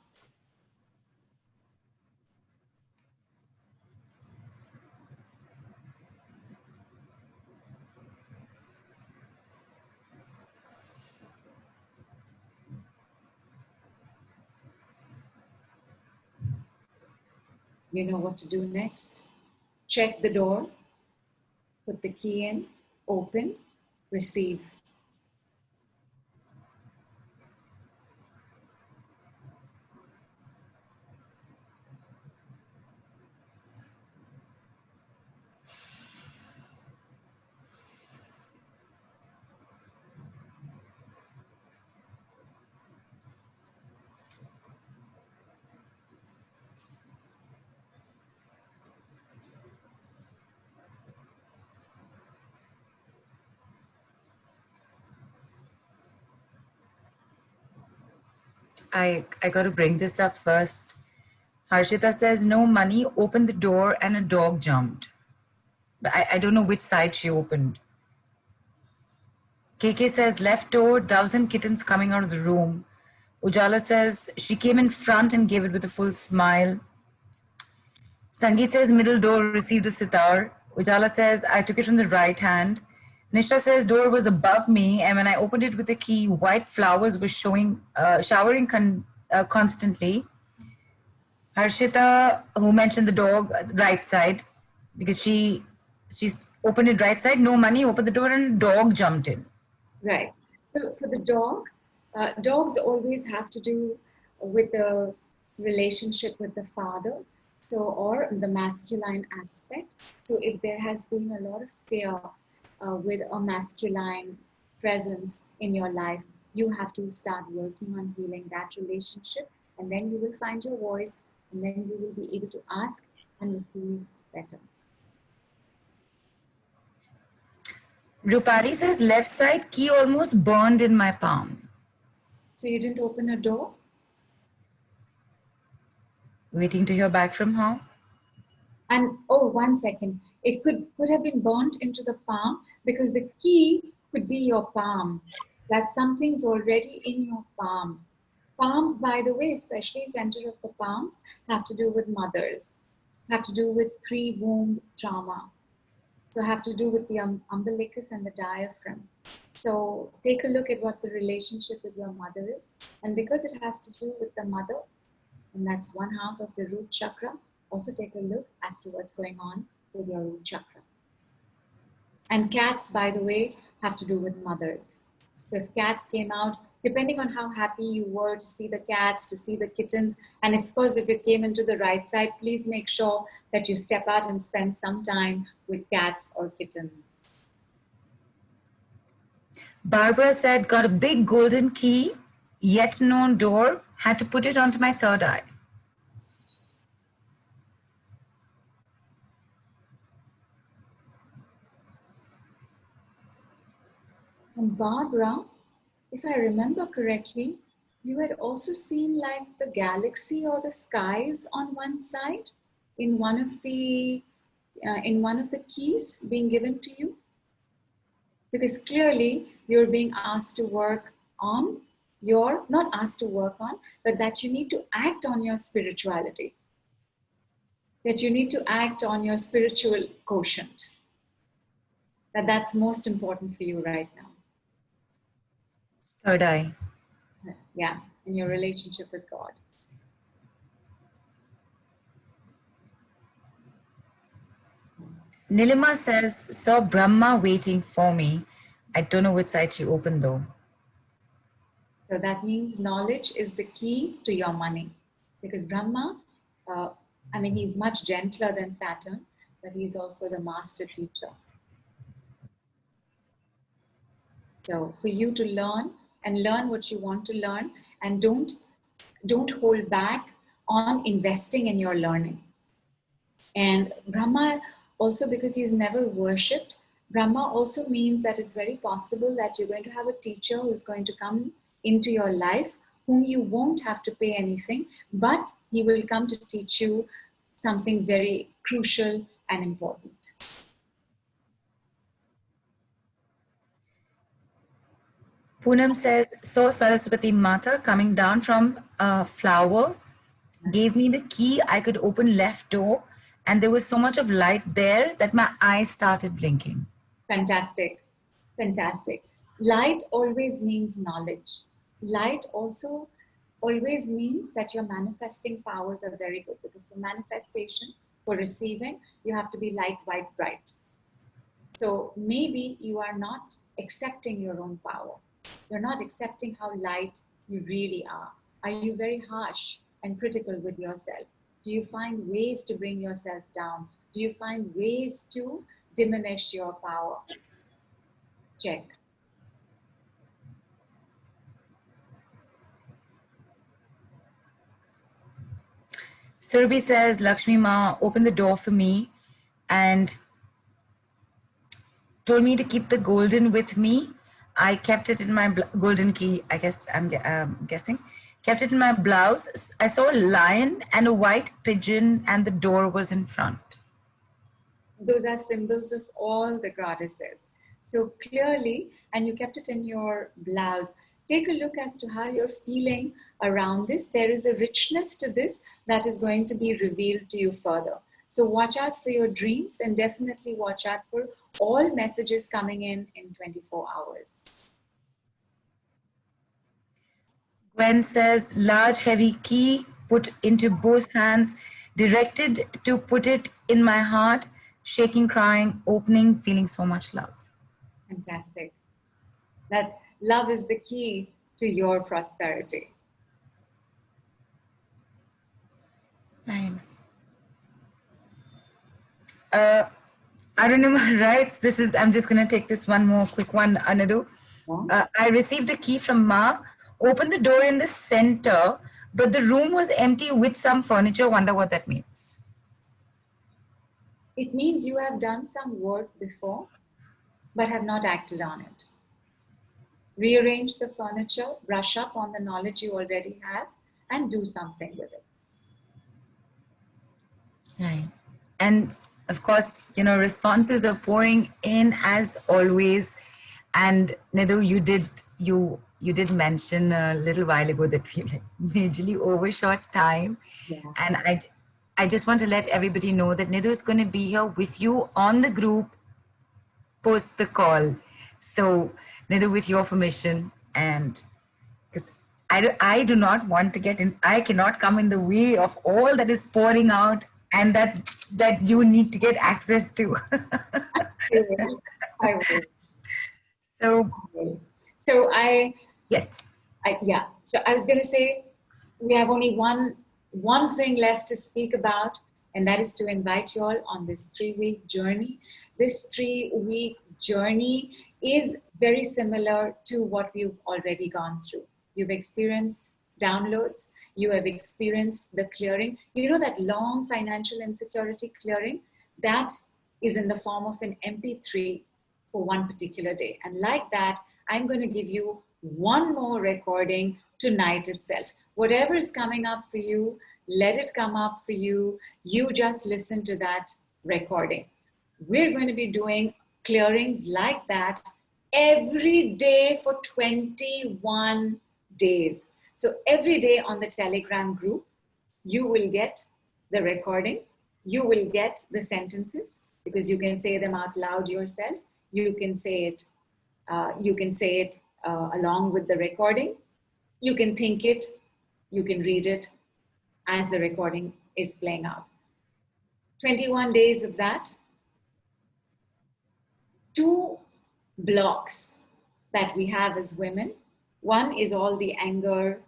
You know what to do next. Check the door, put the key in, open, receive. I got to bring this up first. Harshita says, no money, opened the door and a dog jumped. But I don't know which side she opened. KK says, left door, doves and kittens coming out of the room. Ujala says, she came in front and gave it with a full smile. Sangeet says, middle door, received a sitar. Ujala says, I took it from the right hand. Nishra says, door was above me, and when I opened it with the key, white flowers were showering constantly. Harshita, who mentioned the dog, right side, because she's opened it right side, no money, opened the door, and a dog jumped in. Right. So for the dog, dogs always have to do with the relationship with the father, so or the masculine aspect. So if there has been a lot of fear with a masculine presence in your life, You have to start working on healing that relationship, and then you will find your voice, and then you will be able to ask and receive better. Rupali says left side key almost burned in my palm. So you didn't open a door? Waiting to hear back from her. And oh, 1 second. It could have been burnt into the palm because the key could be your palm. That something's already in your palm. Palms, by the way, especially center of the palms, have to do with mothers, have to do with pre-womb trauma. So have to do with the umbilicus and the diaphragm. So take a look at what the relationship with your mother is. And because it has to do with the mother, and that's one half of the root chakra, also take a look as to what's going on with your root chakra. And cats, by the way, have to do with mothers. So if cats came out, depending on how happy you were to see the cats, to see the kittens, and of course, if it came into the right side, please make sure that you step out and spend some time with cats or kittens. Barbara said, got a big golden key, yet known door, had to put it onto my third eye. And Barbara, if I remember correctly, you had also seen like the galaxy or the skies on one side in one of the keys being given to you, because clearly you're being asked to work on your, not asked to work on, but that you need to act on your spirituality, that you need to act on your spiritual quotient, that's most important for you right now. Third eye. Yeah, in your relationship with God. Nilima says, saw Brahma waiting for me. I don't know which side she opened though. So that means knowledge is the key to your money. Because Brahma, he's much gentler than Saturn, but he's also the master teacher. So for you to learn and learn what you want to learn, and don't hold back on investing in your learning. And Brahma also, because he's never worshipped, Brahma also means that it's very possible that you're going to have a teacher who's going to come into your life whom you won't have to pay anything, but he will come to teach you something very crucial and important. Poonam says, saw Saraswati Mata coming down from a flower, gave me the key, I could open left door, and there was so much of light there that my eyes started blinking. Fantastic, fantastic. Light always means knowledge. Light also always means that your manifesting powers are very good, because for manifestation, for receiving, you have to be light, white, bright. So maybe you are not accepting your own power. You're not accepting how light you really are. Are you very harsh and critical with yourself? Do you find ways to bring yourself down? Do you find ways to diminish your power? Check. Surabhi says, Lakshmi Ma opened the door for me and told me to keep the golden with me. I kept it in my golden key, I guess I'm guessing. Kept it in my blouse. I saw a lion and a white pigeon, and the door was in front. Those are symbols of all the goddesses. So clearly, and you kept it in your blouse. Take a look as to how you're feeling around this. There is a richness to this that is going to be revealed to you further. So watch out for your dreams, and definitely watch out for all messages coming in 24 hours. Gwen says, large heavy key put into both hands, directed to put it in my heart, shaking, crying, opening, feeling so much love. Fantastic. That love is the key to your prosperity. Fine. I don't know my rights. I'm just going to take this one more quick one, Nidhu. I received a key from Ma, opened the door in the center, but the room was empty with some furniture. Wonder what that means. It means you have done some work before, but have not acted on it. Rearrange the furniture, brush up on the knowledge you already have, and do something with it. Right. And of course, responses are pouring in as always. And Nidhu, you did mention a little while ago that we majorly overshot time. Yeah. And I just want to let everybody know that Nidhu is going to be here with you on the group post the call. So Nidhu, with your permission, and because I do not want to get in, I cannot come in the way of all that is pouring out and that you need to get access to. I will. So yes. So I was going to say, we have only one thing left to speak about, and that is to invite you all on this 3-week journey. This 3-week journey is very similar to what we've already gone through. You've experienced downloads, you have experienced the clearing. You know that long financial insecurity clearing? That is in the form of an MP3 for one particular day. And like that, I'm going to give you one more recording tonight itself. Whatever is coming up for you, let it come up for you. You just listen to that recording. We're going to be doing clearings like that every day for 21 days. So every day on the Telegram group, you will get the recording. You will get the sentences because you can say them out loud yourself. You can say it. Along with the recording. You can think it. You can read it as the recording is playing out. 21 days of that. 2 blocks that we have as women. One is all the anger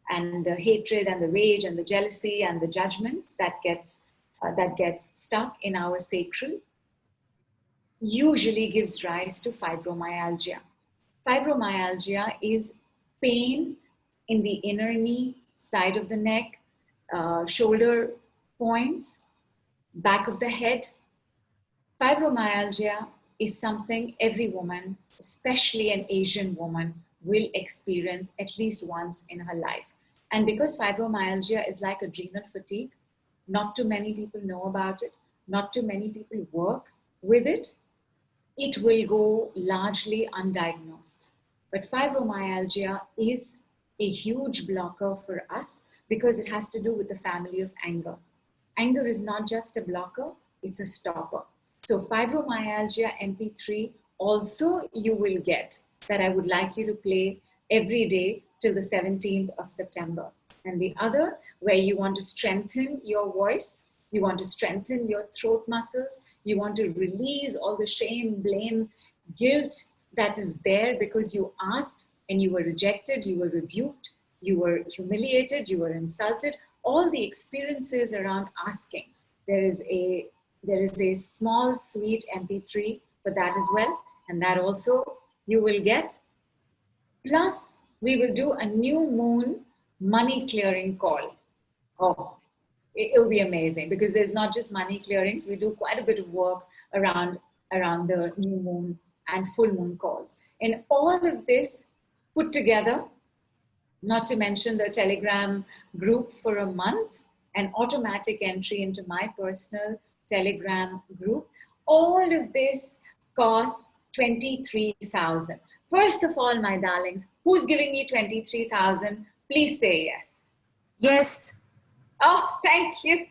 and the hatred and the rage and the jealousy and the judgments that gets stuck in our sacral. Usually gives rise to fibromyalgia. Fibromyalgia is pain in the inner knee, side of the neck, shoulder points, back of the head. Fibromyalgia is something every woman, especially an Asian woman, will experience at least once in her life. And because fibromyalgia is like adrenal fatigue, not too many people know about it, not too many people work with it, it will go largely undiagnosed. But fibromyalgia is a huge blocker for us because it has to do with the family of anger. Anger is not just a blocker, it's a stopper. So fibromyalgia MP3 also you will get that I would like you to play every day till the 17th of September. And the other, where you want to strengthen your voice, you want to strengthen your throat muscles, you want to release all the shame, blame, guilt that is there because you asked and you were rejected, you were rebuked, you were humiliated, you were insulted, all the experiences around asking. There is a small, sweet MP3 for that as well. And that also you will get. Plus, we will do a new moon money clearing call. Oh, it will be amazing because there's not just money clearings. We do quite a bit of work around the new moon and full moon calls. And all of this put together, not to mention the Telegram group for a month, an automatic entry into my personal Telegram group. All of this costs 23,000. First of all, my darlings, who's giving me 23,000? Please say yes. Yes. Oh, thank you.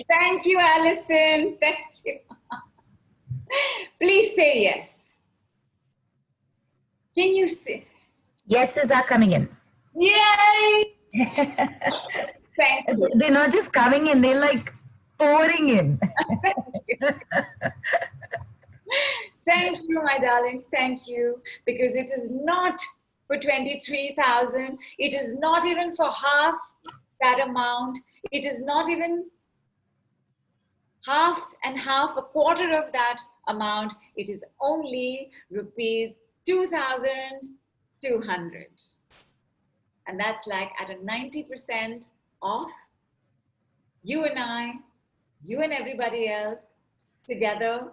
Thank you, Alison. Thank you. Please say yes. Can you say? Yeses are coming in. Yay! Thank you. They're not just coming in, they're like pouring in. Thank you. Thank you, my darlings. Thank you. Because it is not for 23,000. It is not even for half that amount. It is not even half and half, a quarter of that amount. It is only rupees 2,200. And that's like at a 90% off. You and I, you and everybody else together,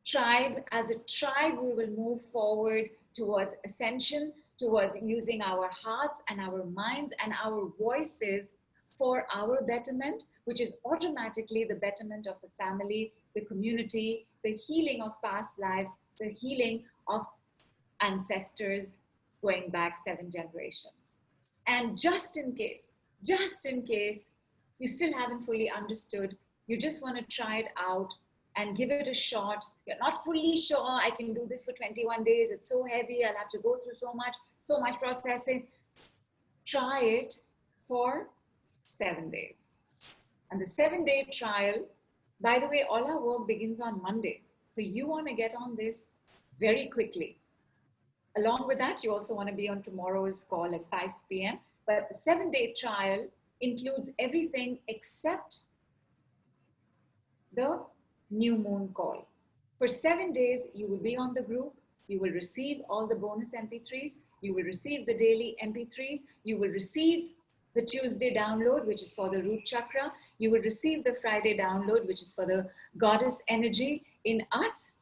tribe, as a tribe, we will move forward towards ascension, towards using our hearts and our minds and our voices for our betterment, which is automatically the betterment of the family, the community, the healing of past lives, the healing of ancestors going back 7 generations. And just in case you still haven't fully understood, you just want to try it out and give it a shot. You're not fully sure, I can do this for 21 days. It's so heavy. I'll have to go through so much processing. Try it for 7 days. And the 7-day trial, by the way, all our work begins on Monday. So you want to get on this very quickly. Along with that, you also want to be on tomorrow's call at 5 p.m. But the 7-day trial includes everything except the new moon call. For 7 days, you will be on the group. You will receive all the bonus MP3s. You will receive the daily MP3s. You will receive the Tuesday download, which is for the root chakra. You will receive the Friday download, which is for the goddess energy in us.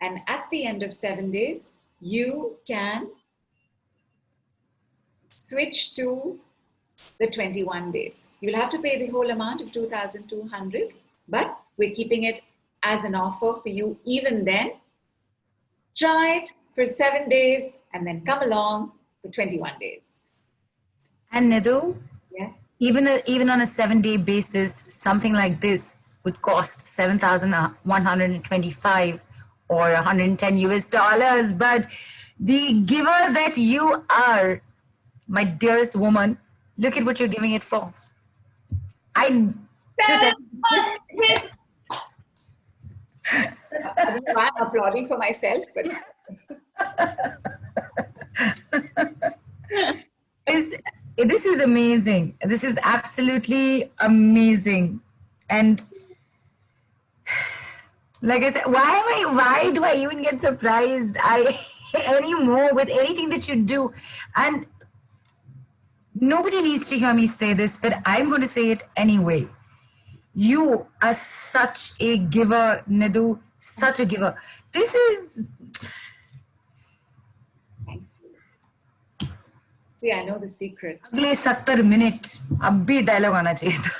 And at the end of 7 days, you can switch to the 21 days. You'll have to pay the whole amount of 2,200, but we're keeping it as an offer for you even then. Try it for 7 days and then come along for 21 days. And Nidhu, Yes. even on a 7-day basis, something like this would cost 7,125 or 110 US dollars. But the giver that you are, my dearest woman, look at what you're giving it for. I don't know why I'm applauding for myself, but this is amazing. This is absolutely amazing. And like I said, why do I even get surprised anymore with anything that you do? And nobody needs to hear me say this, but I'm going to say it anyway. You are such a giver, Nidhu, such a giver. This is... Thank you. See, I know the secret. अगले 70 minute अब भी dialogue आना चाहिए था.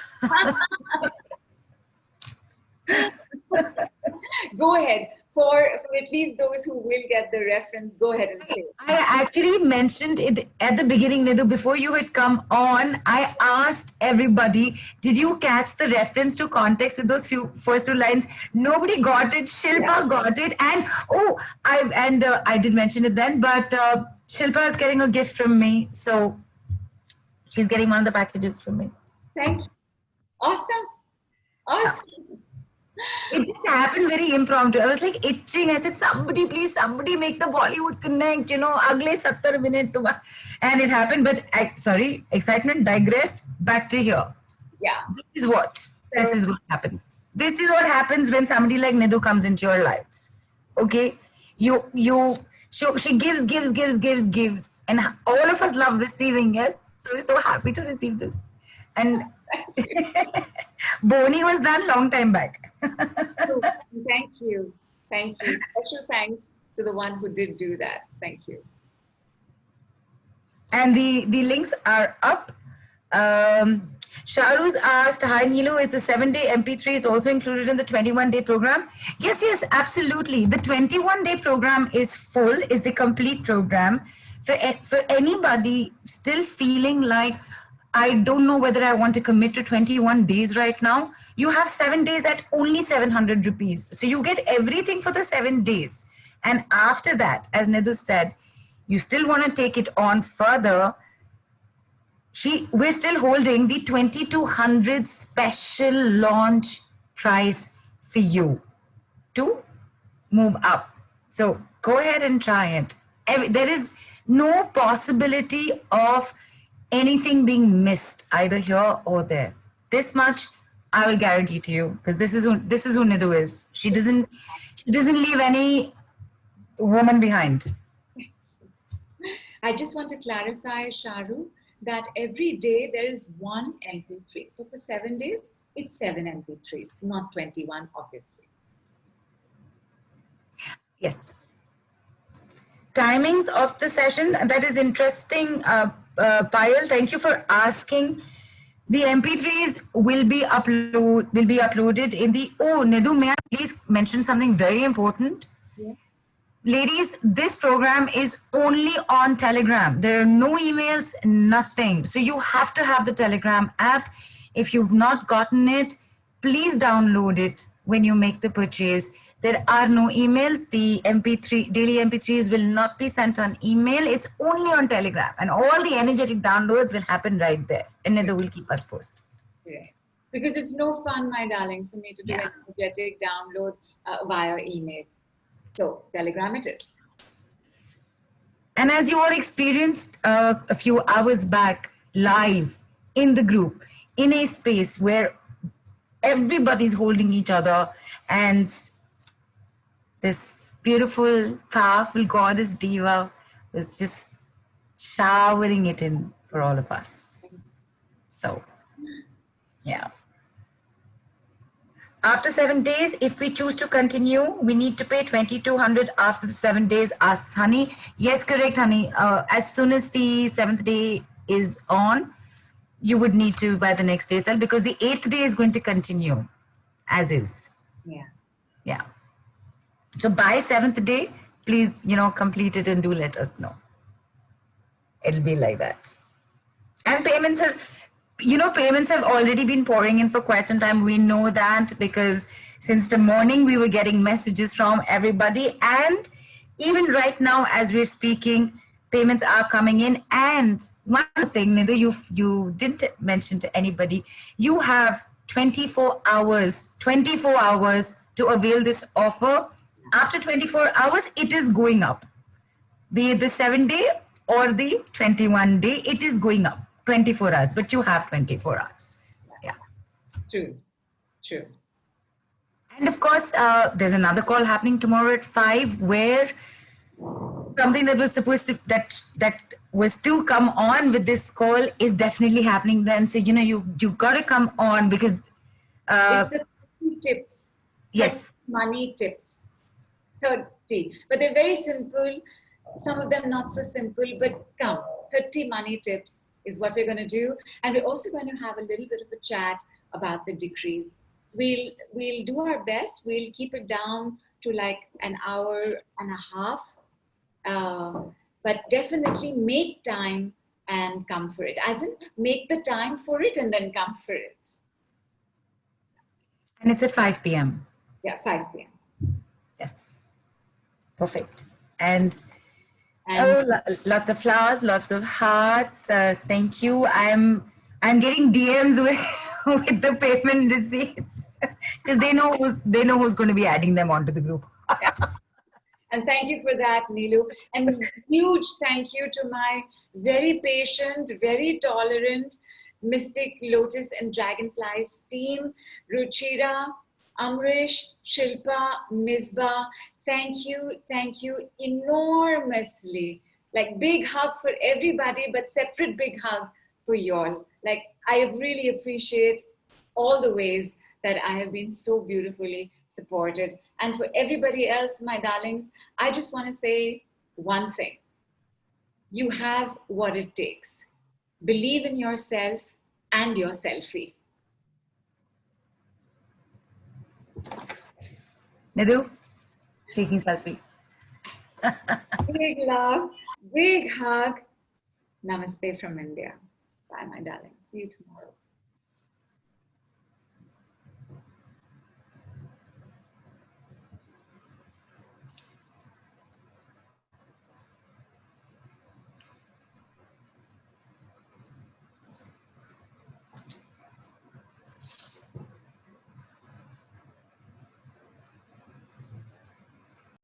Go ahead. For at least those who will get the reference, go ahead and say it. I actually mentioned it at the beginning, Nidhu. Before you had come on, I asked everybody, did you catch the reference to context with those first two lines? Nobody got it. Shilpa got it. And I did mention it then, but Shilpa is getting a gift from me. So she's getting one of the packages from me. Thank you. Awesome. Awesome. It just happened very impromptu. I was like itching. I said, somebody, please, somebody make the Bollywood connect, agle 70 minute. And it happened, but excitement digressed. Back to here. Yeah. This is what happens. This is what happens when somebody like Nidhu comes into your lives. Okay? She gives. And all of us love receiving, yes? So we're so happy to receive this. And Boni was done long time back. Thank you. Thank you. Special thanks to the one who did do that. Thank you. And the links are up. Sharu's asked, hi Neelu, is the 7-day MP3 is also included in the 21-day program? Yes, absolutely. The 21-day program is full, is the complete program. For anybody still feeling like, I don't know whether I want to commit to 21 days right now, you have 7 days at only 700 rupees. So you get everything for the 7 days. And after that, as Nidhu said, you still want to take it on further. We're still holding the 2200 special launch price for you to move up. So go ahead and try it. There is no possibility of anything being missed either here or there. This much I will guarantee to you, because this is who Nidhu is. She doesn't leave any woman behind. I just want to clarify, Sharu, that every day there is one MP3. So for 7 days, it's 7 MP3, not 21, obviously. Yes. Timings of the session, that is interesting. Payal, thank you for asking. The MP3s will be uploaded in the. Oh, Nidhu, may I please mention something very important? Yeah. Ladies, this program is only on Telegram. There are no emails, nothing. So you have to have the Telegram app. If you've not gotten it, please download it when you make the purchase. There are no emails. The MP3 daily MP3s will not be sent on email. It's only on Telegram, and all the energetic downloads will happen right there. And Nidhu will keep us posted. Yeah. Because it's no fun, my darlings, for me to do an energetic download via email. So Telegram it is. And as you all experienced a few hours back, live in the group, in a space where everybody's holding each other, and this beautiful, powerful goddess diva was just showering it in for all of us. So, yeah. After 7 days, if we choose to continue, we need to pay 2,200 after the 7 days, asks Honey. Yes, correct, Honey. As soon as the 7th day is on, you would need to by the next day itself, because the 8th day is going to continue as is. Yeah. Yeah. So by 7th day, please, complete it and do let us know. It'll be like that. And payments have already been pouring in for quite some time. We know that because since the morning we were getting messages from everybody, and even right now as we're speaking, payments are coming in. And one thing, Nidhu, you didn't mention to anybody, you have 24 hours to avail this offer. After 24 hours, it is going up. Be it the 7 day or the 21 day, it is going up 24 hours, but you have 24 hours. Yeah. True. And of course, there's another call happening tomorrow at 5, where something that was supposed to, that was to come on with this call is definitely happening then. So, you got to come on, because it's the 30 tips. Yes. Money tips. 30. But they're very simple. Some of them not so simple, but come. 30 money tips is what we're going to do. And we're also going to have a little bit of a chat about the decrees. We'll do our best. We'll keep it down to like an hour and a half. But definitely make time and come for it. As in, make the time for it and then come for it. And it's at 5 p.m. Yeah, 5 p.m. Yes. Perfect. And lots of flowers, lots of hearts. Thank you. I'm getting DMs with the payment receipts, because they know who's going to be adding them onto the group. Yeah. And thank you for that, Neelu. And huge thank you to my very patient, very tolerant Mystic Lotus and Dragonflies team, Ruchira, Amrish, Shilpa, Misbah. Thank you enormously. Like, big hug for everybody, but separate big hug for y'all. Like, I really appreciate all the ways that I have been so beautifully supported. And for everybody else, my darlings, I just want to say one thing. You have what it takes. Believe in yourself and your selfie. Nidhu, taking selfie. Big love, big hug. Namaste from India. Bye, my darling. See you tomorrow.